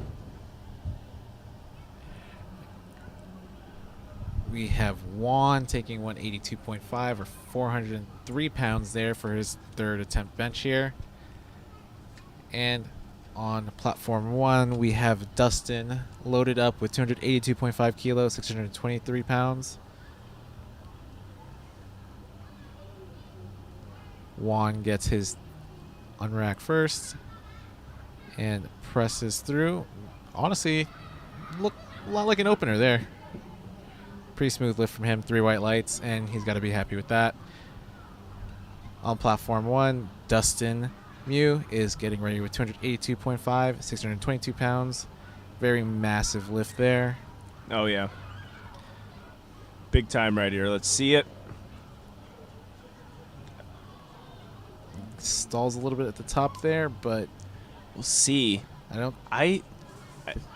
We have Juan taking 182.5 or 403 pounds there for his third attempt bench here. And on platform 1, we have Dustin loaded up with 282.5 kilos, 623 pounds. Juan gets his unrack first and presses through. Honestly, look a lot like an opener there. Pretty smooth lift from him, 3 white lights, and he's got to be happy with that. On platform 1, Dustin Mew is getting ready with 282.5, 622 pounds. Very massive lift there. Oh, yeah. Big time right here. Let's see it. Stalls a little bit at the top there, but We'll see. I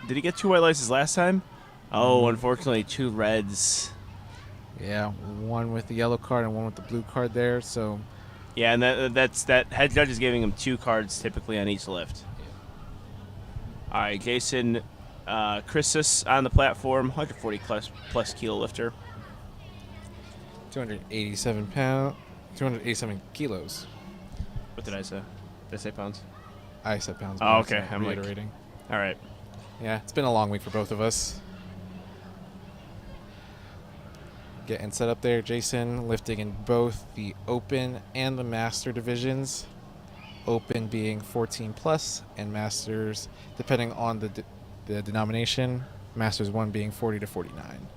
Did he get 2 white lights his last time? Oh, unfortunately, 2 reds. yeah, one with the yellow card and one with the blue card there. So Yeah, and that head judge is giving him 2 cards typically on each lift. All right, Jason Christus on the platform, 140 plus kilo lifter. 287 kilos. What did I say? Did I say pounds? I said pounds. Oh, but okay. I'm reiterating. All right. Yeah, it's been a long week for both of us. Getting set up there, Jason lifting in both the open and the master divisions. Open being 14 plus, and masters, depending on the denomination, masters 1 being 40 to 49.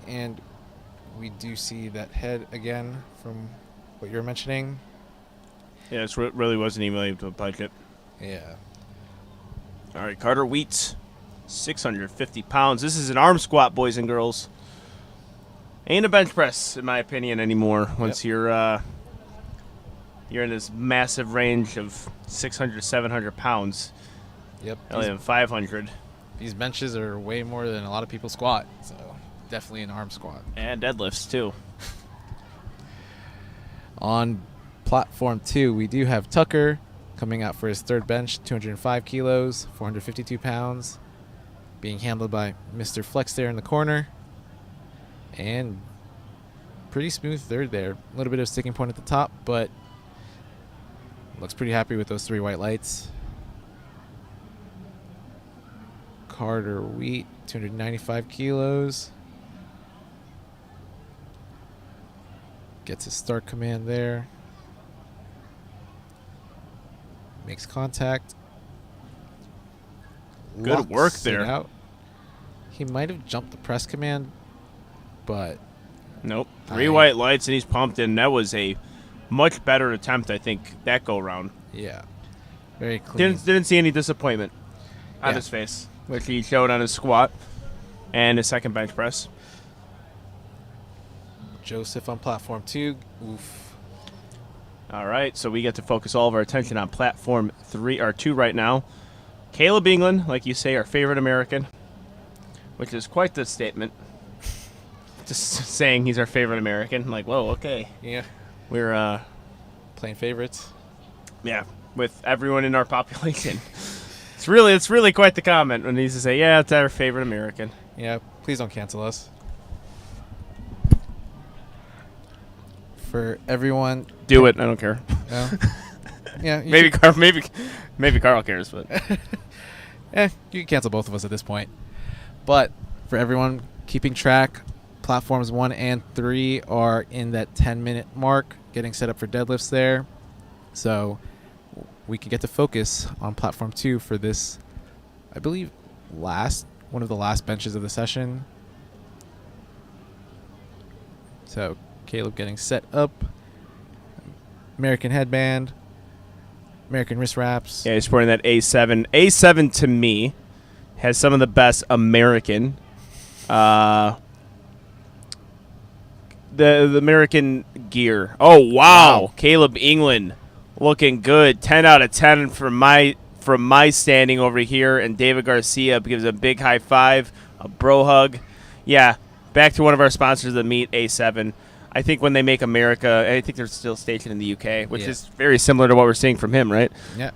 And we do see that head again from what you're mentioning. Yeah, it really wasn't even able to budget. Yeah. All right, Carter Wheats, 650 pounds. This is an arm squat, boys and girls. Ain't a bench press, in my opinion, anymore. Once you're in this massive range of 600 to 700 pounds. Yep. Not even 500. These benches are way more than a lot of people squat, so definitely an arm squat. And deadlifts, too. On platform 2, we do have Tucker coming out for his third bench, 205 kilos, 452 pounds, being handled by Mr. Flex there in the corner. And pretty smooth third there. A little bit of sticking point at the top, but looks pretty happy with those 3 white lights. Carter Wheat, 295 kilos. Gets his start command there. Makes contact. Good work Locks there. it out. He might have jumped the press command, but Nope. 3 white lights, and he's pumped in. That was a much better attempt, I think, that go-round. yeah, very clean. Didn't see any disappointment on Yeah. his face, which he showed on his squat and his second bench press. Joseph on platform 2. Oof. All right, so we get to focus all of our attention on platform 2 right now. Caleb England, like you say, our favorite American, which is quite the statement. Just saying he's our favorite American. Like, whoa, okay. Yeah. We're, Playing favorites. yeah, with everyone in our population. It's really quite the comment when he used to say, yeah, it's our favorite American. Yeah, please don't cancel us. For everyone. Do it. I don't care. No? Yeah. Maybe Carl cares, but You can cancel both of us at this point. But for everyone keeping track, platforms 1 and 3 are in that 10-minute mark, getting set up for deadlifts there. So we can get to focus on platform 2 for this, I believe, one of the last benches of the session. So Caleb getting set up. American headband. American wrist wraps. yeah, he's sporting that A7. A7 to me has some of the best American, the American gear. Oh wow, Caleb England looking good. 10 out of 10 from my standing over here, and David Garcia gives a big high five, a bro hug. Yeah, back to one of our sponsors of the meet, A7. I think when they make America, I think they're still stationed in the UK, which is very similar to what we're seeing from him, right? Yeah.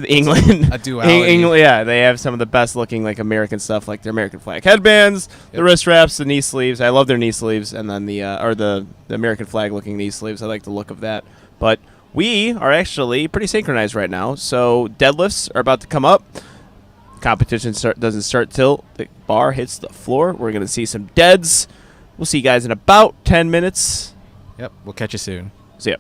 England. A duality. Yeah, they have some of the best looking like American stuff, like their American flag headbands, the wrist wraps, the knee sleeves. I love their knee sleeves, and then the American flag looking knee sleeves. I like the look of that. But we are actually pretty synchronized right now, so deadlifts are about to come up. Competition doesn't start till the bar hits the floor. We're going to see some deads. We'll see you guys in about 10 minutes. Yep, we'll catch you soon. See ya.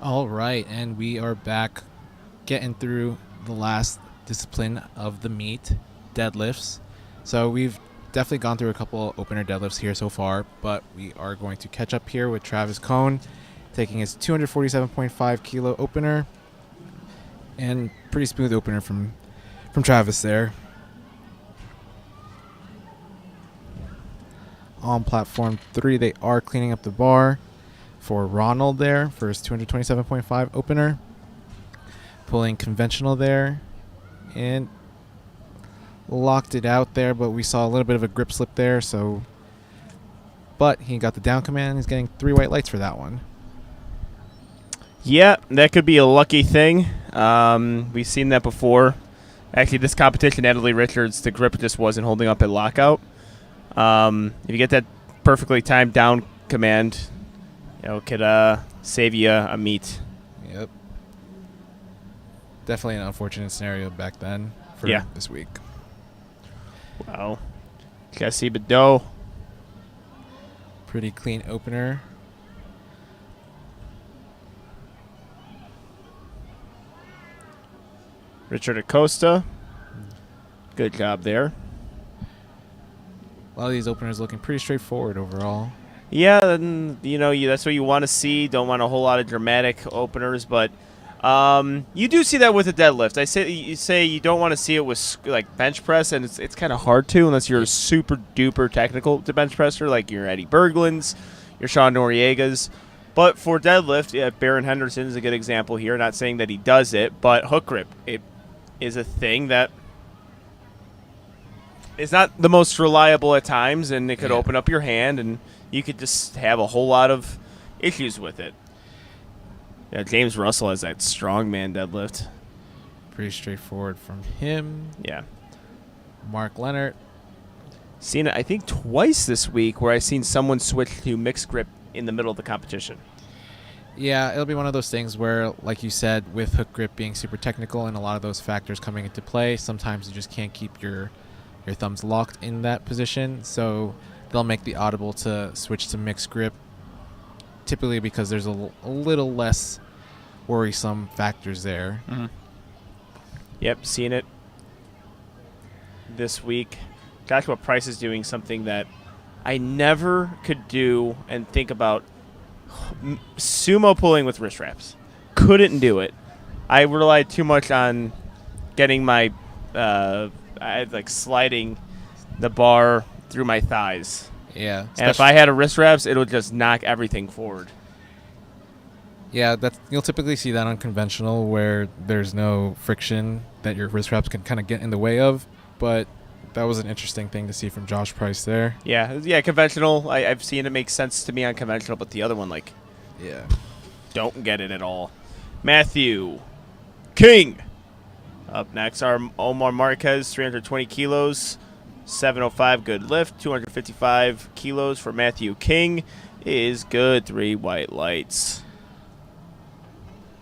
All right, and we are back getting through the last discipline of the meet, deadlifts. So we've definitely gone through a couple opener deadlifts here so far, but we are going to catch up here with Travis Cohn, taking his 247.5 kilo opener, and pretty smooth opener from Travis there. On platform 3, they are cleaning up the bar for Ronald there for his 227.5 opener. Pulling conventional there and locked it out there, but we saw a little bit of a grip slip there, but he got the down command. He's getting 3 white lights for that one. Yeah, that could be a lucky thing. We've seen that before. Actually, this competition, Natalie Richards, the grip just wasn't holding up at lockout. If you get that perfectly timed down command, it could save you a meet. Yep. Definitely an unfortunate scenario back then for this week. Wow. Jesse Bedeau. Pretty clean opener. Richard Acosta. Good job there. A lot of these openers looking pretty straightforward overall. Yeah, and that's what you want to see. Don't want a whole lot of dramatic openers, but you do see that with a deadlift. You say you don't want to see it with like bench press, and it's kind of hard to unless you're a super duper technical to bench presser, like your Eddie Berglund's, your Sean Noriega's. But for deadlift, Baron Henderson is a good example here. Not saying that he does it, but hook grip, it is a thing that is not the most reliable at times, and it could open up your hand, and you could just have a whole lot of issues with it. Yeah, James Russell has that strongman deadlift. Pretty straightforward from him. Yeah. Mark Leonard. Seen it, I think, twice this week where I've seen someone switch to mixed grip in the middle of the competition. Yeah, it'll be one of those things where, like you said, with hook grip being super technical and a lot of those factors coming into play, sometimes you just can't keep your thumbs locked in that position. So they'll make the audible to switch to mixed grip, typically because there's a little less worrisome factors there. Mm-hmm. Yep, seen it this week. Joshua Price is doing something that I never could do and think about. Sumo pulling with wrist wraps. Couldn't do it. I relied too much on getting my sliding the bar through my thighs. Yeah. And if I had a wrist wraps, it would just knock everything forward. Yeah, you'll typically see that on conventional where there's no friction that your wrist wraps can kind of get in the way of, but that was an interesting thing to see from Josh Price there. Yeah, conventional. I've seen it make sense to me on conventional, but the other one, don't get it at all. Matthew King. Up next, our Omar Marquez, 320 kilos, 705 good lift, 255 kilos for Matthew King is good. 3 white lights.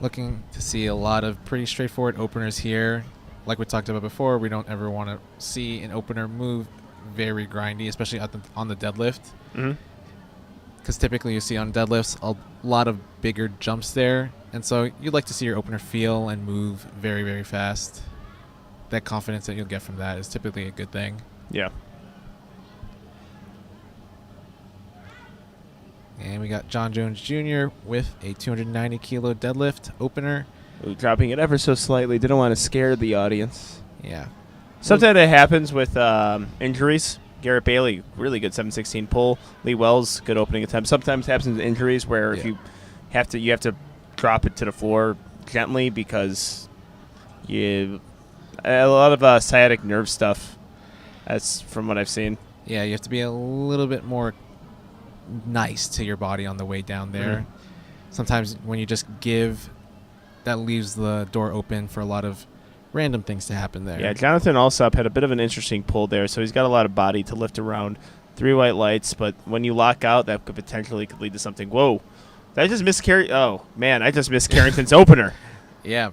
Looking to see a lot of pretty straightforward openers here. Like we talked about before, we don't ever want to see an opener move very grindy, especially on the deadlift. Mm-hmm. Because typically you see on deadlifts a lot of bigger jumps there. And so you'd like to see your opener feel and move very, very fast. That confidence that you'll get from that is typically a good thing. Yeah. And we got John Jones Jr. with a 290 kilo deadlift opener. Ooh, dropping it ever so slightly. Didn't want to scare the audience. Yeah. Sometimes that happens with injuries. Garrett Bailey, really good 716 pull. Lee Wells, good opening attempt. Sometimes happens with injuries where if you have to drop it to the floor gently because a lot of sciatic nerve stuff. That's from what I've seen. Yeah, you have to be a little bit more nice to your body on the way down there. Mm-hmm. Sometimes when you just give, that leaves the door open for a lot of random things to happen there. Yeah, Jonathan Alsop had a bit of an interesting pull there, so he's got a lot of body to lift around. 3 white lights, but when you lock out, that could potentially lead to something. Whoa. Did I just miss Oh, man, I just missed Carrington's opener. Yeah.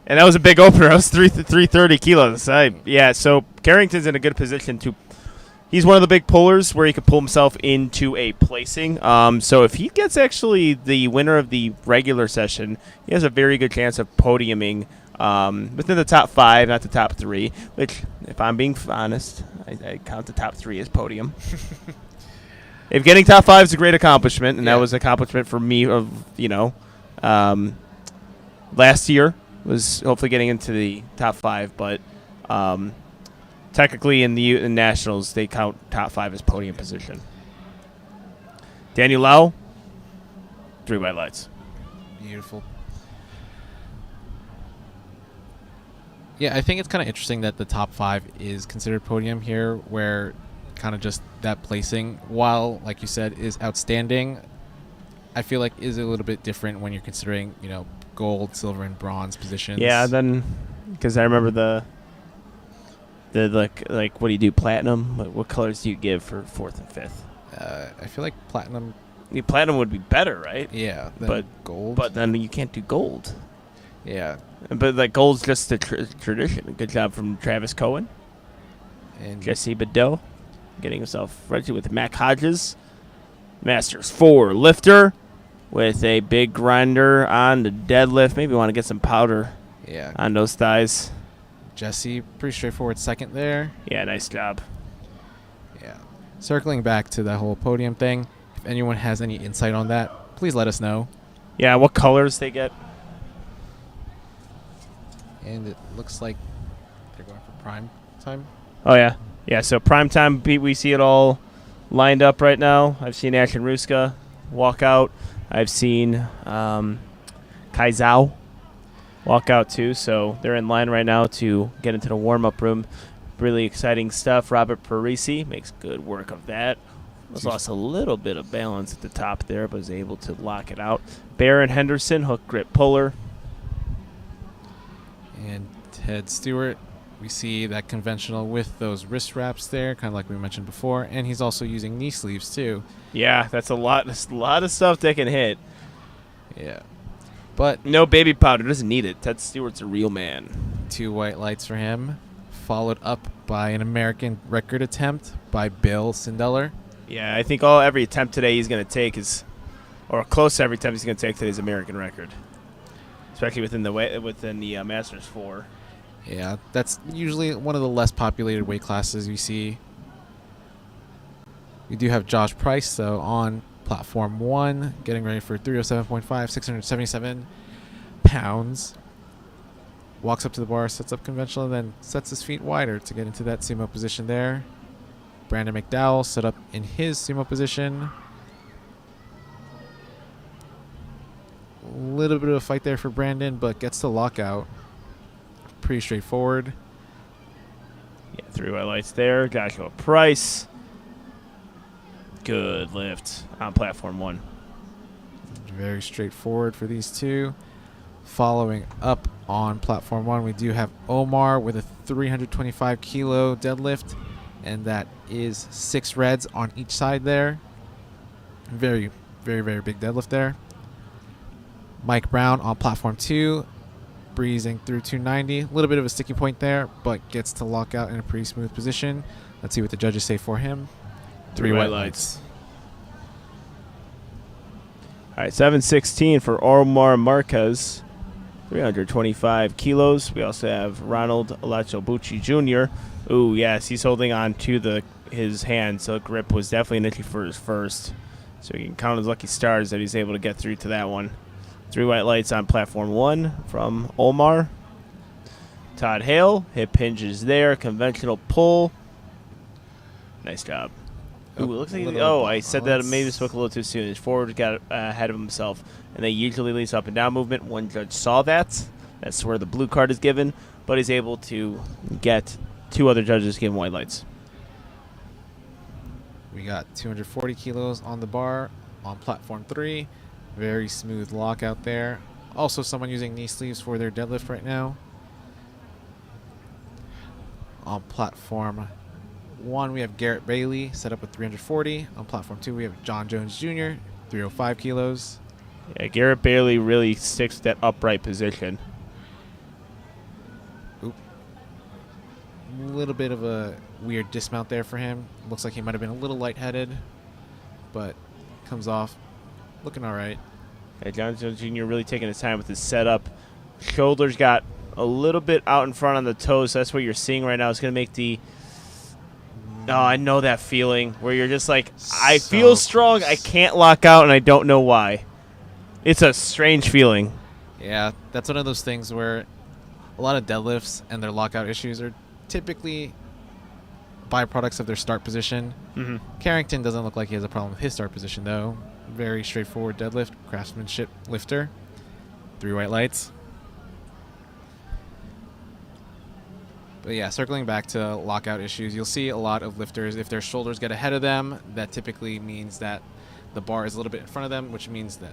And that was a big opener. That was 330 kilos. So Carrington's in a good position to he's one of the big pullers where he could pull himself into a placing. So if he gets actually the winner of the regular session, he has a very good chance of podiuming within the top 5, not the top 3, which, if I'm being honest, I count the top 3 as podium. If getting top 5 is a great accomplishment, and that was an accomplishment for me of, last year was hopefully getting into the top 5, but technically in the Nationals, they count top 5 as podium position. Daniel Lau, 3 white lights. Beautiful. Yeah, I think it's kind of interesting that the top 5 is considered podium here, where kind of just that placing, while, like you said, is outstanding, I feel like is a little bit different when you're considering, gold, silver, and bronze positions. Yeah, then, because I remember the like what do you do, platinum? What colors do you give for 4th and 5th? I feel like platinum. Platinum would be better, right? Yeah, but gold. But then you can't do gold. Yeah. But gold's just the tradition. Good job from Travis Cohen And Jesse Badeau, getting himself ready with Mac Hodges. Masters 4 lifter with a big grinder on the deadlift. Maybe want to get some powder on those thighs. Jesse, pretty straightforward second there. Yeah, nice job. Yeah. Circling back to that whole podium thing, if anyone has any insight on that, please let us know. Yeah, what colors they get. And it looks like they're going for prime time. Oh, yeah. Yeah, so prime time, we see it all lined up right now. I've seen Ashton Ruska walk out. I've seen Kai Zhao walk out too. So they're in line right now to get into the warm-up room. Really exciting stuff. Robert Parisi makes good work of that. Lost a little bit of balance at the top there, but was able to lock it out. Baron Henderson, hook grip puller. And Ted Stewart, we see that conventional with those wrist wraps there, kind of like we mentioned before, and he's also using knee sleeves too. Yeah, that's a lot of stuff they can hit. Yeah. But no baby powder, doesn't need it. Ted Stewart's a real man. 2 white lights for him, followed up by an American record attempt by Bill Sindeller. Yeah, I think every attempt today he's going to take or close to every attempt he's going to take today's American record, especially within the Masters 4. Yeah, that's usually one of the less populated weight classes you see. We do have Josh Price, though, on platform 1, getting ready for 307.5, 677 pounds. Walks up to the bar, sets up conventional, and then sets his feet wider to get into that sumo position there. Brandon McDowell set up in his sumo position. A little bit of a fight there for Brandon, but gets the lockout. Pretty straightforward. Yeah, 3 white lights there. Joshua Price. Good lift on platform 1. Very straightforward for these two. Following up on platform 1, we do have Omar with a 325 kilo deadlift, and that is 6 reds on each side there. Very, very, very big deadlift there. Mike Brown on platform 2, breezing through 290. A little bit of a sticky point there, but gets to lock out in a pretty smooth position. Let's see what the judges say for him. 3 white lights. All right, 716 for Omar Marquez, 325 kilos. We also have Ronald Lachobucci Jr. Ooh, yes, he's holding on to his hand, so grip was definitely an issue for his first. So he can count his lucky stars that he's able to get through to that one. 3 white lights on platform 1 from Omar. Todd Hale, hip hinges there, conventional pull. Nice job. Ooh, it looks like I said that maybe spoke a little too soon. His forward got ahead of himself, and they usually release up and down movement. One judge saw that. That's where the blue card is given, but he's able to get 2 other judges give him white lights. We got 240 kilos on the bar on platform 3. Very smooth lockout there. Also someone using knee sleeves for their deadlift right now. On platform 1, we have Garrett Bailey set up with 340. On platform 2, we have John Jones Jr., 305 kilos. Yeah, Garrett Bailey really sticks to that upright position. Oop. little bit of a weird dismount there for him. Looks like he might have been a little lightheaded, but comes off looking all right. Okay, John Jones Jr. really taking his time with his setup. Shoulders got a little bit out in front on the toes, so that's what you're seeing right now. It's going to make the... Oh, I know that feeling where you're just like, I feel strong, I can't lock out, and I don't know why. It's a strange feeling. Yeah, that's one of those things where a lot of deadlifts and their lockout issues are typically byproducts of their start position. Mm-hmm. Carrington doesn't look like he has a problem with his start position, though. Very straightforward deadlift, craftsmanship lifter. 3 white lights. But yeah, circling back to lockout issues, you'll see a lot of lifters, if their shoulders get ahead of them, that typically means that the bar is a little bit in front of them, which means that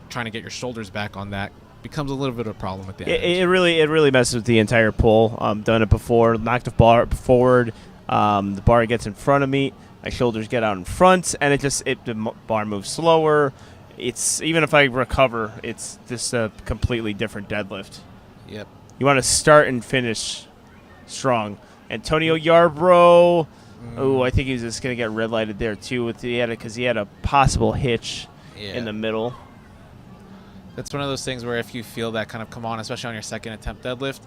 trying to get your shoulders back on that becomes a little bit of a problem at the end. It really messes with the entire pull. Done it before, knocked the bar forward. The bar gets in front of me. My shoulders get out in front, and the bar moves slower. It's even if I recover, it's just a completely different deadlift. Yep. You want to start and finish strong. Antonio Yarbrough. Oh, I think he's just gonna get red lighted there too. Because he had a possible hitch in the middle. That's one of those things where if you feel that kind of come on, especially on your second attempt deadlift,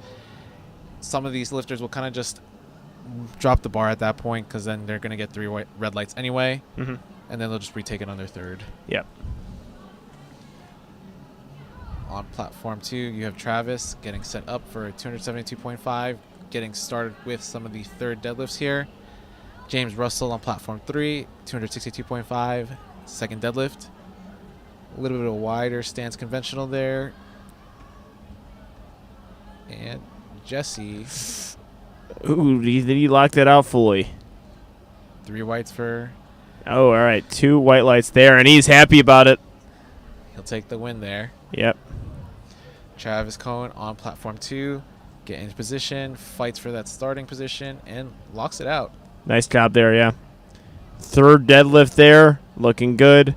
some of these lifters will kind of just drop the bar at that point because then they're going to get 3 red lights anyway, and then they'll just retake it on their third. Yep. On platform 2, you have Travis getting set up for a 272.5, getting started with some of the third deadlifts here. James Russell on platform 3, 262.5, second deadlift. A little bit of a wider stance conventional there. And Jesse. Ooh, did he lock that out fully? 3 whites for... Oh, all right. 2 white lights there, and he's happy about it. He'll take the win there. Yep. Travis Cohen on platform 2. Get into position, fights for that starting position, and locks it out. Nice job there, yeah. Third deadlift there. Looking good.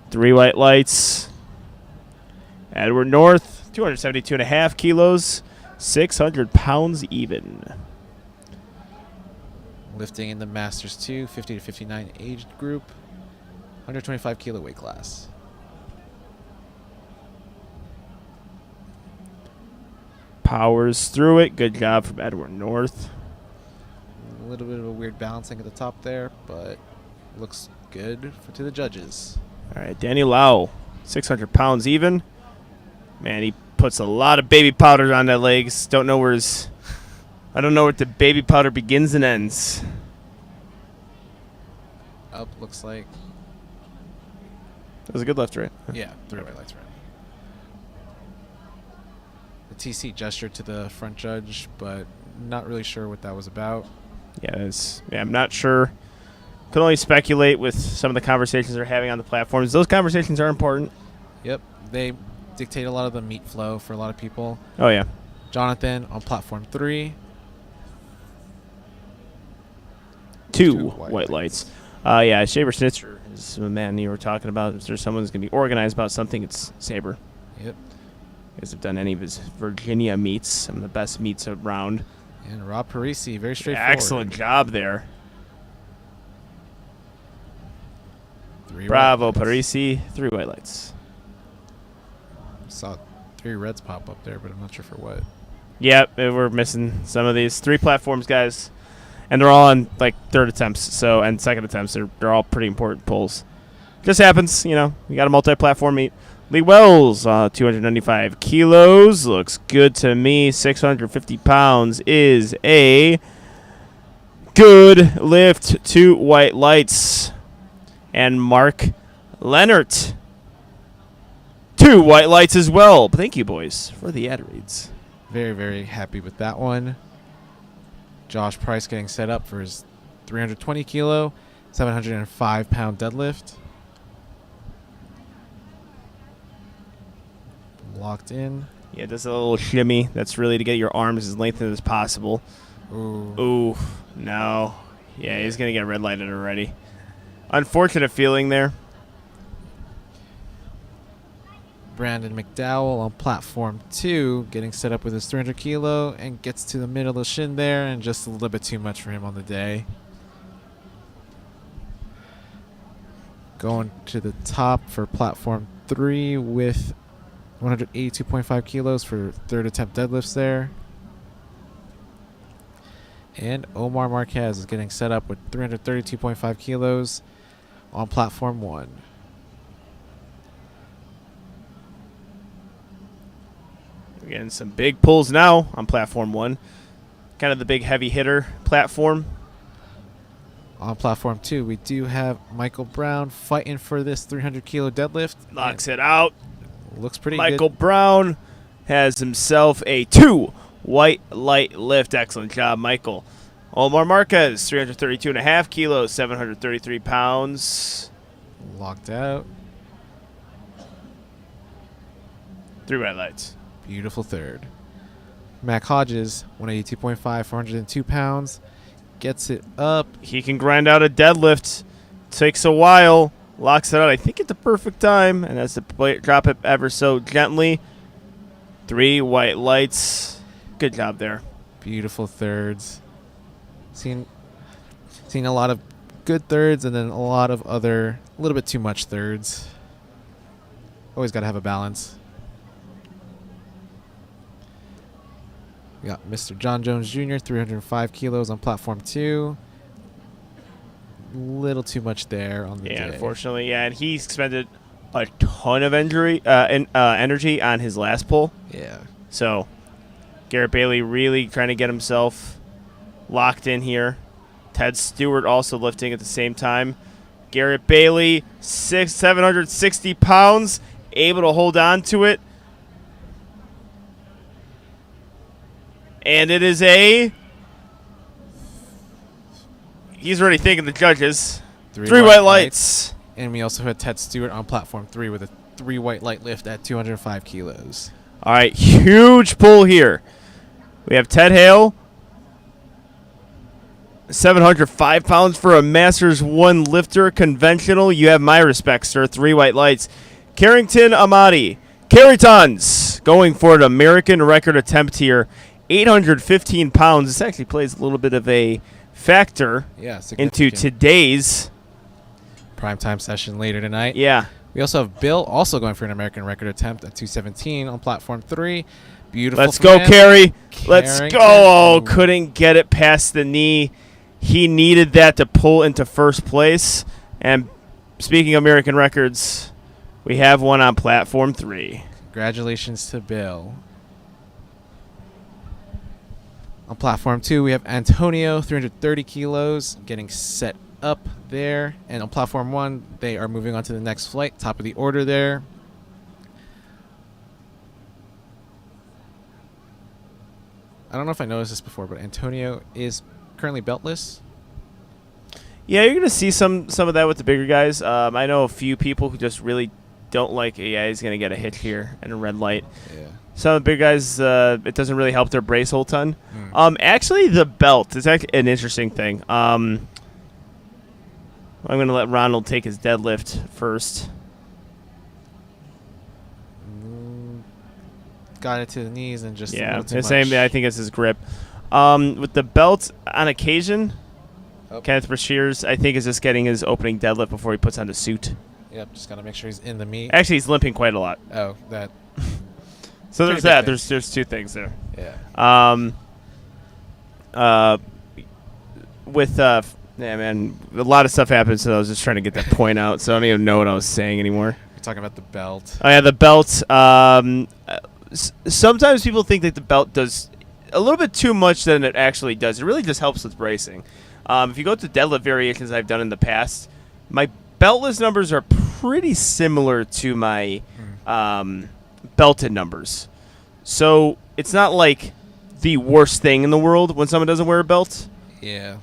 3 white lights. Edward North, 272.5 kilos. 600 pounds even. Lifting in the Masters 2, 50 to 59 age group, 125 kilo weight class. Powers through it. Good job from Edward North. A little bit of a weird balancing at the top there, but looks good to the judges. All right, Danny Lau, 600 pounds even. Man, he puts a lot of baby powder on that legs. I don't know where the baby powder begins and ends. Up looks like. That was a good lift, right? Yeah, 3 white lights right. The TC gestured to the front judge, but not really sure what that was about. Yeah, I'm not sure. Could only speculate with some of the conversations they're having on the platforms. Those conversations are important. Yep, they dictate a lot of the meat flow for a lot of people. Oh, yeah. Jonathan on platform 3. 2 white lights. Yeah, Saber Snitzer is the man you were talking about. If there's someone who's going to be organized about something, it's Saber. Yep. You guys have done any of his Virginia meets, some of the best meets around. And Rob Parisi, very straightforward. Excellent job there. 3 Bravo, Parisi. 3 white lights. Saw 3 reds pop up there, but I'm not sure for what. Yep, we're missing some of these 3 platforms, guys. And they're all on, like, third attempts, and second attempts. They're all pretty important pulls. Just happens, you know. We got a multi-platform meet. Lee Wells, 295 kilos. Looks good to me. 650 pounds is a good lift. 2 white lights. And Mark Leonard, 2 white lights as well. Thank you, boys, for the ad reads. Very, very happy with that one. Josh Price getting set up for his 320 kilo, 705 pound deadlift. Locked in. Yeah, just a little shimmy. That's really to get your arms as lengthened as possible. Ooh, no. Yeah, he's going to get red lighted already. Unfortunate feeling there. Brandon McDowell on platform 2, getting set up with his 300 kilo and gets to the middle of the shin there, and just a little bit too much for him on the day. Going to the top for platform 3 with 182.5 kilos for third attempt deadlifts there. And Omar Marquez is getting set up with 332.5 kilos on platform 1. We're getting some big pulls now on platform 1. Kind of the big heavy hitter platform. On platform 2, we do have Michael Brown fighting for this 300 kilo deadlift. Knocks it out. Looks pretty Michael good. Brown has himself a 2 white light lift. Excellent job, Michael. Omar Marquez, 332.5 kilos, 733 pounds. Locked out. 3 white lights. Beautiful third. Mac Hodges, 182.5, 402 pounds. Gets it up. He can grind out a deadlift. Takes a while. Locks it out, I think, at the perfect time. And has to drop it ever so gently. 3 white lights. Good job there. Beautiful thirds. Seen a lot of good thirds and then a lot of other, a little bit too much thirds. Always got to have a balance. We got Mr. John Jones Jr., 305 kilos on platform 2. Little too much there on the day. Unfortunately, and he expended a ton of energy on his last pull. Yeah. So, Garrett Bailey really trying to get himself locked in here. Ted Stewart also lifting at the same time. Garrett Bailey, 760 pounds, able to hold on to it. And it is he's already thinking the judges. 3 white lights. And we also had Ted Stewart on platform 3 with a 3 white light lift at 205 kilos. All right, huge pull here. We have Ted Hale, 705 pounds for a Masters 1 lifter conventional. You have my respect, sir. 3 white lights. Carrington Amati, carry tons, going for an American record attempt here. 815 pounds. This actually plays a little bit of a factor into today's primetime session later tonight. Yeah. We also have Bill also going for an American record attempt at 217 on platform 3. Beautiful. Let's go, Carey. Let's go. Oh, couldn't get it past the knee. He needed that to pull into first place. And speaking of American records, we have one on platform 3. Congratulations to Bill. On platform 2, we have Antonio, 330 kilos, getting set up there. And on platform 1, they are moving on to the next flight, top of the order there. I don't know if I noticed this before, but Antonio is currently beltless. Yeah, you're going to see some of that with the bigger guys. I know a few people who just really don't like it. Yeah, he's going to get a hit here and a red light. Yeah. Some of the big guys, it doesn't really help their brace a whole ton. Actually, the belt is actually an interesting thing. I'm going to let Ronald take his deadlift first. Got it to the knees and just the same. I think it's his grip. With the belt, on occasion, Kenneth Brashears, I think, is just getting his opening deadlift before he puts on the suit. Yep, just got to make sure he's in the meat. Actually, he's limping quite a lot. Oh, that. So there's that. There's 2 things there. Yeah. Man, a lot of stuff happened, so I was just trying to get that point out. So I don't even know what I was saying anymore. You're talking about the belt. Oh yeah, the belt. Sometimes people think that the belt does a little bit too much than it actually does. It really just helps with bracing. If you go to deadlift variations I've done in the past, my beltless numbers are pretty similar to my belted numbers. So it's not like the worst thing in the world when someone doesn't wear a belt. Yeah.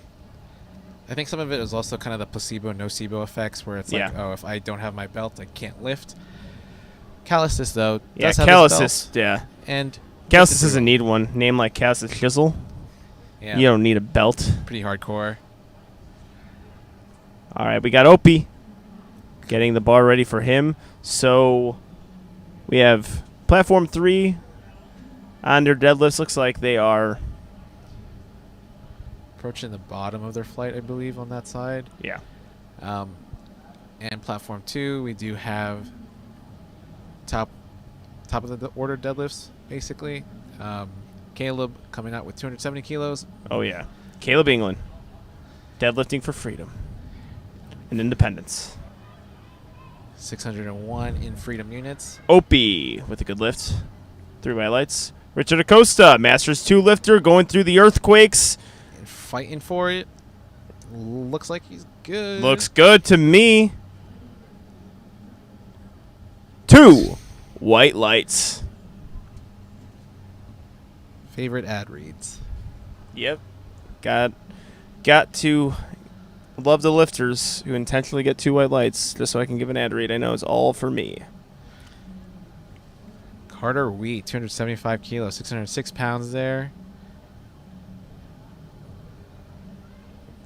I think some of it is also kind of the placebo, nocebo effects where it's like, oh, if I don't have my belt, I can't lift. Callisis, though, does have his belt. Yeah. And Callisis doesn't need one. Name like Callisis Chisel. Yeah. You don't need a belt. Pretty hardcore. All right, we got Opie getting the bar ready for him. So We have platform 3 on their deadlifts. Looks like they are... approaching the bottom of their flight, I believe, on that side. Yeah. And platform 2, we do have top of the order deadlifts, basically. Caleb coming out with 270 kilos. Oh, yeah. Caleb England. Deadlifting for freedom and independence. 601 in freedom units. Opie with a good lift. 3 highlights. Richard Acosta, Masters 2 lifter, going through the earthquakes. And fighting for it. Looks like he's good. Looks good to me. 2 white lights. Favorite ad reads. Yep. Got to love the lifters who intentionally get 2 white lights just so I can give an ad read. I know it's all for me. Carter Wheat, 275 kilos, 606 pounds there.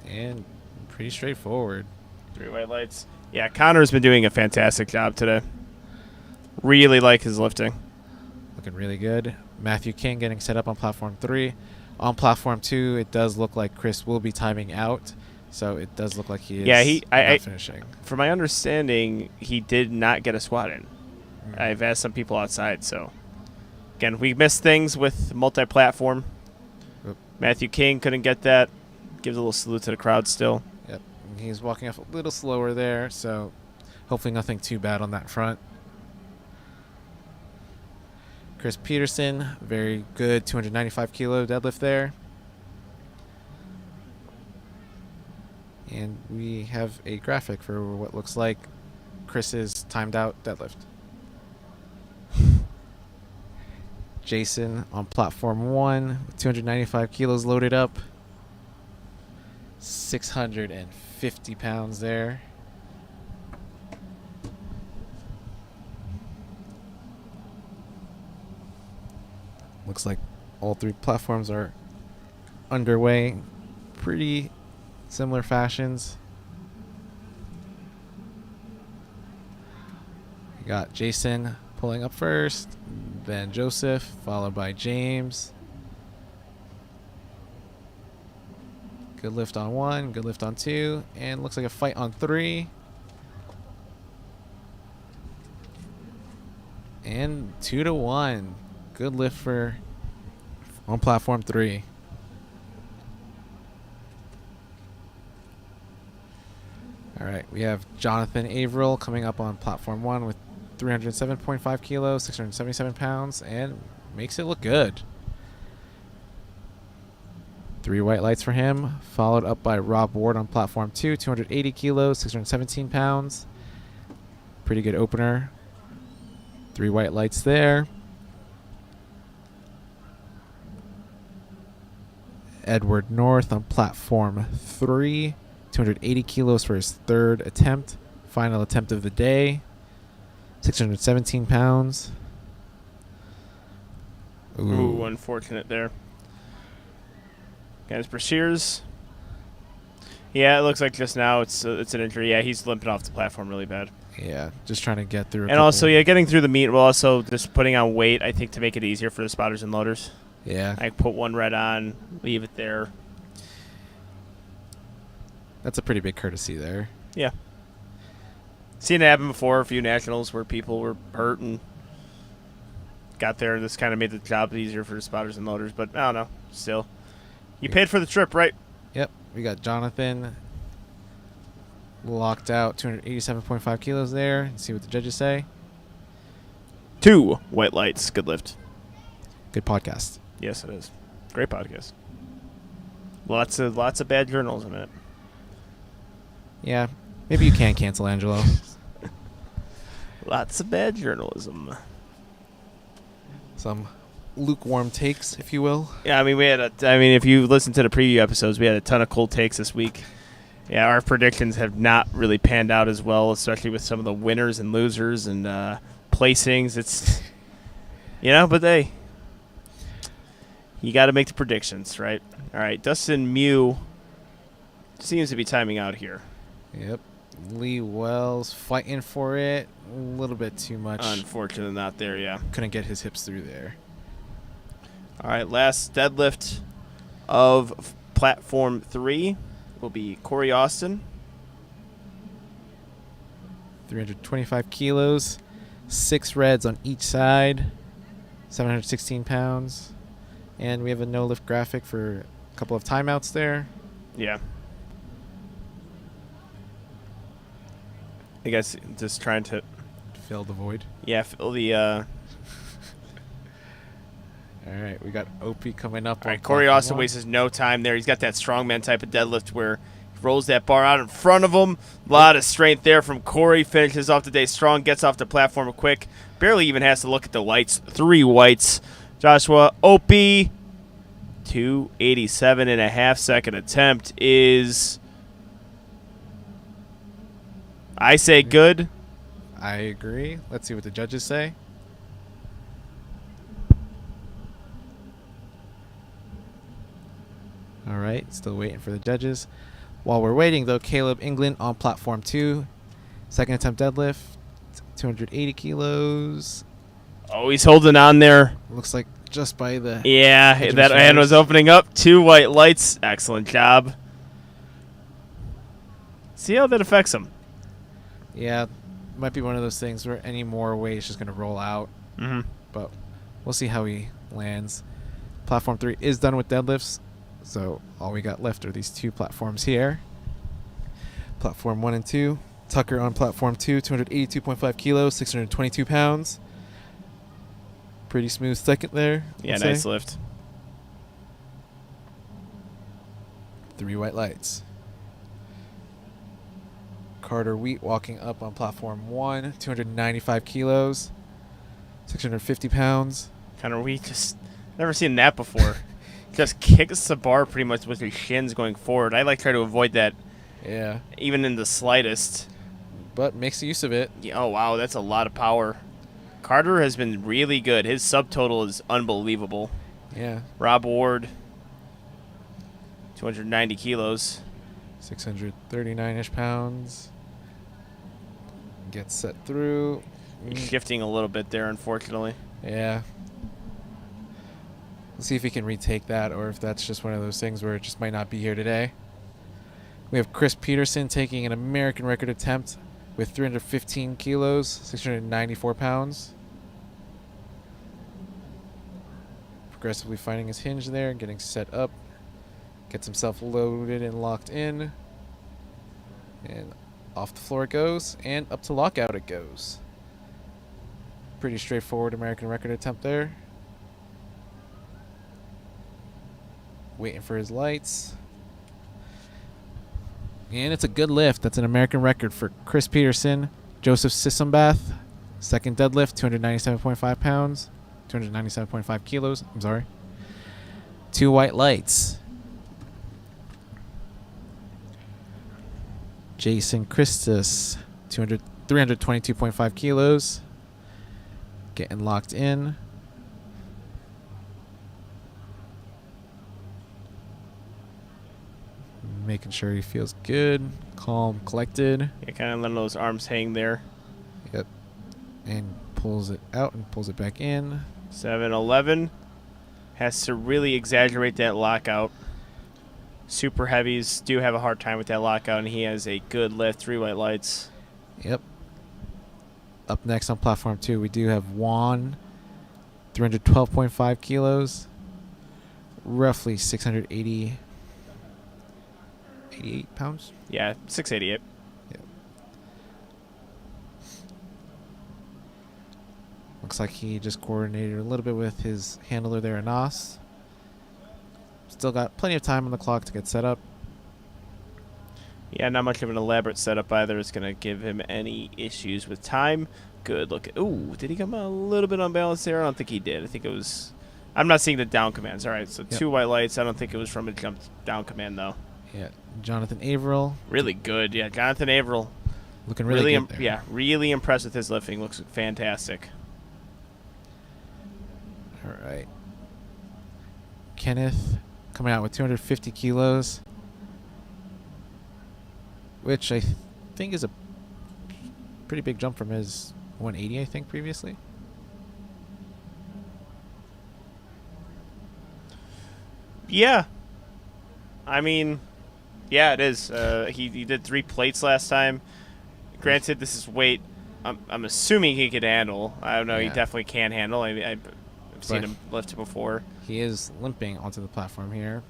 And pretty straightforward. 3 white lights. Yeah, Connor's been doing a fantastic job today. Really like his lifting. Looking really good. Matthew King getting set up on platform 3. On platform 2, it does look like Chris will be timing out. So it does look like he is not finishing. From my understanding, he did not get a squat in. I've asked some people outside, so. Again, we missed things with multi-platform. Oop. Matthew King couldn't get that. Gives a little salute to the crowd still. Yep. He's walking off a little slower there, so hopefully nothing too bad on that front. Chris Peterson, very good 295 kilo deadlift there. And we have a graphic for what looks like Chris's timed out deadlift. Jason on platform 1 with 295 kilos loaded up. 650 pounds there. Looks like all 3 platforms are underway. Pretty similar fashions. We got Jason pulling up first, then Joseph, followed by James. Good lift on 1, good lift on 2, and looks like a fight on 3. And 2-1. Good lift for on platform 3. All right, we have Jonathan Averill coming up on platform 1 with 307.5 kilos, 677 pounds, and makes it look good. 3 white lights for him, followed up by Rob Ward on platform 2, 280 kilos, 617 pounds. Pretty good opener. 3 white lights there. Edward North on platform 3, 280 kilos for his 3rd attempt. Final attempt of the day. 617 pounds. Ooh, unfortunate there. Guys, Brashears. Yeah, it looks like just now it's an injury. Yeah, he's limping off the platform really bad. Yeah, just trying to get through. And also, yeah, getting through the meet while also just putting on weight, I think, to make it easier for the spotters and loaders. Yeah. I put 1 red on, leave it there. That's a pretty big courtesy there. Yeah. Seen it happen before, a few nationals where people were hurt and got there. This kind of made the job easier for the spotters and loaders, but I don't know. Still. You paid for the trip, right? Yep. We got Jonathan locked out, 287.5 kilos there. Let's see what the judges say. 2 white lights. Good lift. Good podcast. Yes, it is. Great podcast. Lots of bad journals in it. Yeah. Maybe you can cancel Angelo. Lots of bad journalism. Some lukewarm takes, if you will. Yeah, I mean, if you listen to the preview episodes, we had a ton of cold takes this week. Yeah, our predictions have not really panned out as well, especially with some of the winners and losers and placings. It's, but you got to make the predictions, right? All right, Dustin Mew seems to be timing out here. Yep. Lee Wells fighting for it. A little bit too much. Unfortunately, not there, yeah. Couldn't get his hips through there. All right, last deadlift of platform 3 will be Corey Austin. 325 kilos. 6 reds on each side. 716 pounds. And we have a no-lift graphic for a couple of timeouts there. Yeah. I guess just trying to... Fill the void. Yeah, fill the... All right, we got Opie coming up. All right, Corey Austin wastes no time there. He's got that strongman type of deadlift where he rolls that bar out in front of him. A lot of strength there from Corey. Finishes off the day strong, gets off the platform quick. Barely even has to look at the lights. 3 whites. Joshua Opie, 287.5 second attempt is... I say good. I agree. Let's see what the judges say. All right, still waiting for the judges. While we're waiting, though, Caleb England on platform 2. Second attempt deadlift, 280 kilos. Oh, he's holding on there. Looks like just by the... Yeah, that hand was opening up. 2 white lights. Excellent job. See how that affects him. Yeah, might be one of those things where any more weight is just going to roll out. Mm-hmm. But we'll see how he lands. Platform 3 is done with deadlifts. So all we got left are these 2 platforms here. Platform 1 and 2. Tucker on platform 2, 282.5 kilos, 622 pounds. Pretty smooth second there. Yeah, I'd nice say. lift. 3 white lights. Carter Wheat walking up on platform 1, 295 kilos, 650 pounds. Connor, we just never seen that before. Just kicks the bar pretty much with his shins going forward. I try to avoid that. Yeah. Even in the slightest. But makes use of it. Yeah, oh, wow, that's a lot of power. Carter has been really good. His subtotal is unbelievable. Yeah. Rob Ward, 290 kilos. 639-ish pounds. Gets set through. He's shifting a little bit there, unfortunately. Yeah. Let's see if he can retake that or if that's just one of those things where it just might not be here today. We have Chris Peterson taking an American record attempt with 315 kilos, 694 pounds. Progressively finding his hinge there, getting set up. Gets himself loaded and locked in. And off the floor it goes, and up to lockout it goes. Pretty straightforward American record attempt there. Waiting for his lights. And it's a good lift. That's an American record for Chris Peterson. Joseph Sissambath, second deadlift, 297.5 pounds. 297.5 kilos, I'm sorry. 2 white lights. Jason Christus, 322.5 kilos. Getting locked in. Making sure he feels good, calm, collected. Yeah, kind of letting those arms hang there. Yep. And pulls it out and pulls it back in. 7-11. Has to really exaggerate that lockout. Super heavies do have a hard time with that lockout, and he has a good lift. 3 white lights. Yep. Up next on platform 2, we do have Juan, 312.5 kilos, roughly 688 pounds. Yeah, 688. Yep. Looks like he just coordinated a little bit with his handler there, Anas. Still got plenty of time on the clock to get set up. Yeah, not much of an elaborate setup either. It's going to give him any issues with time. Good look. Ooh, did he come a little bit unbalanced there? I don't think he did. I think it was... I'm not seeing the down commands. All right, so Yep. 2 white lights. I don't think it was from a jump down command, though. Yeah, Jonathan Averill. Really good. Yeah, Jonathan Averill. Looking really good there. Yeah, really impressed with his lifting. Looks fantastic. All right. Kenneth coming out with 250 kilos, which I think is a pretty big jump from his 180, I think, previously. Yeah. I mean, yeah, it is. He did 3 plates last time. Granted, this is weight I'm assuming he could handle. I don't know. Yeah. He definitely can handle. I've seen him lift before. He is limping onto the platform here,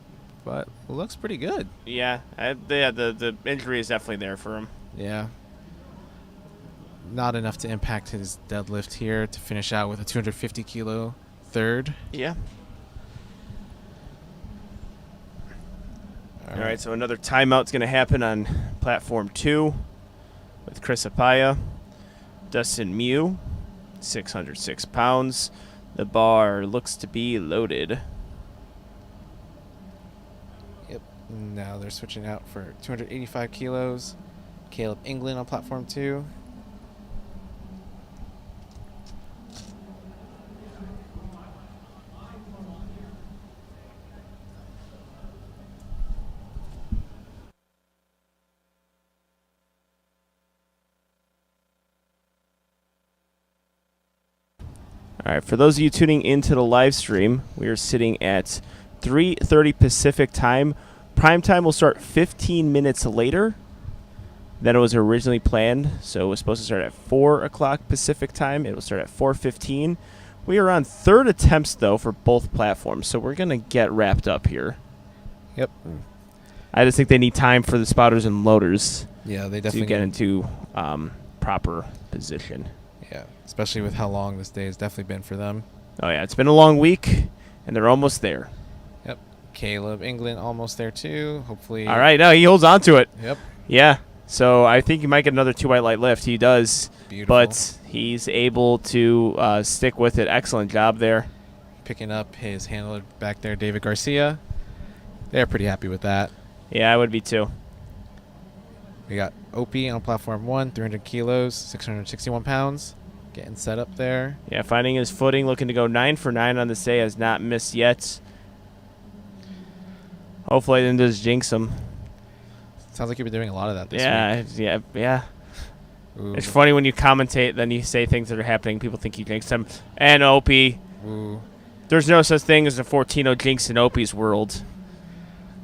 but looks pretty good. Yeah, the injury is definitely there for him. Yeah. Not enough to impact his deadlift here to finish out with a 250 kilo third. Yeah. All right, so another timeout's going to happen on platform 2 with Chris Apaya. Dustin Mew, 606 pounds. The bar looks to be loaded. Yep. Now they're switching out for 285 kilos. Caleb England on platform 2. All right, for those of you tuning into the live stream, we are sitting at 3:30 Pacific time. Prime time will start 15 minutes later than it was originally planned. So it was supposed to start at 4 o'clock Pacific time. It will start at 4:15. We are on third attempts, though, for both platforms, so we're going to get wrapped up here. Yep. I just think they need time for the spotters and loaders they definitely to get into proper position. Yeah, especially with how long this day has definitely been for them. Oh, yeah, it's been a long week, and they're almost there. Yep. Caleb England almost there, too. Hopefully. All right, no, he holds on to it. Yep. Yeah, so I think he might get another 2 white light lift. He does. Beautiful. But he's able to stick with it. Excellent job there. Picking up his handler back there, David Garcia. They're pretty happy with that. Yeah, I would be, too. We got Opie on platform 1, 300 kilos, 661 pounds. Getting set up there. Yeah, finding his footing, looking to go 9 for 9 on this day, has not missed yet. Hopefully, then does jinx him. Sounds like you've been doing a lot of that this week. Yeah. Ooh. It's funny when you commentate, then you say things that are happening. People think you jinxed him. And Opie. Ooh. There's no such thing as a Fortino jinx in Opie's world.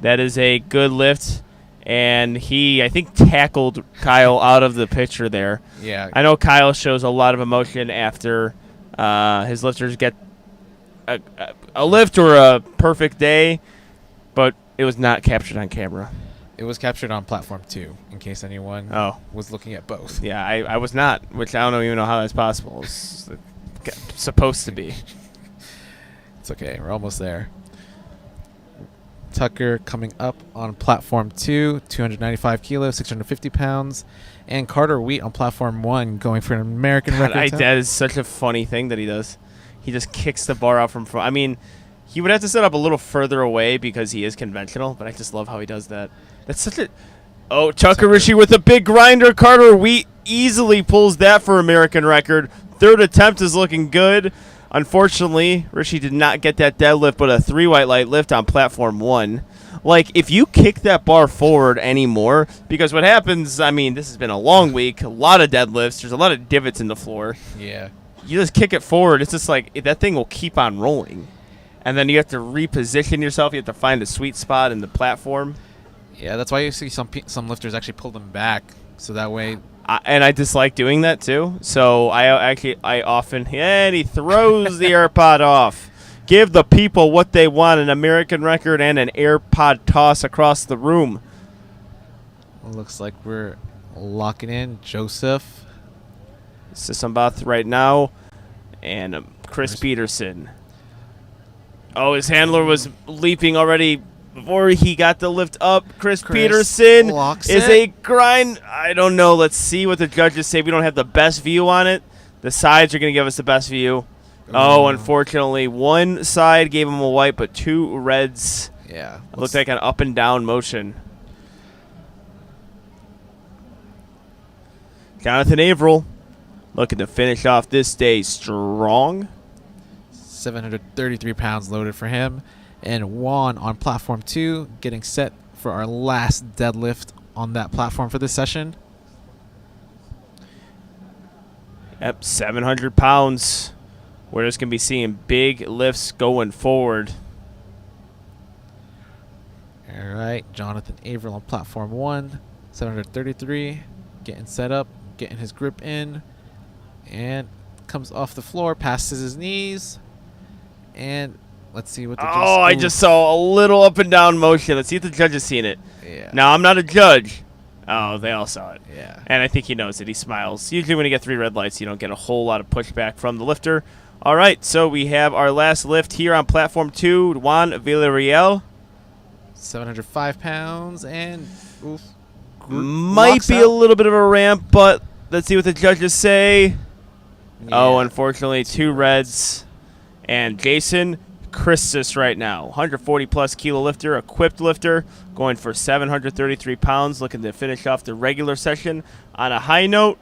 That is a good lift. And he, I think, tackled Kyle out of the picture there. Yeah. I know Kyle shows a lot of emotion after his lifters get a lift or a perfect day, but it was not captured on camera. It was captured on platform 2, in case anyone was looking at both. Yeah, I was not, which I don't even know how that's possible. It's supposed to be. It's okay. We're almost there. Tucker coming up on platform 2, 295 kilos, 650 pounds. And Carter Wheat on platform 1 going for an American record. That is such a funny thing that he does. He just kicks the bar out from front. I mean, he would have to set up a little further away because he is conventional, but I just love how he does that. That's such a... Oh, Tucker Rishi with a big grinder. Carter Wheat easily pulls that for American record. Third attempt is looking good. Unfortunately, Rishi did not get that deadlift, but a 3 white light lift on platform 1. Like, if you kick that bar forward anymore, because what happens, I mean, this has been a long week, a lot of deadlifts, there's a lot of divots in the floor. Yeah. You just kick it forward, it's just like, that thing will keep on rolling. And then you have to reposition yourself, you have to find a sweet spot in the platform. Yeah, that's why you see some lifters actually pull them back, so that way... And I dislike doing that too. So I often, and he throws the AirPod off. Give the people what they want, an American record and an AirPod toss across the room. Looks like we're locking in Joseph. Sissambath right now. And Chris Peterson. Oh, his handler was leaping already before he got the lift up. Chris Peterson is a grind. I don't know. Let's see what the judges say. We don't have the best view on it. The sides are going to give us the best view. Oh, unfortunately, one side gave him a white, but 2 reds. Yeah. It looked like an up and down motion. Jonathan Averill looking to finish off this day strong. 733 pounds loaded for him. And Juan on platform 2 getting set for our last deadlift on that platform for this session. Yep, 700 pounds. We're just going to be seeing big lifts going forward. All right, Jonathan Averill on platform 1, 733, getting set up, getting his grip in, and comes off the floor, passes his knees, and let's see what the judge. Oh, I just saw a little up and down motion. Let's see if the judge has seen it. Yeah. Now, I'm not a judge. Oh, they all saw it. Yeah. And I think he knows it. He smiles. Usually when you get 3 red lights, you don't get a whole lot of pushback from the lifter. All right, so we have our last lift here on platform 2, Juan Villarreal. 705 pounds, and oof, Might be a little bit of a ramp, but let's see what the judges say. Yeah. Oh, unfortunately, 2 reds. And Jason Christus right now, 140-plus kilo lifter, equipped lifter, going for 733 pounds, looking to finish off the regular session on a high note.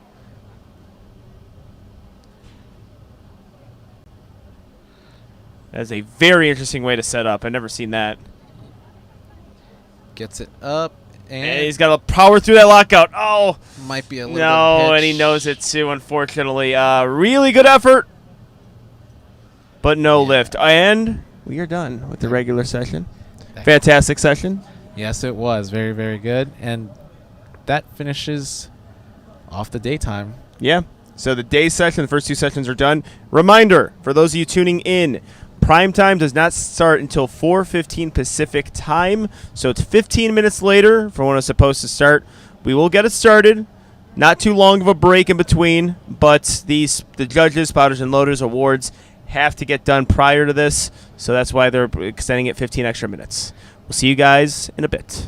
That is a very interesting way to set up. I've never seen that. Gets it up, And he's got to power through that lockout. Oh, might be a little no, bit of and he pitch. knows it too, unfortunately. Really good effort, but no lift. And we are done with the regular session. Fantastic session. Yes, it was. Very, very good. And that finishes off the daytime. Yeah. So the day session, the first 2 sessions are done. Reminder, for those of you tuning in, prime time does not start until 4:15 Pacific time. So it's 15 minutes later from when it's supposed to start. We will get it started. Not too long of a break in between, but the judges, spotters, and loaders awards have to get done prior to this. So that's why they're extending it 15 extra minutes. We'll see you guys in a bit.